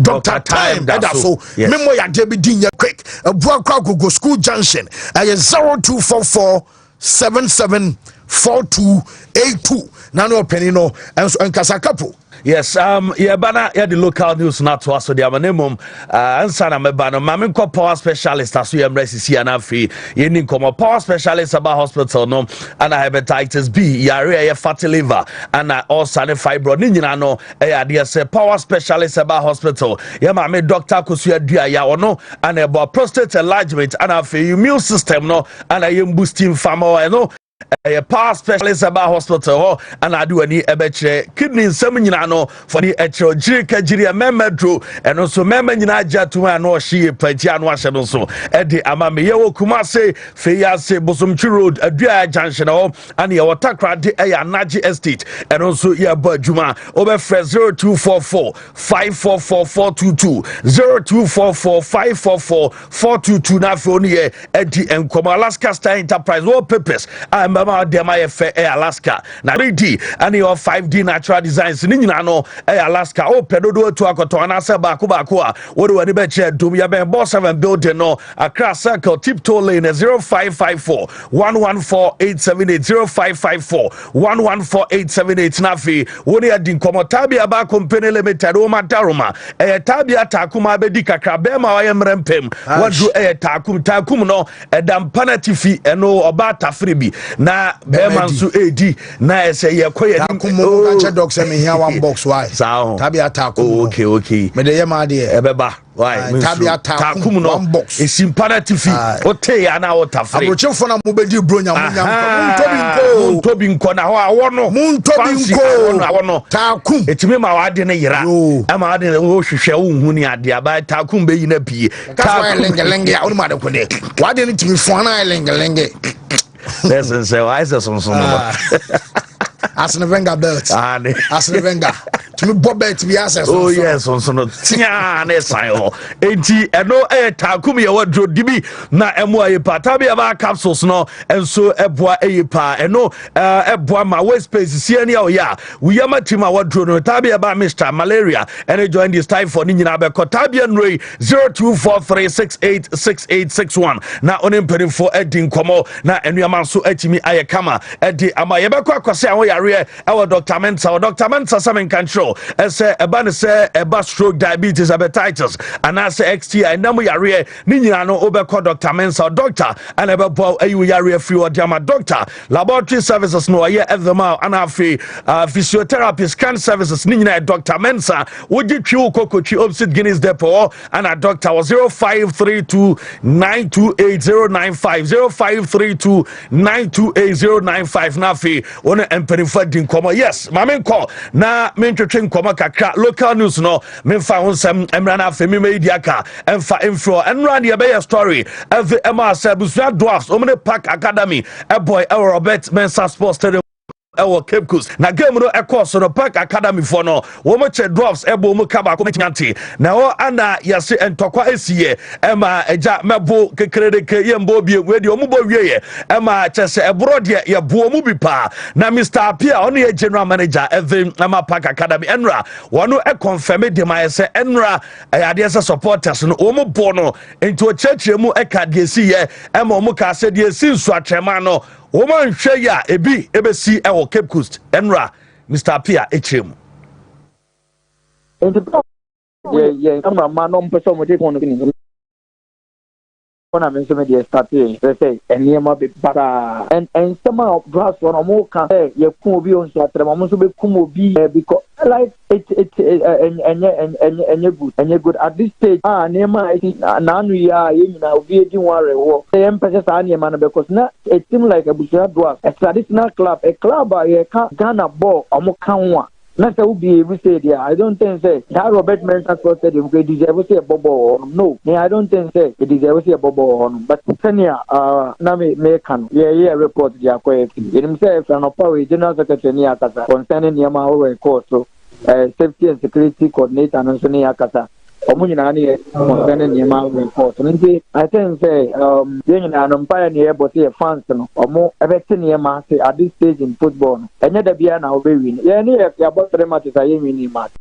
Dr. Time that so memo ya debi din quick Buakwa Google School Junction 0244 77 4282 nano penino enso enkasa kapo. Yes, yeah, bana yeah the local news not to us so the minimum answer na mebano mamin ko power specialist aso yem resisi na fi yenin komo power specialist about hospital no ana hepatitis B yare ya fatty liver ana also ne fibroid ni nyina no ya de say power specialist about hospital ya ma me doctor kosu adua ya ono ana about prostate enlargement ana fi immune system no ana yem boosting famo no a power specialist about hospital and I do any ebeche kidney some nyina for the echo jirika jiri memedro and also memma nyina jatu no she plenty anu ahye no so e de amame ye Kumase feya se bosomchi road adua junction and ye watakra de anaji estate and also ye badjuma over 0244 544422 0244 544422 na phone ye e di enkomo Alaska Star Enterprise what purpose Mama Dema Fe Alaska. Na 3D and your 5D natural designs ni nyina no Alaska. O pedodo to akoto anase baako a wo de wani be che dum ya ben boss 7 building no Accra Circle Tiptoe Lane 0554 114878 0554 114878 na fi wo ne adi nkomo Tabia ba company limited o madaroma Tabia takuma be di kakra be ma wa yemrempem wadu takum no edampana tifi eno oba tafre bi na beman su edi na ese ye koye ni takum ka che doc se me here one box why Tabia takum okay me de yema de ebeba why Tabia takum no one box esimpana tifi ote ya na otafre abrochefo na mo be di bronya muntobi nko na ho awono muntobi nko takum etimi ma wade ne yira ama wade ne wo hwehwe wo hu ni ade aba takum be yi na pie takum lengelenge ya onu ma de kone wade ne timi fo na lengelenge. Listen, so I said some Arsene Wenger belt. Arsene Wenger. To me bob belt be access. Oh yes, on so no. Tia na sayo. Enti eno takum ye wadro dibi na emo ayepa Tabia ba capsules no enso eboa ayepa eno eboa ma waste space sie ne ya. We yama team wadro no Tabia ba Mr. Malaria and join this time for ni nyina be ko Tabia nrei 0243686861 na onim pedin for edin komo na enuama so atimi ayekama edi ama ye be kwa kwase an yare our Dr. Mensa Samen control say eba ne say eba stroke diabetes hepatitis and as XTI namu yare ni nyina no obekọ Dr. Mensa doctor and eba bo ayu yare free or diama doctor laboratory services no ye evema and afi physiotherapy scan services ni nyina Dr. Mensa woji twi kokochi opposite Guinness Depot and a doctor was 0532928095 0532928095 na fi one emperifo din komo yes mamen call na mentwetwe nkomo kakra local news no memfa wonsem emra na afemi mediaka emfa info enra ne be story every MRC busua dwarfs omne park academy a boy Robert Mensa Sports Stadium ewo Cape Coast na game no course no park academy for no wo mo che dwarfs ebo mo kaba ko metinante na wo ana yase entokwa esiye ema eja mebo kekereke yembo bie wedi o mo bo wieye ema chese ebro de ye bo mo bi pa na Mr. Apia ono ye general manager even ema park academy enra wono confirm de ma yese enra ade se supporters no o mo bo no ento chechire mu ka de esiye ema o mo ka se de esi nsu atrema no woman hwe ya ebi ebesi ewo Cape Coast enra Mr. Pia echem yeah amra ma no mpeso mo de kono kini ona me so me dey start say eniema be para and some of grass one mo kan ye kun obi on so atrema mo so be kum obi because like it enye good at this stage eniema na anu ya ye nyina obi edi ware wo say empese sa eniema no because na it seem like a bushra dwarf a traditional club a club ye ka Ghana ball omo kan wa not that would be able to say there. I don't think say that Robert Mensa Sports Stadium could deserve to say a bubble. No, I don't think say it deserves to say a bubble. But Kenya, Nami Mekan, report the acquired. It himself and Opowe General Secretary Niakasa concerning Yamaha court, so safety and security coordinator and Niakasa. Omunyina concerning Yamaha report. I think say an umpire near but say fans no omo everything Yamaha say at this stage in football. And yet the Bia now be win. Yeah, near about 3 matches I win match.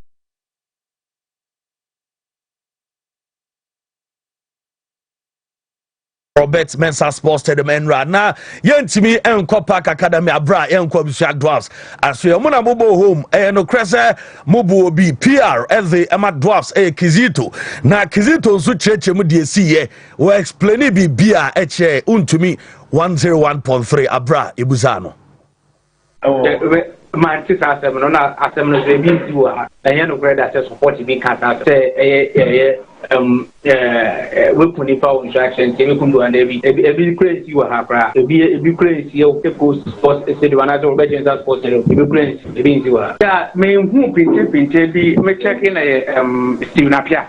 Robert Mensah Sports Stadium Enra na yentimi enko Park Academy abra enko Bisha Dwarfs aso muna mobo home no krese mobo obi PR the Emma Dwarfs Kizito na Kizito nso cheche mu de siye we explain bi bia eche Wontumi 101.3 abra ebuzano my sister asem no na asem no se bi nti wa enye no grade as support bi kasa say we put power instruction we kundu and ebi crazy wa ha kra ebi crazy o eco sports stadium na so be sports stadium ebi crazy ebi nti wa ya me hu pinte bi me check in Steven Apia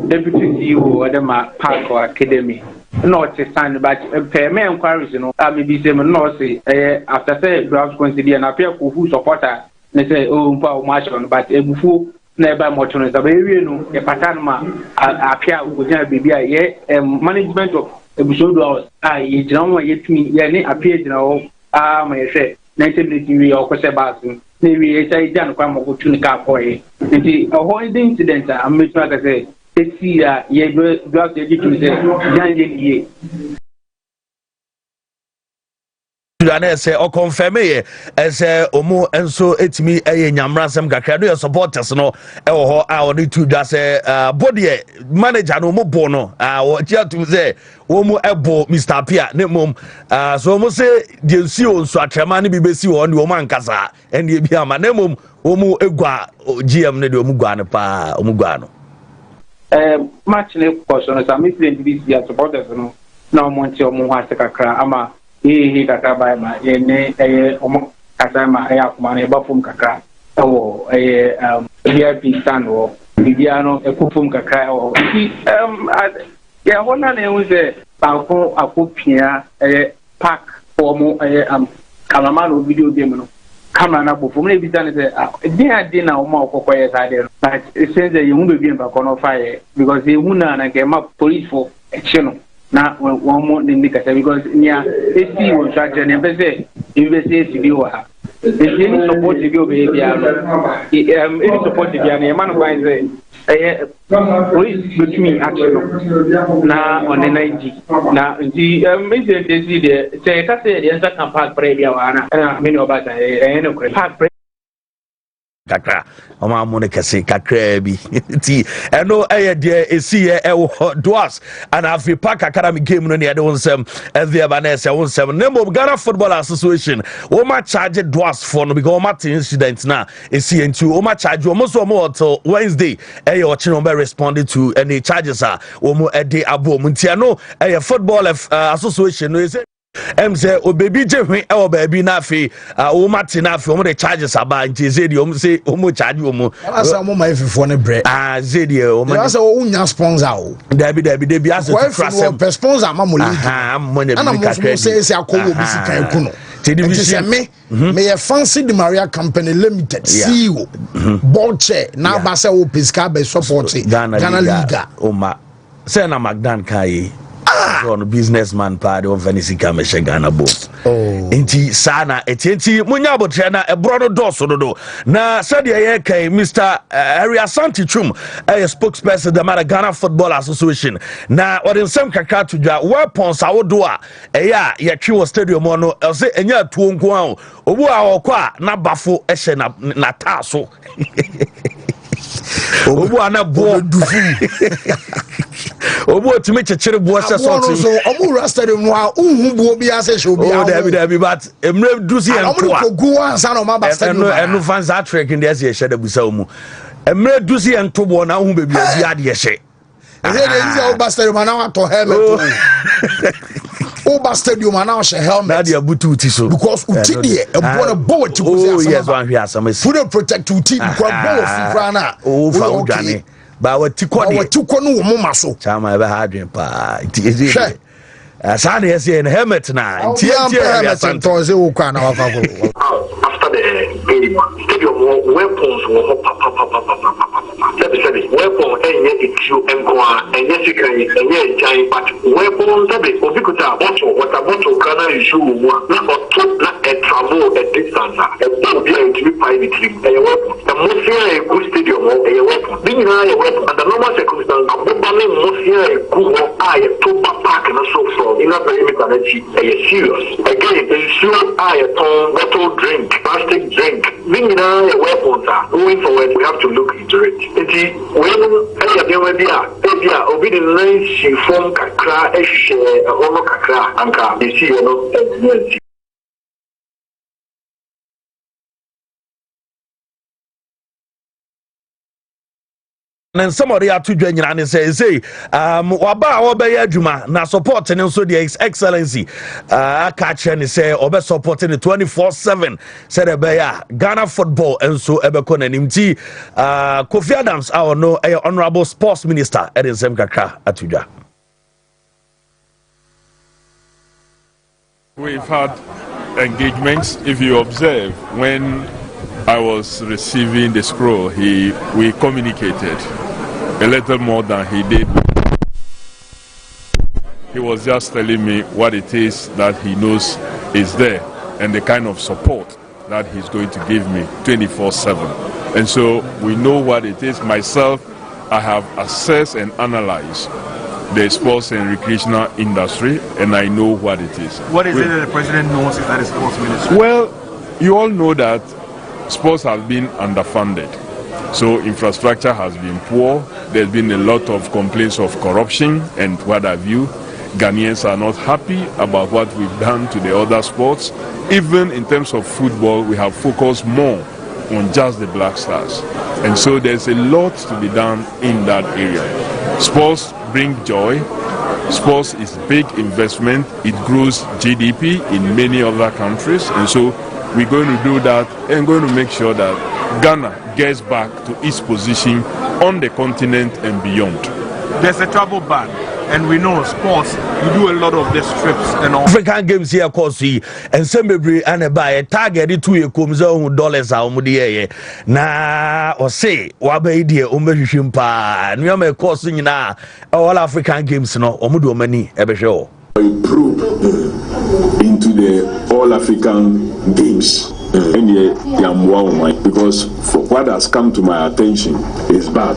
deputy CEO Adama Park Academy not stand but pay me inquiries no maybe say no say after say draft consider na Apia who supporter they say oh mpa match on but ebufu na eba motono za bewe no e pattern ma Apia ugojina bibia ye management of ebusodo house ye jina won ye tumi ye ne Apia jina wo ma ye hwe 1980 we okose basu na we e sai jan kwa mo tuni ka koye nti ho incident am me try ka say esi ye draft ye tumi say jan ye Dane say o confirm ye say omo enso etimi eye nyamransem kakra do supporters no e wo ho a oni tu dwa say body manager no mo bo no wo chia tu say wo mu ebo Mr. Pia ne mom so mo say de nsi o nso atrema ne bi besi wo ne wo man kasa ene bi ama ne mom wo mu egwa GM ne de wo mu gwa ne pa wo mu gwa no match ne question so me friend bi si supporters no na mo nti o mo ha kakra ama he kaka ba ma ye ne omo kasa ma ya kuma ne ba fum kaka wo VIP stand wo bibia no ekufum kaka wo ya hona ne wo se akopia park for mo cameraman o video game no camera na bo fum ne bi tane se dia na o ma okokoye sa de but since you hu be bi ba kono fire because he hu na ke ma police for action na one more than because near AC was trying to say invest video ha any support video baby any support video man find police between action na on the 90 na the media see the say ka say the answer can park previa wana me no ba say no park kakra oma amone kase kakra bi ti eno de esiye ewo Dwarfs and afi Park Academy game no ne de wonsem there ba na se wonsem nemo Ghana Football Association wo ma charge Dwarfs for no because ma incident na esiye nti wo ma charge wo so mo till Wednesday o chi no be responded to any charges wo mo de abo mo nti eno Football Association no say say o baby jehwe e o baby na afi o mate na afi o mo de charges aba nti zedi o say o mo charge o mo asa mo mai fifo ne bre zedi o mo asa o unya sponsor o dabi asa to frasem pe sponsor ma mo league mo ne bi ka credit say akowo bi sika ekuno television me ye fancy the Maria Company Limited CEO board chair na ba say o piska be support Ghana Liga o ma say na Magdan kai on businessman party on Venice Commission Ghana bo inti sana eti munya botre na ebro no doso do na said ye kai Mr. Area Santi Chum a spokesperson the Ghana Football Association na odin sem kaka to dwa weapons awodo a ya ye twi stadium no say enya tuo nko a obu a okwa na bafo ehye na taso obu ana bo obu otimi chechere bo se something so obu rastadium no a unhu bo bi ase show bi dabi but emre dusi en to a go ansa no ma ba stadium enu fans that trick in the ase shede busa mu emre dusi en to bo na hu be bi ade ye hye eze oba stadium na to helmet oba stadium na she helmet na dia butu ti so because uti de e bo na bo ti ko say yes one hwe asama food protect uti because bo fi fra na fa udane ba watiko no wo maso chama ebe ha adwen pa ezi asane ese en helmet na nti helmet santoze wo kwa na wafa ko after the game stadium weapons were sabi weapon enye itio enkoa enye sikan enye giant but weapon sabi obi kuta bottle water bottle kana issue mu na oto na travel a distance a big be to be private a weapon the Mofia a good stadium a weapon being a weapon under normal circumstances abobale Mofia a good a toba park na so from in a perimeter a serious again a issue a bottle drink plastic drink being a weapon going forward we have to look into it when obi the nice she form kakra e share ono kakra anka you see no and somebody had to join and say waba obey adwuma na supporting nso the His Excellency catch and say obe supporting the 24/7 said ebeya Ghana football and so ebeko nanim ti Kofi Adams our no honorable sports minister at the same kakra atudwa. We've had engagements. If you observe, when I was receiving the scroll, we communicated a little more than he did. He was just telling me what it is that he knows is there and the kind of support that he's going to give me 24/7. And so we know what it is. Myself, I have assessed and analyzed the sports and recreational industry, and I know what it is. What is it that the president knows is that the sports ministry? Well, you all know that sports has been underfunded. So infrastructure has been poor. There's been a lot of complaints of corruption and what have you. Ghanaians are not happy about what we've done to the other sports. Even in terms of football, we have focused more on just the Black Stars. And so there's a lot to be done in that area. Sports bring joy. Sports is big investment. It grows GDP in many other countries. And so we're going to do that and going to make sure that Ghana gets back to its position on the continent and beyond. There's a travel ban, and we know sports, you do a lot of these trips and all. African games here, course, and some baby and buy a target to a comes on dollars. Na or say, Wabe dear, Umeshimpa, and we are coursing now all African games, no, Omudu many, ever show. Improve into the All African Games. Because for what has come to my attention is bad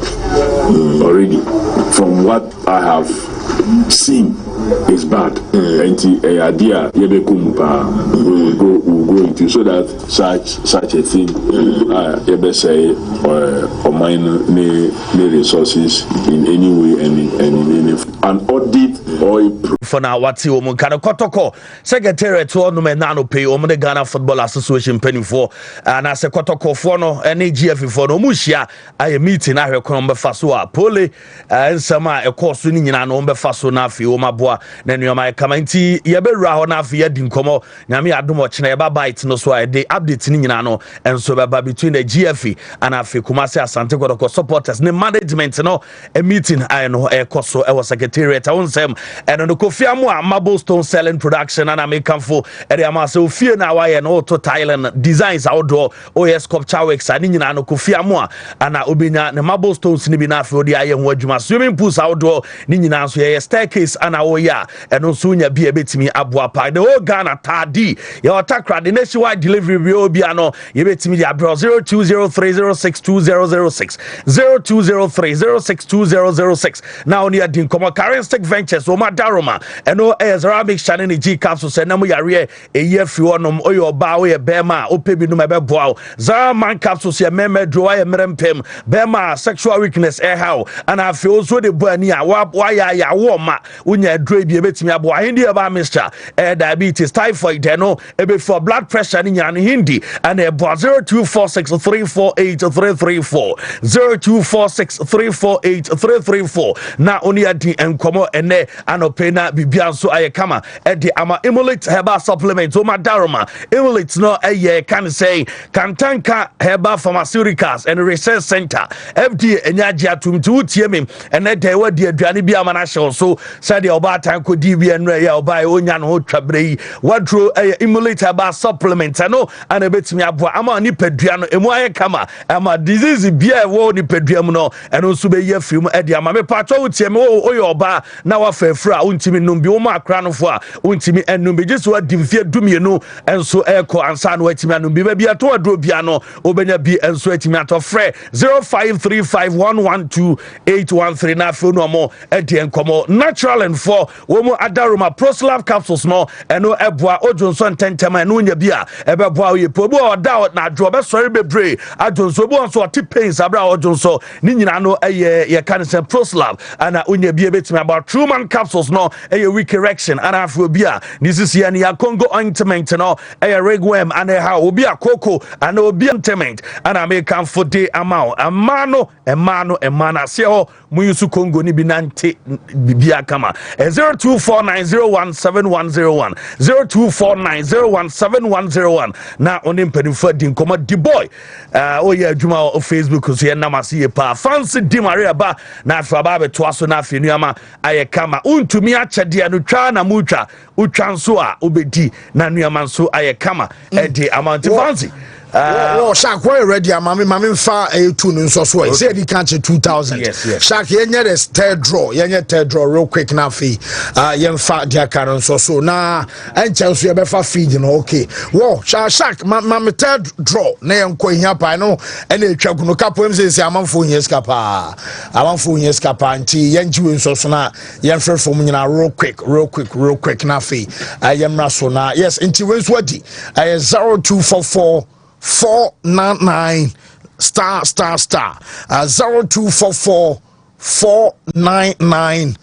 already. From what I have seen is bad. And the idea we'll go into so that such a thing say or mine resources in any way and in any an audit or for now what's the woman kind of kotoko secretary to no man no pay the Ghana Football Association penny for and as a kotoko for no any GF for no mushia I meeting I reckon befaso pole and some a course ni nyina no befaso na fi o maboa na nyoma kamanti ye be ra ho na fi yadin komo nyame adomo chena ye ba bite no so dey update ni nyina no and so be between the GF and afi Kumasi Asante Kotoko supporters ne management no a meeting I know e koso e was secretariat I won sem and no Kofi Amu Marble Stone selling production and American for ere ama so fie na wa ye no to Thailand designs outdoor OS sculpture works ani nyina no Kofi Amu ana obenya ne Marble Stones ni bi na afi odi aye ho adwuma swimming pools outdoor ni nyina so ye staircase ana wo ya eno so nya bi ebetimi aboa pa the whole Ghana tadi ye otakra the nationwide delivery bi obi ano ye betimi dia bro 0203062006 0203062006 now oni adin komo Caristic Ventures o madaroma eno ceramic channel G capsule se namu yare eye fi onom oyo ba o ye bema opebi no mebe boa Zaraman capsules ye meme draw ye merempem bema sexual weakness how and I feel so the boy ni wa ya wo ma unya draw bi ebetimi abo hindi aba mixture diabetes typhoid no ebe for blood pressure ni nya hindi and 0246348334 0246348334 na oni adi enkomo ene anopena bibia so ayekama edi ama emulate herbal supplement o madaroma emulate no eye can say Kantanka Herbal Pharmaceuticals and Research Center FDA enyaji atumtu utiemim ene de wadi aduane bia mana hye so said the oba tan ko di bia nra ya oba onya no twabre yi wadro emulate herbal supplement no ana betimi aboa ama ni padua no emu ayekama ama disease bia bibia wo ni peduam no eno nso be ye film e dia ma me pa to tie me o ye oba na wa fa afura untimi num bi wo ma akra no fo a untimi enum bi jesu adimfie dumienu enso eko ansa no atimi anum bi ba bia to adro bia no obenya bi enso atimi ato frɛ 0535112813 na afo no mo e de enkomo natural and for wo mu adaroma proslav capsules no eno eboa ojonso ntentema eno nya bi a ebeboa oye pobu oda na adro be sori bebre ajonso bo so oti pains abra ojonso ni nyina no ye kan se proslav ana onya bi betimi about Truman capsules no weak erection ana afro bi a ni sisi ya ni ya Congo ointment no regworm ana ha obi a koko ana obi ointment ana American food day amount amano emana se ho muyusu Congo ni binante bibia kama 0249017101 0249017101 na onimpenifo di nkoma di boy oye adwuma o Facebook so ye namase ye pa fancy di Maria ba na afro ba beto aso na afenu ama aye kama untumi akyede anu twa na mutwa utwa nso a obedi na nuama nso aye kama de amount fancy Shark, why ready? Mammy far a tune in so way. Say the country 2000. Yes. Shark, yenye the third draw, real quick now fee. Yen fat dia caron so na and chance you befa feeding okay. Whoa, Shark, mammy third draw. Nay, I'm going here by no any chuck no cap when say I'm on 4 years capa. I'm on 4 years capa and tea yen Jew so na yen for me real quick now fee. I am Rasona. Yes, into wins what I 0244 499 star 0244 499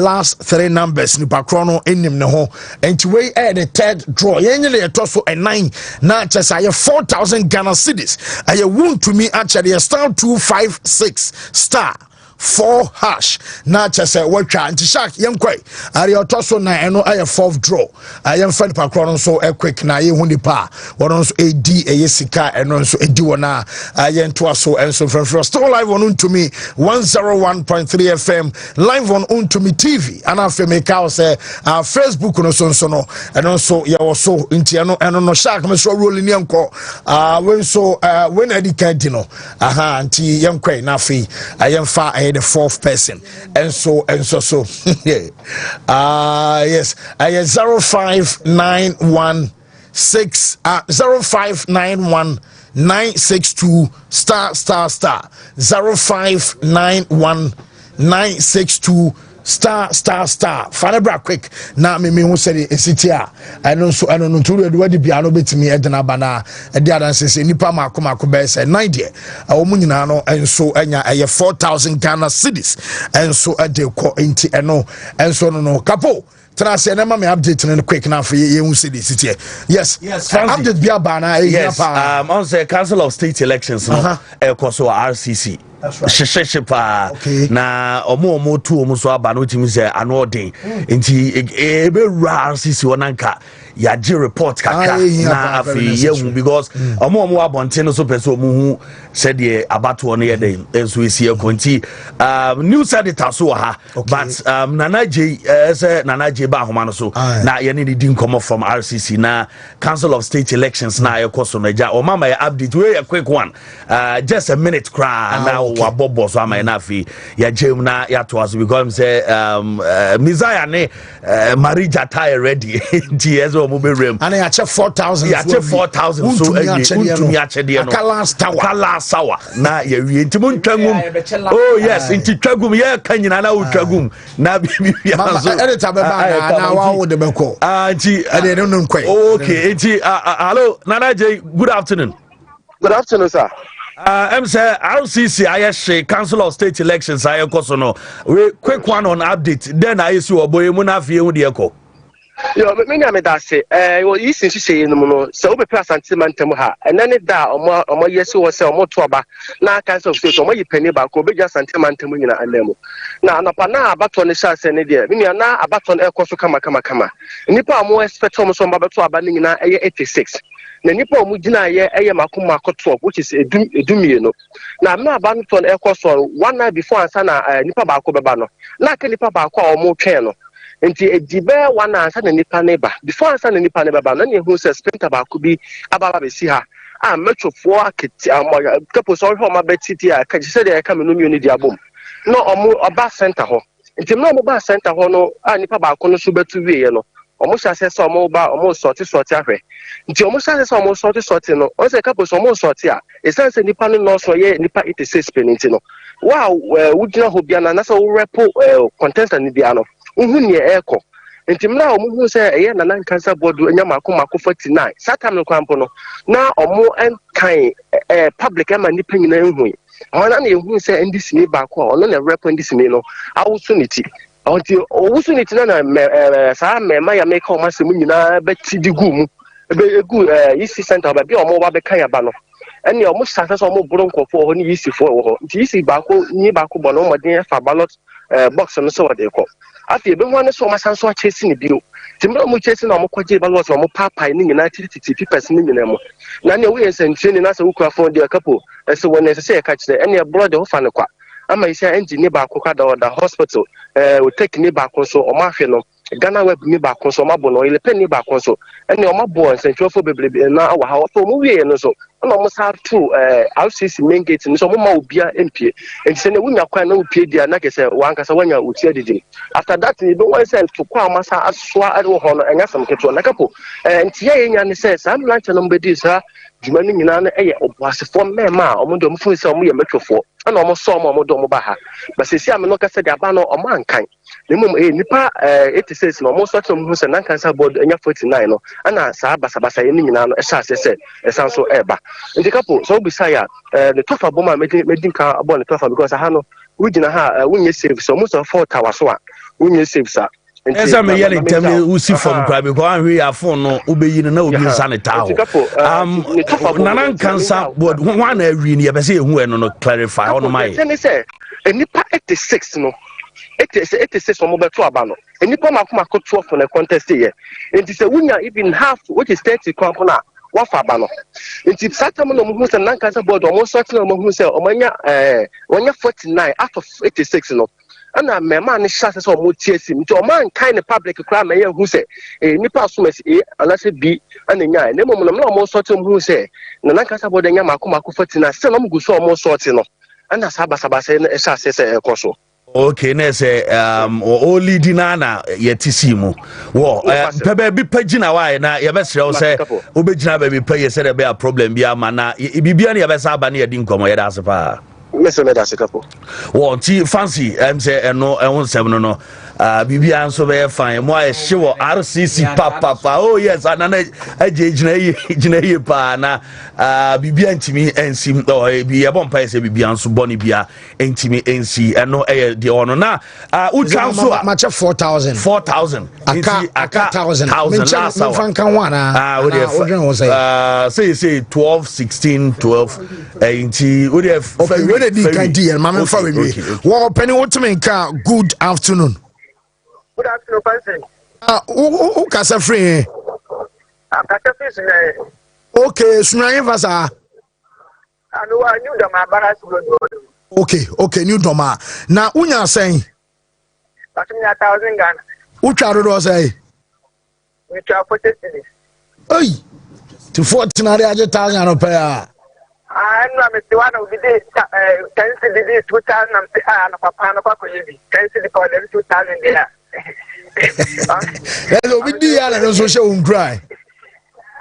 last 3 numbers ni pakrono enim ne ho enti we the third draw yenyele etoso a 9 na chesa ye 4000 Ghana cedis aye Wontumi actually star 256 star 4 hash na chese watwa nti Shark yemkwai ari otoso na eno aye 4th draw ayem fan pakro so quick na ye hu nipa wono so edi sika eno so edi wona aye nto aso enso frefro still live on Wontumi 101.3 FM live on Wontumi TV and afa make out say Facebook no so no eno so ye wo so nti eno no Shark me so roll ni enko when so when edi kan di no aha nti yemkwai na afi ayem fa the 4th person and so yes I 05916 0591 962 star 0591 962 star fanabra quick na me hu say city a eno so eno no turu de wadi bia no betimi edena bana e dia dan se nipa makoma be say 9 de omu nyina no enso anya 4000 Ghana cedis enso ade ko enti eno enso no kapo Trans na me update no quick na for ye hu say the city yes update bia bana yes on say Council of State elections no so RCC sheshe pa na omo tu omo so aba no timi say ano den nti ebe RCC wonanka ya ji report kaka na afi yehu because omo abonten so pese omo hu said the abato no ye den enso esi ekonti news editor so ha but nanaje say nanaje ba homa no so na ye need di nkomo from RCC na Council of State elections na ye koso na ja o mama ya update we a quick one just a minute cry now wa bobo so ama na afi ya jem na ya to as because say Messiah ne Marija tie ready nti ezo mo be rem and ya che 4000 ya che 4000 so Wontumi achede no kala sawa na ya wie nti mo ntwagum oh yes nti twagum ya kanyina na utwagum na bibia so editor be ba na wa wo de beko nti ade no nkwai okay nti hello Nana J, good afternoon. Good afternoon, sir. Say RCC Ayashi Council of State elections Ayakosono. We quick one on update. Then I see Oboye Munafi Udiako. Yo, me na me da se. Well, you since say no no. So we pass antimantem ha. And then it da omo yesu wo se omo to oba. Na Council of State omo yipani ba ko be just antimantem nyina anemu. Na anapa na abato ne sha se ne de. Me na abato na ekoso kama. Nipa omo expect omo so mba beto aba ne nyina eye 86. Na nipa omu gina ye eye makoma akoto which is edumie no na me aba no to na ekoso one night before ansa na nipa ba ko beba no na ka nipa ba ko a omu twen no nti edibe one answer na nipa neba before answer na nipa neba ba na ne hu se sprinter ba ko bi ababa be si ha a metwofo aketi kapo so ho ma betiti a ka se de ka me no mi oni di abom no oba center ho nti na oba center ho no a nipa ba ko no so betu wie no omo sha se so omo ba omo sorti ahwe nti omo sha se so omo sorti no o se kapo so omo sorti a esanse nipa no so ye nipa 86 penalty no wow wugina ho bia na so wo repo contestant ni bia no uhu ne eko nti mra omo hu se eye na nan kansa board enya mako 49 satam no kwampo no na omo enkan public ama nipa nyina ehu ona na ehu se ndc ni ba ko ono na repo ndc ni no awusu ni ti onti owusu ni ti na sa mema ya make o masem nyina beti digu mu egu isi center ba bi omo ba be kan ya ba no ene omo sase so omo buru nkofo ho ni isi fo ho nti isi ba ko ni ba ko bo no modin fa ballot box no so de ko afi ebe ho ne so masan so achesi ni bio timra mo chesi na mo kwaje ballot mo papa ni nyina tititi pipers ni nyina mo na ne we nsentire ni na se wukura fon de kapo ese wona se se ka kire ene brother ho fa ne kwa ama isi engineer ba ko kada da hospital we take ni ba ko so o ma hwe no Ghana web ni ba ko so ma bo no ile pen ni ba ko so ene o ma bo nsentwofo bebrebe na awa ha so mo wie no so na mo sa to RCC main gate ni so mo ma obia empie enti ne wunya kwa na opie dia na kese wanka sa wanya utia didi after that ni do one send to kwa masa asoa ade ho no enya sam keto na kapo enti ye nya ne se sam lancha no mbedi sa djuma ni nyina na eye oboasefo mema o mo do mo fun se o mo ye metwofo na o mo so o mo do mo ba ha ba se sia me no kase de aba no o ma nkan ne mum nipa 86 no mo so to mo se nan kansa board enya 49 no ana sa basabasa ye ni nyina no e sha se esan so eba nti kapo so bisa ya the tougher bomber medin ka abo the tougher because ha no wugina ha wunye save so mo so 4 tower so a wunye save sa esa me yele ntame usi from crab ko anhwe ya phone no obeyi na obi nsa ne tawo nanan kansa board ho na awi ni yebese ehu eno no clarify ono mai say enipa 86 no 86 omo beto aba no enipa makoma ko 12 for the contest here enti say wunya even half which is 30 kwampo na wafa aba no enti satam no mo se nan kansa board omo sort no mo hu se omanya wonya 49 out of 86 no ana mema ne shase so omo tiesi nti o man kind public kra ma ye hu se nipa so mesi ala se bi ana nya ne mo no omo sort mo hu se nan kansa board nya makoma ko 49 se no mo gu so omo sort no ana sabasa na shase se ekoso okay na say o lead na yetisi mu wo pebe bi pagina why na ye besre o say obegina ba bi pay say there be a problem bi ama na bibia na ye besa aba na ye di nkomo ye da sepa Mr. Medasikapo. Well, fancy, say, no, I won't say no. Bibia so very fine. More sure RCC papa. Oh, yes, and I Jane pa na Bibia intimi and sim or be a bumpire say Bibia so Bonibia intimi NC and no air the honor now. Utanso much of 4,000. 4,000. Aka 1,000. Last hour. Say 12, 16, 12. Inti we have okay, Mama for me. Well, Penny Wontumi ka good afternoon. Good afternoon, Fancy. Who kasa free? Kasa free. Okay, Sunaye Vasa. Anu wa new doma baras go. Okay, new doma. Na unya saying. But me 1,000 Ghana. Ucha do say. We try 40 cities. Hey. To 14,000 no pay. I know I'm the one who did 10 cities 2,000 and papa no papa yibi 10 cities for them 2,000 there. Hello, we do ya no so show cry.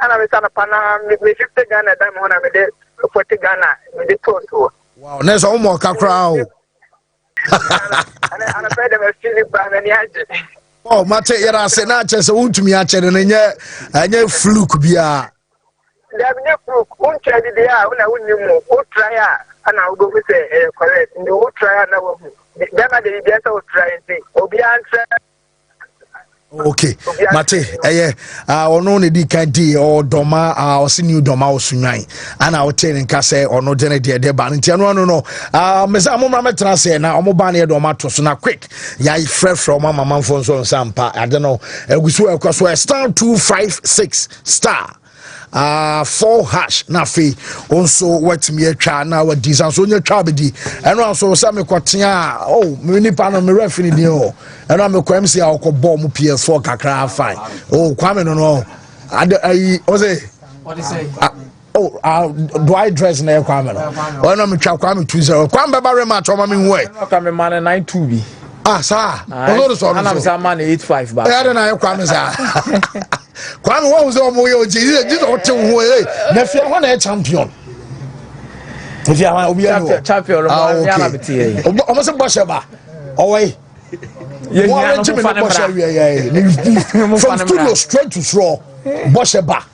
And I'm sana pana me 50 Ghana that one me dey 40 Ghana me dey to. Wow, na so mo kakra o. Ana pay them feel ba na ni aje. Oh, mate yara se na che se Wontumi a che no nye fluke bia. There be no proof. One try the day when I wouldn't know. What try and I will go with correct. And the what try and I will. Then I did the other try and say, Obian. Okay, Mate, ono ne di kan di o doma o senior doma o sunyan ana o ten nka se ono de ne de ba nti ano no meza mo ma metra se na omo ba ne doma to so na quick ya frefre o mama manfo so nsampa I don't know egusu ekoso star 256 star 4# na fe also wetimi atwa na wa design so nya twa bedi eno also say me kwatea oh me nipa no me ref ni din o eno me kwam say akobọ mu PS4 kakra fine oh kwame no I what is say do I dress na kwame no eno me twa kwame 20 kwame ba rematch o ma me hu e kwame man 92 bi sir no so I'm say man 85 ba I don't know kwame sir kwame what was omo yo just o te hu e na fia ho na champion if you are obi no champion ya na beti e omo se boshe ba owei you want to from studio straight to straw boshe ba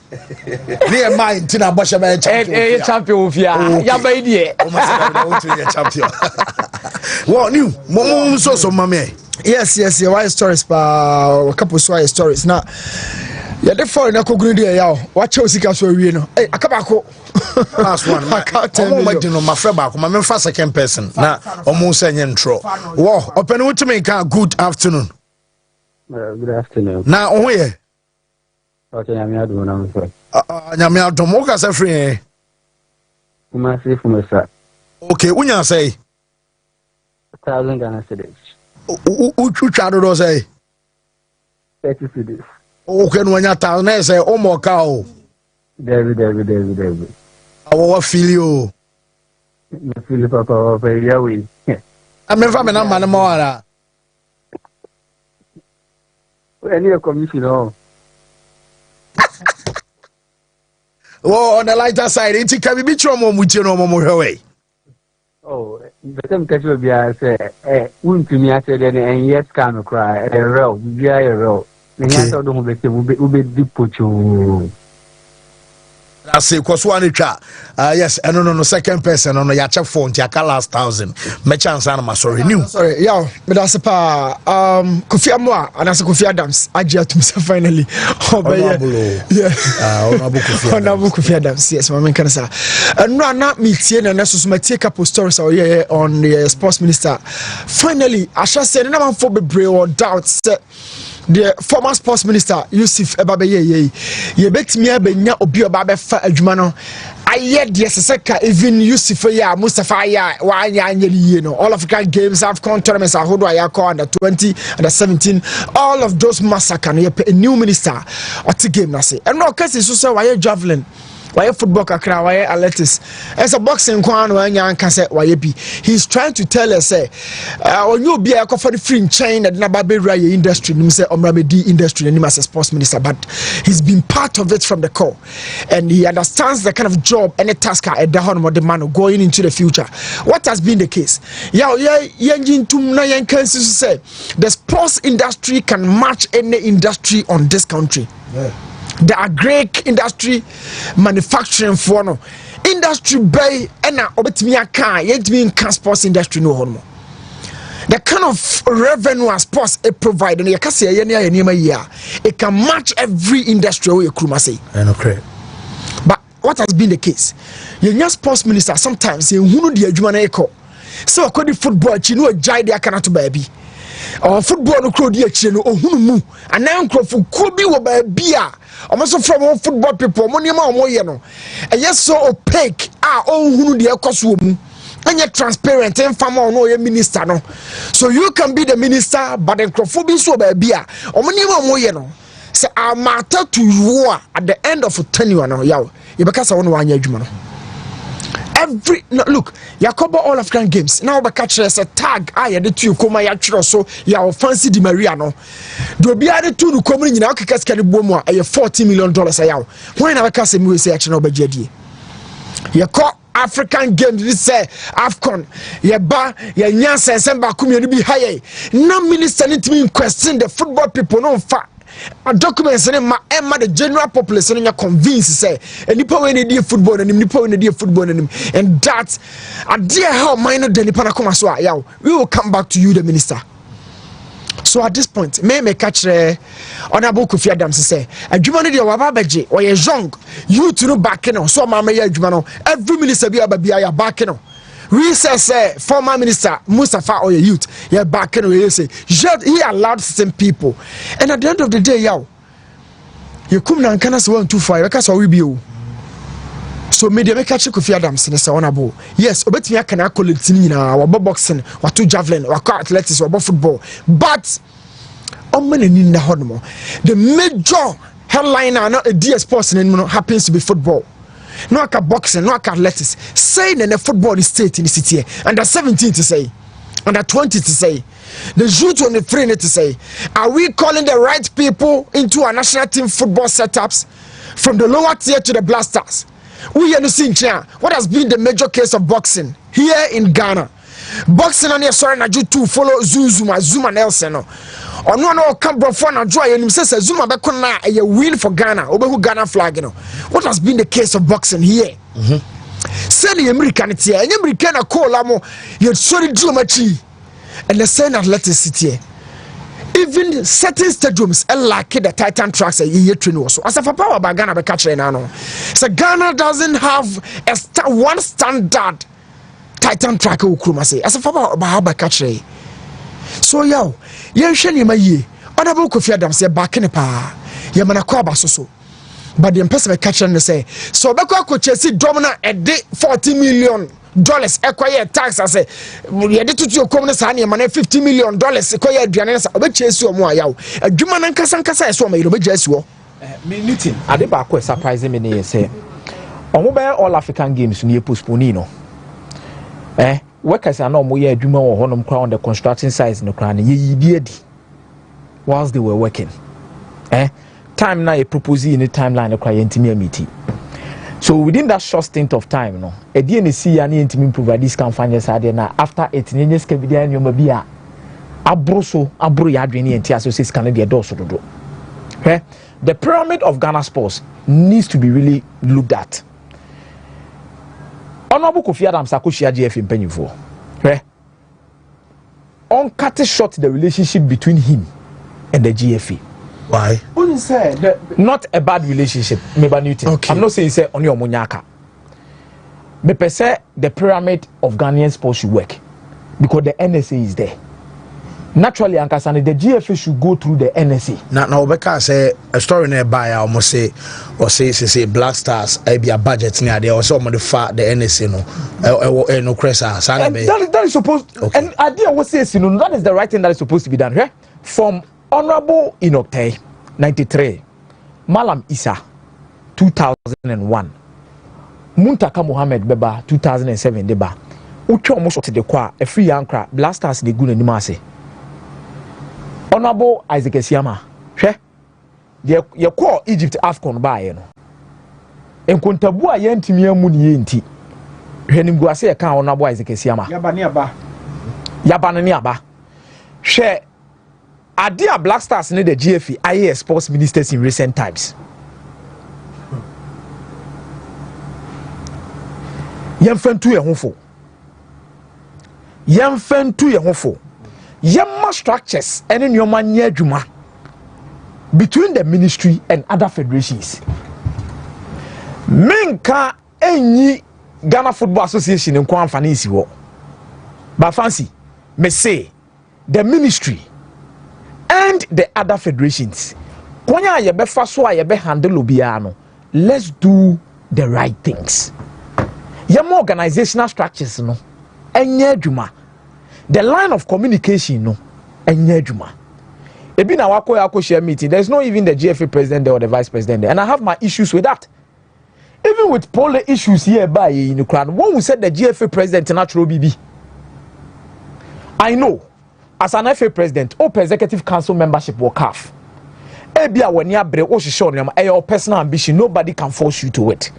near mine tina boshe ba champion ofia ya ba die omo se na want to be champion what new momo so mame yes why stories pa a couple of stories now. Yeah, the foreign akogunu dey yaw. Watch osika so wie no. Hey, akabako. Last one. Omo ma dino ma frɛ ba ko ma me fa second person. Na omo se nye ntro. Wo, open Wontumi kan good afternoon. Good afternoon. Na oho ye? Okay, nyame adom na mfrɛ. Nyame adom wo ka se free. Kuma se fumesa. Okay, unya say 1,000 Ghana cedis. Utwa do say 30 cedis. Okay, no nya ta na say o mo ka o. David. Awo feel you. Me feel papa o pe ya we. Amen fa me na ma na mo ara. Any commission o. Oh, on the lighter side, it can be chomo muche no mo hwe. Oh, betem kacho bia say Wontumi ase de en yes can cry e real, bia e real. Yes, no second person on your check phone to last 1,000. My chance and sorry new. Sorry, yeah, but that's a Kofi Amwa and as Kofi Adams. I just finally. Honorable Kofi Adams. Yes, my man can say. And no, not me. And that's my take up stories on the sports minister. Finally, I shall say, no for the brave or doubts. The former sports minister Yusuf Ebabeye ye bet me abenya obi oba fa adwuma no aye de seseka even Yusuf ya Mustafa ya wa anya ye no all African games have tournaments ahodo ayako under 20 under 17 all of those massacre no a new minister ot game na say and no case so say why javelin why football kakra why athletics as a boxing kwan why nyanka say why bi he's trying to tell us say on you be a for the free chain that na babera industry nim say omrabedi industry and him as a sports minister but he's been part of it from the core and he understands the kind of job and a task at the honor of the man going into the future. What has been the case? Say the sports industry can match any industry on this country. The agric industry, manufacturing for no industry bay and now obetimi aka yet mean sports industry no hono. The kind of revenue and sports it provide and it can match every industry where you say. But what has been the case? Your sports minister sometimes you who the adwuma na so according football chi no jai dia kana to baby. Or football no crowd here no ohunu mu anan krofo ko bi wo ba bia almost from football people money ma omoye no yes so opaque ohunu de ekoso mu anya transparent and farmer no minister no so you can be the minister but the krofo bi so ba bia omoni ma omoye no say amata to you at the end of tenure no yaw you be kasa won anya adwuma no every no, look Yakobo all African games now be catch as a tag I had to koma ya chiro so ya fancy di Maria no do be ade to no komu nyina okeka ska ne bomu a $40 million ayaw when na be say me say actually no be jadie Yako African games we say AFCON ye ba ye nya sense ba kumienu bi haye na minister need question the football people no fa a documents in the general population in your convince say nipa we need football and nipa we need football and that a dear how minor the nipa na come so yaw we will come back to you the minister. So at this point me catch honorable Kofi Adams say adwuma no de wa baje or ye young you to no back no so ma me adwuma no every minister bi ababia ya back no we say former minister Mustafa or youth yeah back in we say he allowed certain people and at the end of the day yaw you come na kana so 125 because we be So media make catch Kofi Adams in the honorable. Yes, obetimi akana collecting na wabo boxing, watu javelin, wako athletics, wabo football. But the major headliner not a DS sports happens to be football. No aka boxing, no aka athletics. Say the football is state in the city. Under 17 to say, under 20 to say, the youth on the free to say, are we calling the right people into our national team football setups from the lower tier to the blasters? We are seeing what has been the major case of boxing here in Ghana. Boxing on your sorry na ju to follow Zuma Nelson. Or no come before na joy and says Zuma be a win for Ghana, over Ghana flag. What has been the case of boxing here? Say the American here, and American call Lamo, you're sorry Jumachi, and the same athleticity. Even certain stadiums like the Titan tracks a year train also. As a power by Ghana be catching now. So Ghana doesn't have one standard Titan track ukruma say. As a power by catching. So yo, yen sheni ma ye. Honorable Kofi Adams say back in pa. Ye mana kwa ba so. But the person be catching say. So be kwa Chelsea domina a day $40 million. Acquire tax as a you did to your common son, money $50 million acquire Diana, which is your more yow. A Juman and Casancasa, so may be just war. Meeting, I did back with surprising me, say. On mobile all African games near Pusponino. Workers are no more a Juma or Honum crown the construction size in the crown, ye beard whilst they were working. Time now a proposal in the timeline of client meeting. So within that short stint of time, no, a DNC and intimate provide this campaign now after 18 years can be there and you may be a abroso yadrini and associates can be a dorsal to do. The pyramid of Ghana sports needs to be really looked at. Honorable Kofi Adams Sakushia GF in penny for. On cut short the relationship between him and the GFA. Why? Not a bad relationship, maybe Newton. Okay. I'm not saying say on your monyaka. Me per se the pyramid of Ghanaian sports should work because the NSA is there. Naturally, Ankasani, the GFA should go through the NSA. Now, because say a story nearby, I almost say Black Stars, I be a budget near there, or some of the NSA, no cressa. That is supposed. Okay. And idea was says, that is the right thing that is supposed to be done. From Honorable Inokte, 93, Malam Isa, 2001, Muntaka Mohammed Beba, 2007, Deba, Ucho almost to the qua, a free anchor, Blasters, the good and Nimase. Honorable Isaac Esiama, you call Egypt Afcon by you. And Kuntabua Yentimia Muni Yenti, Henimguase account Honorable Isaac Esiama. Yabaniaba. Share. Are there Black Stars in the GFE IAS sports ministers in recent times? Yemfentu ye honfo. Yemfentu ye honfo. Yemma structures and in your man juma between the ministry and other federations. Menka enyi Ghana Football Association in Kwan Fanisi wo. But fancy, me say the ministry and the other federations. Konya yebe faso yebe handle obiano. Let's do the right things. Yemo organizational structures no. Enye juma. The line of communication no. Enye juma. Ebi na wako share meeting. There's no even the GFA president there or the vice president there. And I have my issues with that. Even with poll issues here by in Ukraine. One who said the GFA president natural BB. I know. As an FA president, open executive council membership will calf. Ebia when you break your personal ambition, nobody can force you to it.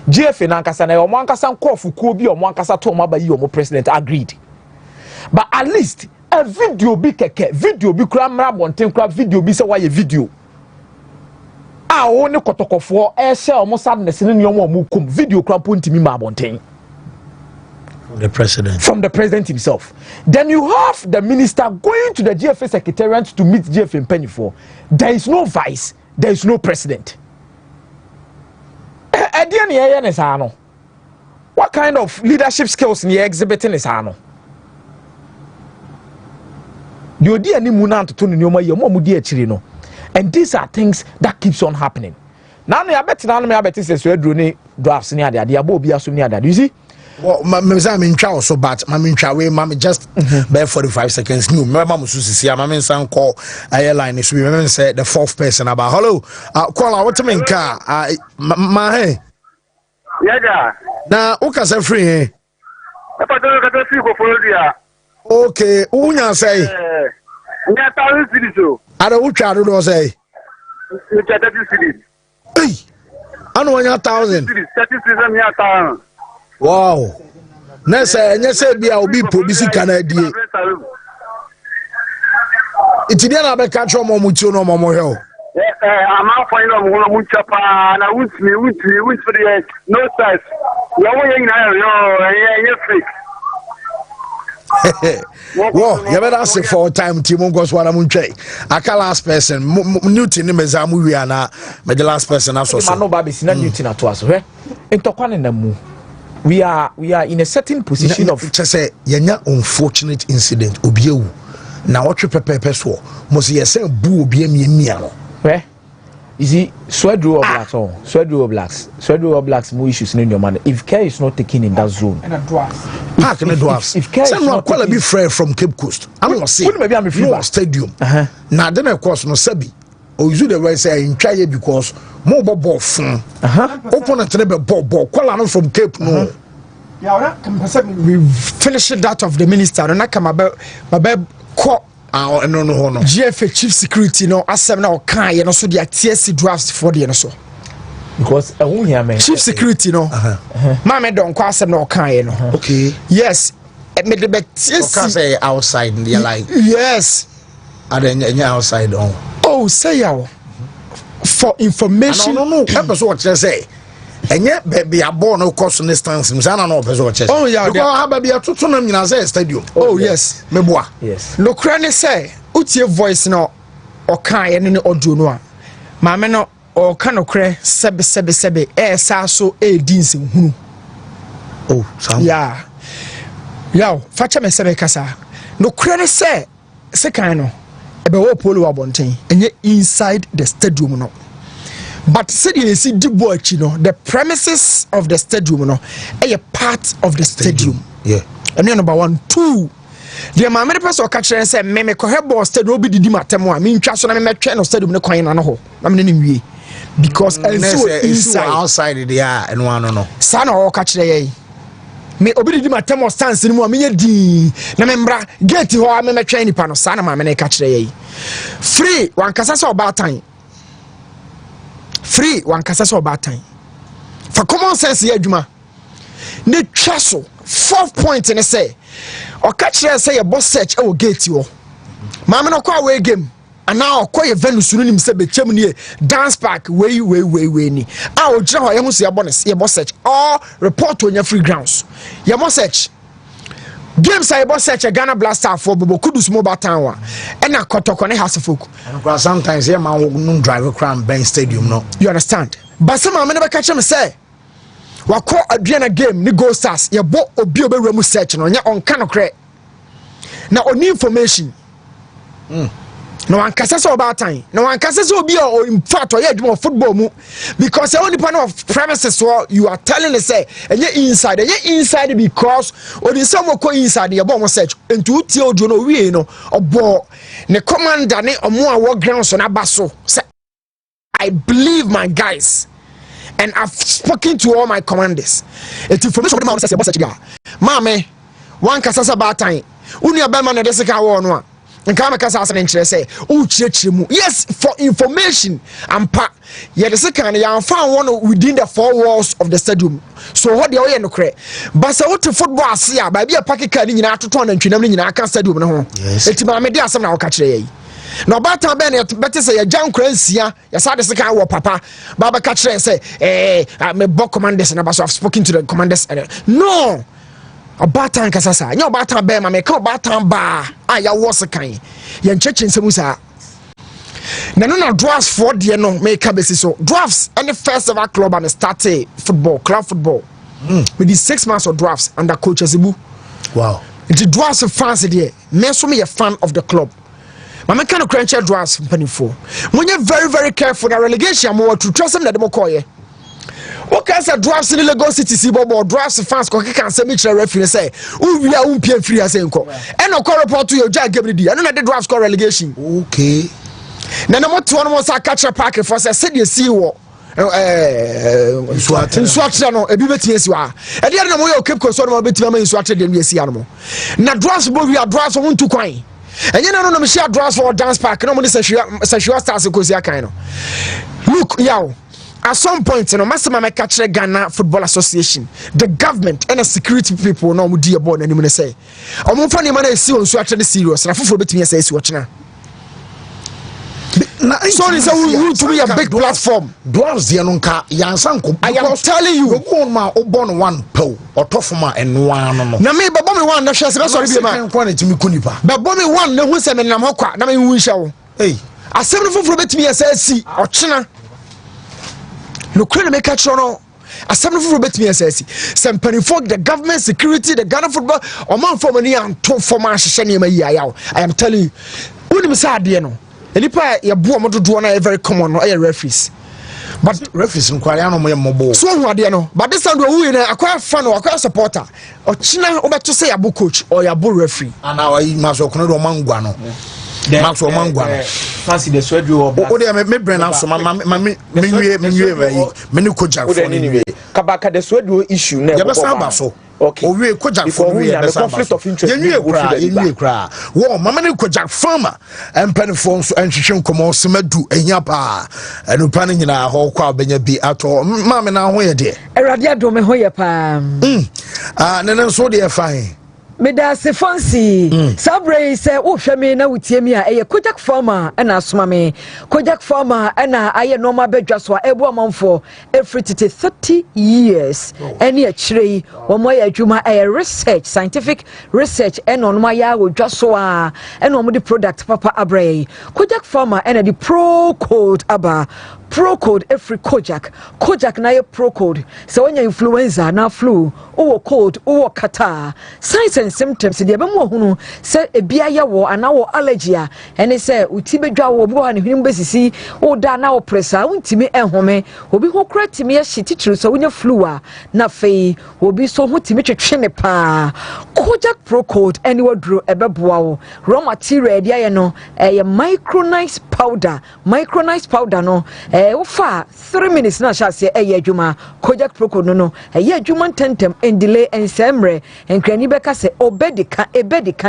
GFA nankasa na omankasa nkofu ko bi omankasa to ma ba yi omo president agreed. But at least a video bi keke, video bi kura mra bonten kura video bi se why video. Ah woni kotokofo e share omo sadness ne nyomo omo kum video kura pontimi ma bonten. From the president himself. Then you have the minister going to the GFA secretariat to meet GFA in Penny for. There is no vice, there is no president. What kind of leadership skills are you exhibiting is ano? And these are things that keeps on happening. Now I bet says we do drafts near the idea, Bobby as near that. You see? Well, I'm in trial so bad. I'm in trial. Mammy just bear 45 seconds. New, Mamma Mususi, I'm in some call airline. Is we say the fourth person about hello. Call out to me car. My Yeah, now, okay, say free. if I don't get a few for you. Okay, Unya say, Yeah, 1,000 cities. I don't try to say, You get 30 cities. hey, I know 1,000. 30 cities. Wow. Next, say, be I'll be publicly Canada. It's the other country, Momucho, no more hell. I'm out for you, Munchapa, and I won't for the no size. You're wearing you're freak. Whoa, you better say 4 times. Timon goes what I'm saying. I can't last person. Newton is a movie, and the last person also. No, Babis, not Newton at us. Into one in the move. We are in a certain position of just say, you're unfortunate incident. Obio. Now, what you prepare for? Must you say, boo, be me. Where? You see, Swedro Blacks, Swedro Blacks, more issues in your money. If care is not taken in that zone, and a dwarf. Park in the dwarfs. If care is not quite a bit fair from Cape Coast. I'm not saying maybe I'm a stadium. Now, then, of course, no Sabi. Or you the way say in try because more ball fun. Open a treble ball, call from Cape no. Yeah, we finished that of the minister, and I come about my bed. No. GFA chief security no asem na okan ye no so dia TSC drafts for the no so because chief security no ma me don kwa asem na okan ye no okay yes me the bet say outside they like yes and then outside oh say yaw for information no episode what you say enye baby abo no cost instance mzana no episode chest oh yeah because ha baby atoto na nyina say stadium oh yes meboa yes no crane say utie voice no okan ye ne audio no a ma me no o kan no kre sebe sa so edins hunu oh sam yeah facha me sebe kasa no crane say kan no ebe wo polo abonten enye inside the stadium no. But said you see the premises of the stadium no a part of the stadium. Yeah. And then number 1, 2. The mama person catch and say me ko hebo stadium obi didi matemo a me ntwa so na me twa no stadium ne kwan na no ho. Na me ne wie. Because inside outside there and one no. Sa na o catch ye. Me obi didi matemo stance ni mu a me di na me mbra gate ho a me twa nipa no sa na mama ne catch ye. Free wan kasa so about time. Free one kasa so bad time. For common sense ye adwuma. Ne twa so 4 point ne say. O catch say your boss search e wo gate wo. Ma me no kwa away game. And now kwa ye venue sunu nim se bechem ne dance park way ni. A o gira ho ye hu se your boss search or report to your free grounds. Your boss search games I boss search a Ghana Blaster for Bobo Kudus mobile town wa and na kotoko ne hasefoku and sometimes here man no drive crown Ben stadium no you understand but some man never catch me say wako aduana game ni Gold Stars ye bo obi obewura search no nya on kan okre na oni information no one kasa so about time no one kasa so obi o in fact or adwuma football mu because only part of premises so you are telling us say inside because odi some ko inside ye bo search into tie ojo no wie no obo ne commander ne omo a wo ground so na baso say I believe my guys and I've spoken to all my commanders it information dem say boss chiga mame one kasa so about time unu abema na desika wo no a nkama kasa asa nkyere say o chirechire yes for information ampa ye the second ya found one within the 4 walls of the stadium so what dey o ye no kre but say what football ase a ba bia park car ni nyina atoto na ntwenam ni nyina kan stadium no ho etima me dey asem na wo ka kire ye na obata ben ye bete say ya jan kransia ya sa the second wo papa ba ba ka kire say me bo commanders na ba so I've spoken to the commanders no Obatan kasasa nya obatan be ma me ka obatan ba ya wose kan ye ncheche nsemu sa na drafts for de no me ka besi so drafts any first ever club and started club football with the 6 months of drafts under coach Azibu wow the drafts fans there me so me a fan of the club Mama can crunch your draws pennyful. When you're very, very careful, the relegation more to trust them that the Mokoye. What kinds of drafts in Lagos City Sibo drafts fans can say Mitchell referee say, we are free as enco. And no call report to your jag every and then the drafts call relegation. Okay. Now, no more to one more catch a packet for said you see what. Swatchano, a bit yes, you are. And the other way you keep concerned about between in Swatch than we see animal. Now, drafts, but we are drafts for 1 to coin. And you know, Michelle drafts for a dance park. No one is a sexual stars because you are kind of. Look, yow. At some point, you know, Master Mama catch the Ghana Football Association, the government and the security people no dear board and you say. I'm on funny man, I see on Swatch the serious, and I feel between us, watching. So it's to be a big platform. Dwarfs the Anunka Yansanko. I am telling you, go on my born one po or Tofuma and one. Na me Babomi one, no shall sorry be my quantity Mikunipa. Babomi one, no who's a Namoka, Nami Wishaw. Hey, a 7 for between us, see, or China. No crane make a chono. A 7 for between us, some penny folk, the government, security, the Ghana football, or man for money and 2 for my shani. I am telling you, when you say, Diano. And if I to do one very common or referees. But referees in Quariano Mobo. So what do you know? But this time we acquire fan or acquire supporter. Or China over to say a book coach or a bull referee. And now I must occur Manguano. Maxwell Manguano. Fancy the sweat you or they may bring out some many Kojak anyway. Kabaka the sweat issue never so. Okay. We before we have a conflict of interest. You cry. War, Mamma Kojak farmer and pennyphones and Shishon Como Semedu and Yapa and Upaning in our whole crowd be at all. Mamma now where dear. A radia do me hoya pam. And then so dear fine. Meda se fancy sabre say wo hwe me na wutie me a eye kojak farmer na asoma me kojak farmer na aye normal bedwa so ebo amanfo every 30 years any a chire wo mo ya adwuma research scientific research no ma ya wodwa so a no mo the product papa abre kojak farmer na the pro code aba pro code every kojak na ye pro code so when you influenza na flu o cold o kata signs and symptoms de be mo hunu say ebia ye wo ana wo allergy a ene say uti bedwa wo bo ha ne hwim besisi wo da na wo pressa untimi ehome obi ho kra timi ye hiti so wonya flu a na fei obi so ho timi twetwe ne pa kojak pro code any wodro ebeboa wo raw material de aye no micronized powder no fa 3 minutes na sha se adwuma kojak pro code no adwuma tentem and delay and semre and krani beka se obedika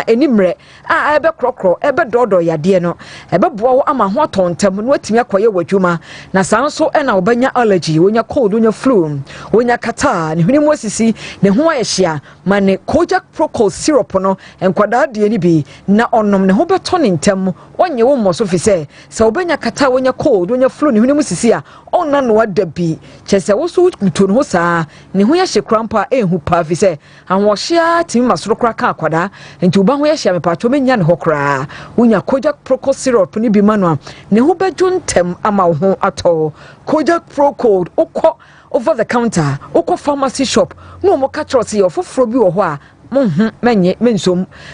enimre a ebe krokro ebe dodo yade no ebe boa wo ama ho atontem no atimi akoye wadwuma na sanso na obanya allergy wonya cold wonya flu wonya kata ne hwini mo sisi ne ho ayehia mane kojak pro code syrup no enkwada de ni bi na onom ne ho beto ne ntem wonye wo mo so fi se obanya kata wonya cold wonya flu ne hwini mo sisi a onna no wada bi chese wo so kuto no saa ne ho ya hye krampa ehu pa fi se anwohia timi masoro kra ka akwada enti uba ho ya hye mepato menya ne hokra wonya kojak pro code syrup ni bi mano ne ho bedwo ntem ama wo ho ato kojak pro code okọ over the counter okọ pharmacy shop no mo ka trust ye ofoforo bi wo ho a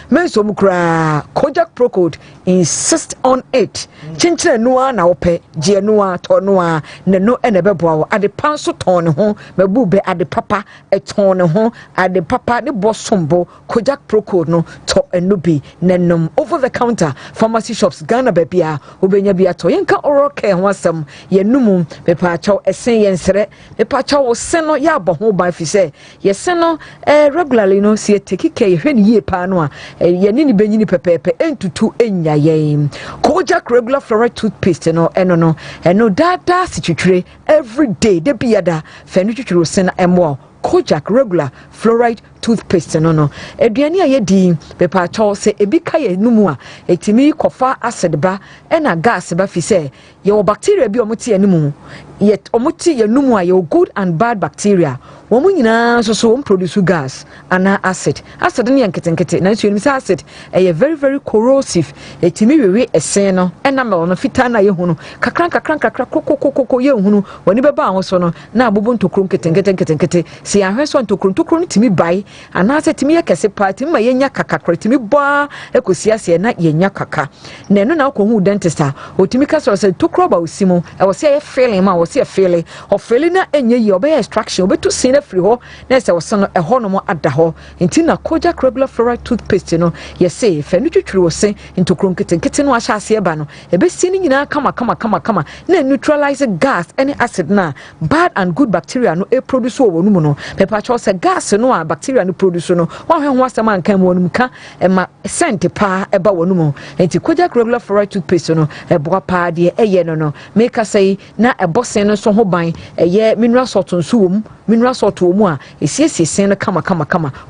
mensom kra kojak pro code insist on it chinchire noa na wope je noa to noa ne no ene beboa wo ade panso ton ne ho mabube ade papa eton ne ho ade papa ne bosombo kojak pro code no to enubi nenom over the counter pharmacy shops Ghana bebia obenya bia to yenka oral care ho asem yenum bepa chaw esen yensere bepa chaw wo sen no ya bo ho ban fi se yesen no regularly no see tekike yehwe ye pa no a yeni ni benyini pepepe entutu enya yen kojak regular fluoride toothpaste no eno dada sitwitwire every day de biada fe no twitwiro sen emwo kojak regular fluoride toothpaste no aduane ayedi bepa chaw se ebika ye numu a etimi kofa acid ba na gas ba fi se ye bacteria bi omuti animu yet omuti ye numu a ye good and bad bacteria wo mu nyina so produce gas ana acid ne yanketenkete na so nim say acid very very corrosive etimi wewe esen no na me no fita na ye hunu kakran kokokoko ye hunu woni beba ho so no na abobo ntokro nketenkete si ahwe so ntokro no timi bai ana se timi ye kese party ma ye nya kakakra timi boa ekosia se na ye nya kaka na no na akohu dentist a otimi ka so se tokro ba osimo wo se ye feeling ma wo se feeling of feeling na enye ye obe extraction obetu sin na free ho na se wo so no ho no mo ada ho nti na Kojak regular fluoride toothpaste no ye say fe no twitwiri wo se ntokro nketenkete no ahya ase eba no ebe si ni nyina kama na neutralize gas any acid na bad and good bacteria no e produce wo no mu no pepa cho se gas no a bacteria no produce no wa hwe ho asema nkan mo no ka e ma scent pa eba wo no mu enti Kojak regular fluoride toothpaste no e boa pa de eye no make us say na e bosen no so ho ban ye mineral salt nso wo mu mineral salt wo mu a esiesie sen no kama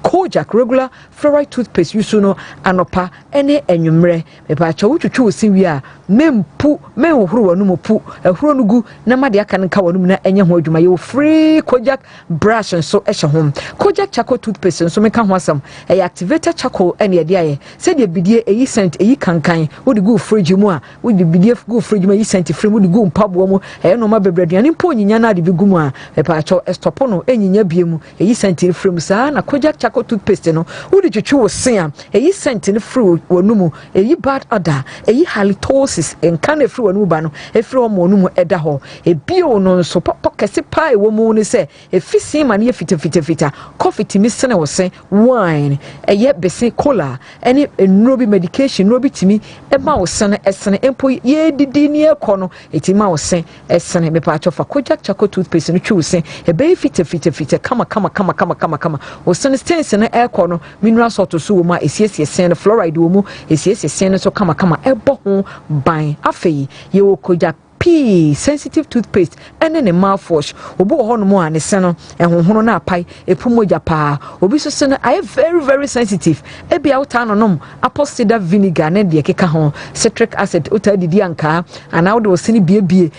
Kojak regular fluoride toothpaste yusu no anopa ene enwumre pepa cho wutwutwu osinwi a mempu menhuru wanu mu pu ehuro no gu na made aka nka wanu na enye ho adwuma ye free Kojak brush nso ehye ho Kojak charcoal toothpaste nso meka ho asam activated charcoal ene ye de se de bidie eyi scent eyi kankan wodi gu fridge mu a wodi bidie gu fridge mu eyi scent free wodi gu mpabo mu no ma bebraduane mpo nyinya na de bi gu mu a pepa cho stop no enyinya biemu eyi scent free mu sa na Kojak charcoal toothpaste no wodi twetwe wo sen a eyi scent free wanu mu eyi bad odor eyi halitosis enkan free wanu ba no efiri omo no mu eda ho ebio no so papa kese pa ewo mu ne se efisi ma ne fita coffee timi sene wo se wine eye bese cola ene enrobi medication robi timi e ma wo sene esene empo ye didi ne ekono etima wo se esene me pa chofa Kojak charcoal toothpaste no twu se e be fita kama wo sene stance ne ekono mineral salt so wo ma esiesie sen fluoride wo mu esiesie sen so kama ebo ho ban afei ye wo Kojak P sensitive toothpaste ene ne mouthwash obo ho no mo ane se no ehonhono na apai epumoja pa obi so se no I very very sensitive ebi awta no nom apple cider vinegar ne de keka ho citric acid uta didi anka ana wo de osini bie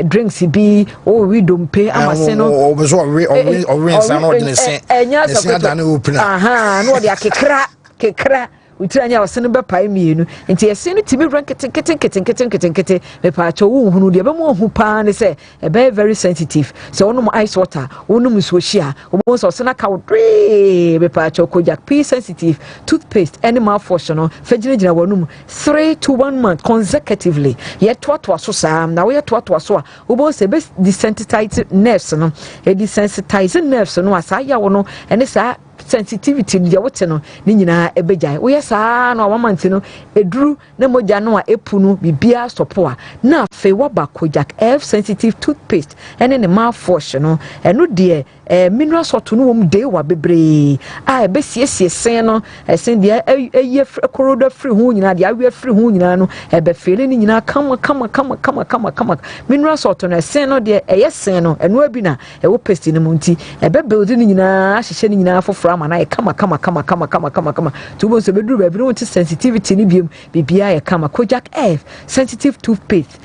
drinks bi o we dompe amase no obo so o san no de se enya da na open aha no de akekra utiranya wasene be pai mienu nti yesi no timi rank keten me pa cho wo hunu de be mo hu pa ne se e be very sensitive so onum ice water onum so hia obo so sena ka wodre me pa cho Kojak P sensitive toothpaste animal function no fagina wonum 3 to 1 month consecutively ye to so sam na we to so a obo se be desensitize nerves no e desensitize nerves no asa ya wo no ene sa sensitivity dia wote no ni nyina ebegyan wo yesa no amanti no eduru na moja no a epunu bibia stopoa na fe wo ba Kojak F sensitive toothpaste ene ne mouthwash no eno de mineral salt no wom de wa bebre a ebesiesie sen no esen de eye koroda free hu nyina de awe free hu nyina no ebe fele ni nyina kama mineral salt no esen no de sen no eno abi na ewo paste no munti ebe build ni nyina ahye ni nyina foforo ama na ye kama tubo so beduru ba bi no sensitivity ni bibia ye kama Kojak F sensitive toothpaste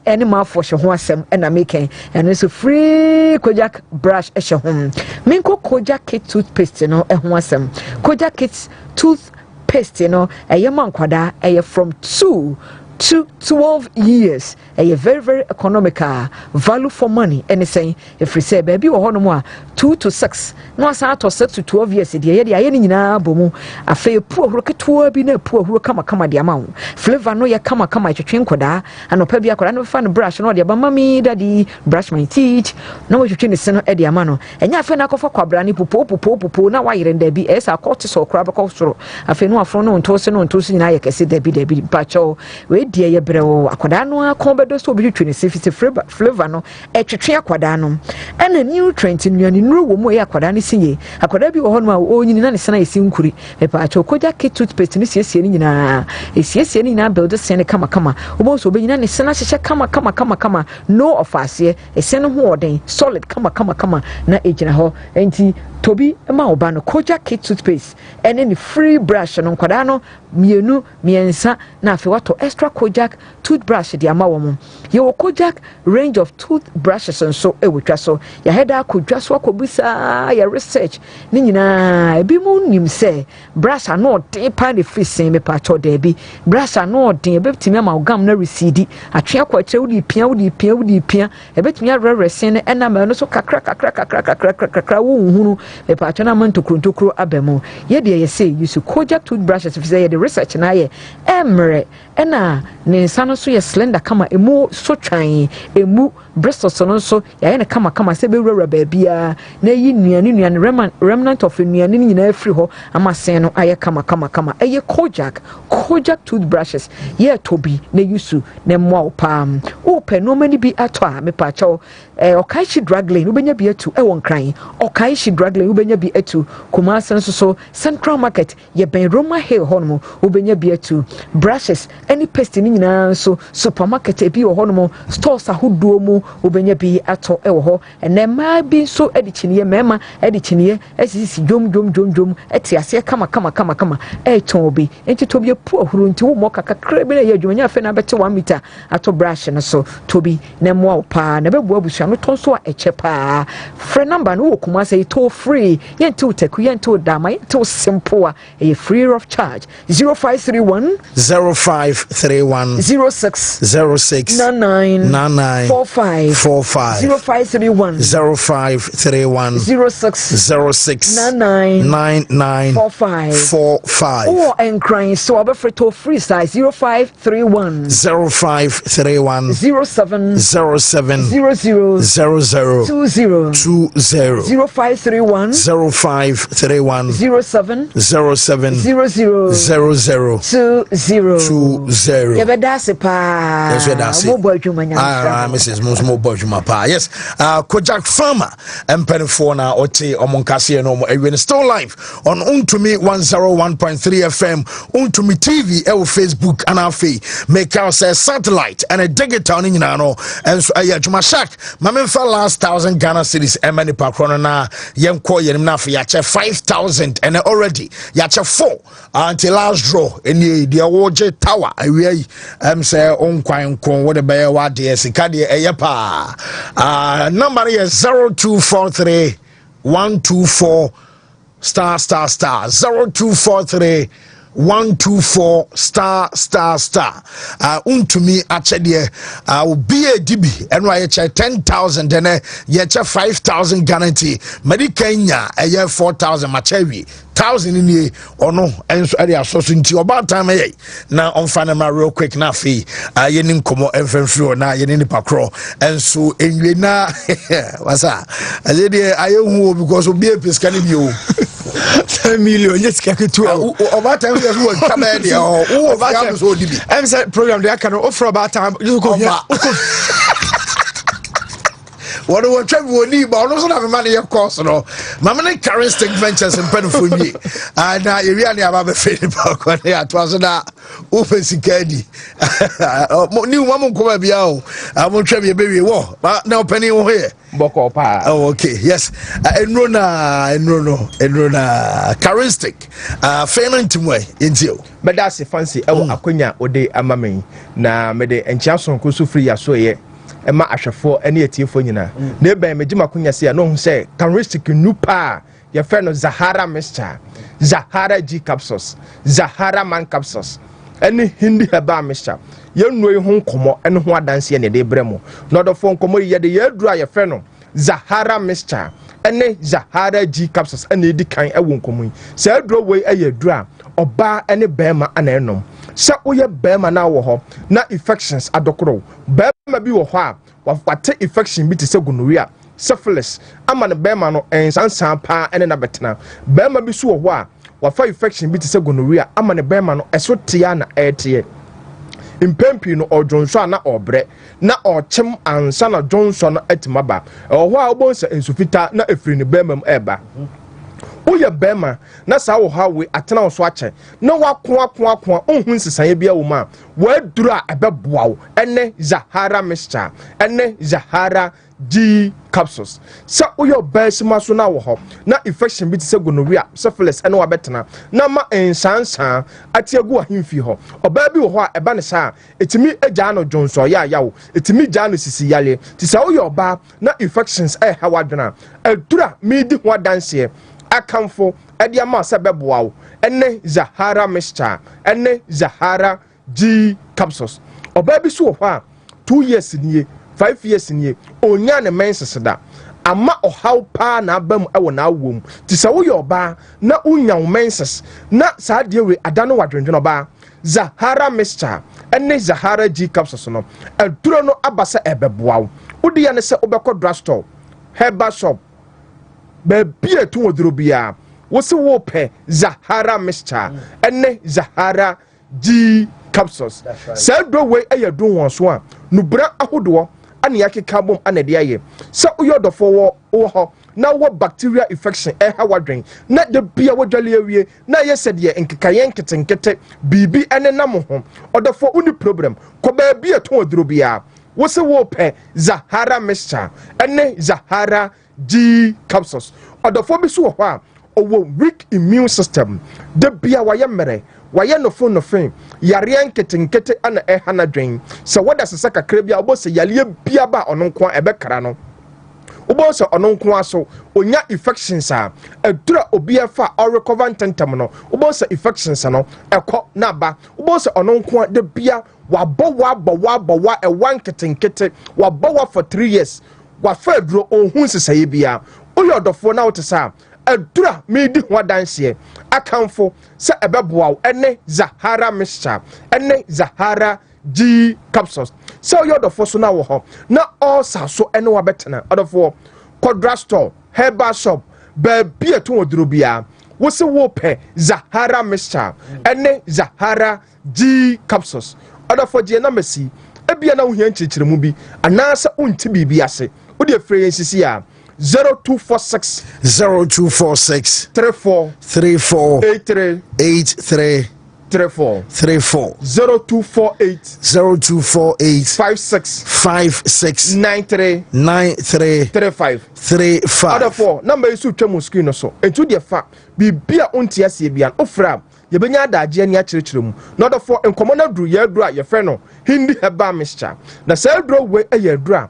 animal wash ho asem na make and so free Kojak brush ehye ho minko Kojak kit toothpaste no ho asem Kojak kit toothpaste no man kwada from 2 to 12 years very very economical value for money anything if we say baby wo hono mo a 2 to 6 no asa to 6 to 12 years de ye ni nyina bomu afa pu ohuro keto bi na pu ohuro kama de ama flavor no ye kama twetwen koda anopa bi akoda no fa no brush no de ba mami daddy brush my teeth na wo twetwen se no e de ama no enya afa na akofa kwabra ni popo na wa yire nda bi esa akoti so kra bako soro afa no afro no nto se nyina ye kese da bi pacho we die ye brewo akoda no akobedo so bi twetwen se flavor no e twetwen akoda no ena nutrient nuani nuru wo mo ye akoda ne sinye akoda bi wo ho no a onyini na ne sena esi nkuri e pa acho Kojak kit toothpaste ne siesie ni nyina esiesie ni nyina build sene kama wo so be nyina ne sena hyehye kama no ofase esene ho oden solid kama na ejina ho enti Toby ma oba no Kojak kit toothpaste and any free brush no nkwada no mienu miensa na afi wato extra Kojak toothbrush di ama wo mo ye wo Kojak range of toothbrushes and so ewotwa so ya heda akodwa so akobisa ya research ni nyina ebi mu nim se brush no den pa de fisen me pa cho de bi brush no den ebetimi ama ogam na recede atwe akwache wudi pia ebetimi areresen ne enama no so kakra wo hunu e pa cho na mantokro abemu ye de ye say use Kojak toothbrushes if say the research na ye emre ena ne nsa no so ye slender kama emu so twan emu bristles no so ya ye ne kama se be wura baabia na yi nuane remnant of nuane ni nyina afri ho amasen no aye kama eye Kojak toothbrushes ye tobi na yusu ne mwa pam o pe no mani bi ato a me pa cho okaishi drug lane ubenya bi atu e won kran okaishi drug lane ubenya bi atu Kumasi so Central Market ye ben Roma Hill hono ubenya bi atu brushes any paste ni nyina so supermarket e bi wo hono stores ahodo mu ubenya bi ato e wo ho ene ma bi so edichiniye mema edichiniye esisi jom etiase kama e ton obi enti tobi pu ahuru nti wo mo kakakra bi na ye adwumanya afa na bete 1 meter ato brush no so tobi na mo pa na bebu abusua no ton so a eche pa free number no okuma say to free yenti utaku yenti dama yenti simple a free of charge 0531 06 99 45 0531 06 99 45 or encrying so abafre to free size 0531 07 00 0531 07 00 yebedase pa Mrs. Musmo Bojuma pa yes Kojak Farmer empenfo na ote omonkase no mo still live on Wontumi 101.3 FM Wontumi TV e Facebook and afi make out say satellite and a digital ni nyina no enso ayadwuma shak mamemfa last 1000 Ghana cedis emani pa krono na yenko yenim na afi ya che 5000 and already ya che 4 until last draw eni de woje tower awie say onkwan kon wo de be wa de sika de eyepa number is 0243 124 star 0243 124 star Wontumi achede obi edibi eno aye 10,000 ene ye 5,000 guarantee medicanya eye 4,000 machawi 1,000 ni ono enso area soso nti oba time ye na onfa na real quick na fi ye ni nkomo enfenfrio na ye ni pakro enso enwe na wasa aye de aye hu because obi episka ni bio 10 million yes kaketu over time we were come there over time so dibi em say program dey can offer about time you go here what do what we need but also na me money your course no mama na characteristic ventures in penfo ni and area na aba be fe ni pa ko na atwaso na opesikadi ni mama ko ba bia o am twa me be we wo na opani wo here boko pa okay yes enro na characteristic failing timwe intio beda se fancy ewo akonya ode amamen na mede enchia sonko so free aso ye ema ahwefo ene etiefo nyina na eben megima konya se no hu se characteristic nupa ye fe no Zahara mixture Zahara G capsules Zahara man capsules ene hindi heba mixture ye nuo yi ho nkomo ene ho adanse ye ne de bremo no do fo nkomo ye de ye dura ye fe no Zahara mixture ene Zahara G capsules ene di kan ewo nkomo se aduro we eye dura oba ene bema ana enom se oye bema na wo ho na infections adokoro bema bi wo ho a wafate infection bi te se gonorrhea syphilis ama ne bema no ensansan pa ene na betena bema bi so wo ho a wafa infection bi te se gonorrhea ama ne bema no eso tia na etie impempi no odwonso na obre na ochem ansa na Johnson no atimaba ho a obonsa ensufita na efiri ne bema m eba oye bema na sa wo ha we atena wo so ache na wako ohun nsesan bia wo ma wa duru a ebeboa wo ene Zahara mixture ene Zahara G capsules. So uyo best maso na wo ho. Na infection bi se gonorrhea, syphilis ene wa betena. Na ma ensansan atiagu ahimfi ho. Oba bi wo ho a eba ne sa etimi agya no jonso ya yawo. Etimi gya no sisi yale. Ti sa uyo oba na infections ha wadwena. Adura mi di ho danse akamfo ede ama se beboa wo. Ene Zahara mixture, ene Zahara G capsules. Oba bi so wo ho a 2 years nie 5 years nie onya ne menses da ama ohaw pa na abam ewo na awom ti sa wo yoba na unya menses na sa de we adano wadwendwen oba Zahara mixture ene Zahara G capsules no aduro no abasa ebeboa wo de ya ne se obekọ drugstore herbal shop be bia tu oduro bia wo se wo pe Zahara mixture ene Zahara G capsules say do we do won so a nubra ahodo ane yakeka bom anade aye say uyodofo wo ho na wo bacteria infection ha wadwen na de bia wodwale awie na yese de enkekaye nketenkete bibi ene nam ho odofo uni problem ko ba bia to oduro bia wo se wo pe Zahara mixture ene Zahara G capsules odofo bi so ho a owo weak immune system de bia waye mere waye no fin yare nketenkete ana hana dwen se wada sesa kakra bia obo se yale bia ba ononko ebekara no obo se ononko aso onya infections a adura obi afa or recover tentem no obo se infections no ekọ na ba obo se ononko de bia wabọ ewan nketenkete wabọ for 3 years wa fa duro ohun sesaye bia oyodofo na wotesa adura mi di ho danse akamfo se ebeboa ene Zahara mixture ene Zahara G capsules so yodofo so na wo ho na all so ene wa betena odofo drugstore herbal shop ba bia to oduro bia wo se wo pe Zahara mixture ene Zahara G capsules odofo je na masi ebia na wo hia nchirchiremu bi anasa unti bibi ase wo de free nsisi a 0246 34 83 34 0248 56 93 35 other four number is twem screen so entu de fa bibia onti ase bia ofra ye benya adaje ani akirikiremu na other four enkomo na duru ye duru a ye fe no hindi heba mixture na say duru we ye duru a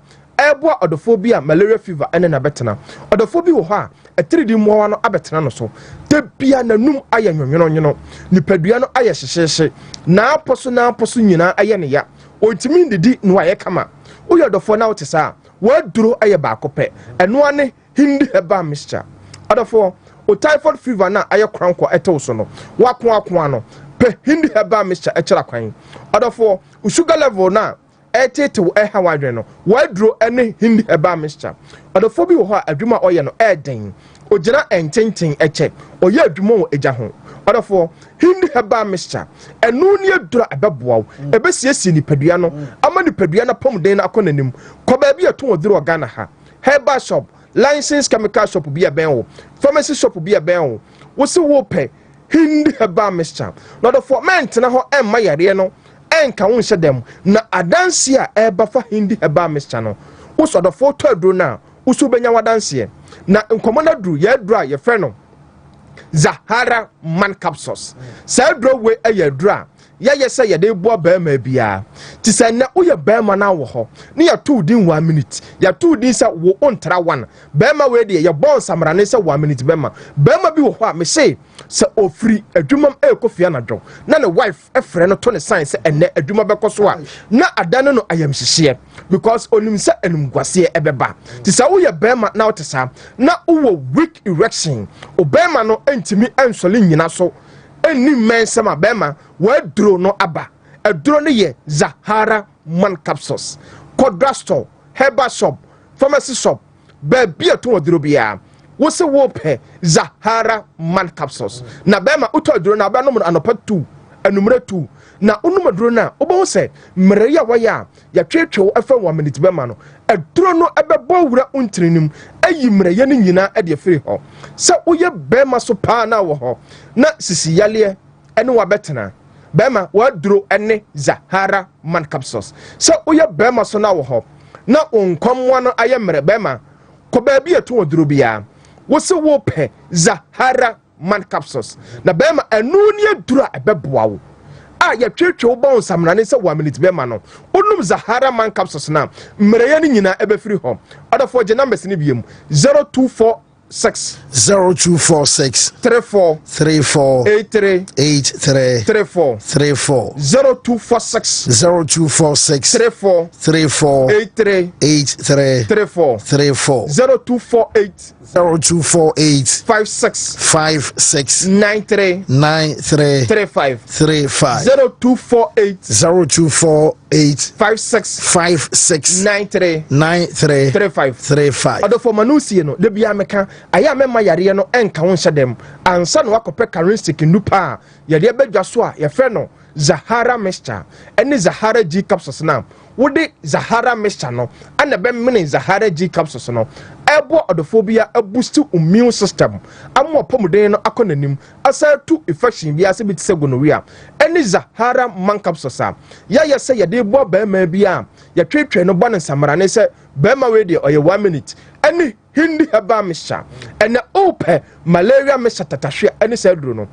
ebo odophobia malaria fever ene na betena odophobia wo ha a 3D mo no abetena no so te bia nanum aye nwonwono nipadua no aye hyehye na aposo nyina aye ne ya ontimi ndidi no aye kama wo yodofo na wotesa wa duro aye ba kope eno ane hindi heba mixture odofo o typhoid fever na aye kranko etew so no wako no pe hindi heba mixture echira kwan odofo sugar level na etete wo ha wadwen no wadro ene hindi heba mixture odofo bi wo ha adwuma oye no eden ogira ententen eche oye adwuma wo eja ho odofo hindi heba mixture enu ne adura abeboa ebesiesie nipadua no ama nipadua na pomden na akonanim ko ba bi eto oduro Ghana ha herbal shop licensed chemical shop bi e ben wo pharmacy shop bi e ben wo wo se wo pe hindi heba mixture no odofo mentena ho emma yare no enka won hye dem na adanse a ebafa hindi heba mixture no wo so do photo aduro na wo so benya wadanse na nkomo na duru ye duru a ye fe no Zahara man capsules sa duro we ye duru a ye say ye dey bo ba ma bia ti say na wo ye ba ma na wo ho ne ya 2 din 1 minute ya 2 din say wo ontra 1 ba ma we dey ye bon samra ne say 1 minute ba ma bi wo ho a me say se ofri adwumam ekofia na dwo na ne wife efre no to ne sign say enne adwuma bekoso a na adane no ayam hyehye because onim say enum gwase ebeba ti say wo ye ba ma na wotesa na wo weak erection obema no entimi ensole nyina so eni mensema bema wadro no aba adro ne ye Zahara man capsules drugstore herbal shop pharmacy shop ba bia to wadro bia wo se wo pe Zahara man capsules na bema uto adro na ba no mo anopa 2 anumre 2 na unum adro na obo se mre ya waya ya twetwe afa 1 minute bema no adro no ebebo wura untirinim ayi mre ye ne nyina ade afiri ho se woye bema so pa na wo ho na sisi yale ene wa betena bema waduro ene Zahara man capsules se woye bema so na wo ho na onkwamwa no ayemre bema ko ba bi eto oduro bia wo se wo pe Zahara man capsules na bema enu ni adura ebeboa wo ya twetwe wo bon samrane se 1 minute bema no onum Zahara man capsules na mmereye ni nyina ebefiri ho odafo je numbers ni biem 0246 34 83 34 0246 34 83 34 0248 56 93 35 0248 56 93 35 adofo manusie no de bia meka aya mema yare no enka won hyedem ansa no akopɛ karistic nupa ya de bedwa so a ye frɛ no Zahara mixture ene Zahara G capsules na wode Zahara mixture no ana be mene Zahara G capsules no ebo odophobia a boost immune system ammo pomuden no akonanim asa tu infection bia se bitise gonorrhea ene Zahara man capsules a ya se ye de bo ba ma bia ya twetwe no bɔ ne samarane se ba ma we de oye 1 minute ene hindi haba mixture ene ope malaria mixture tatahwe ene sa duro no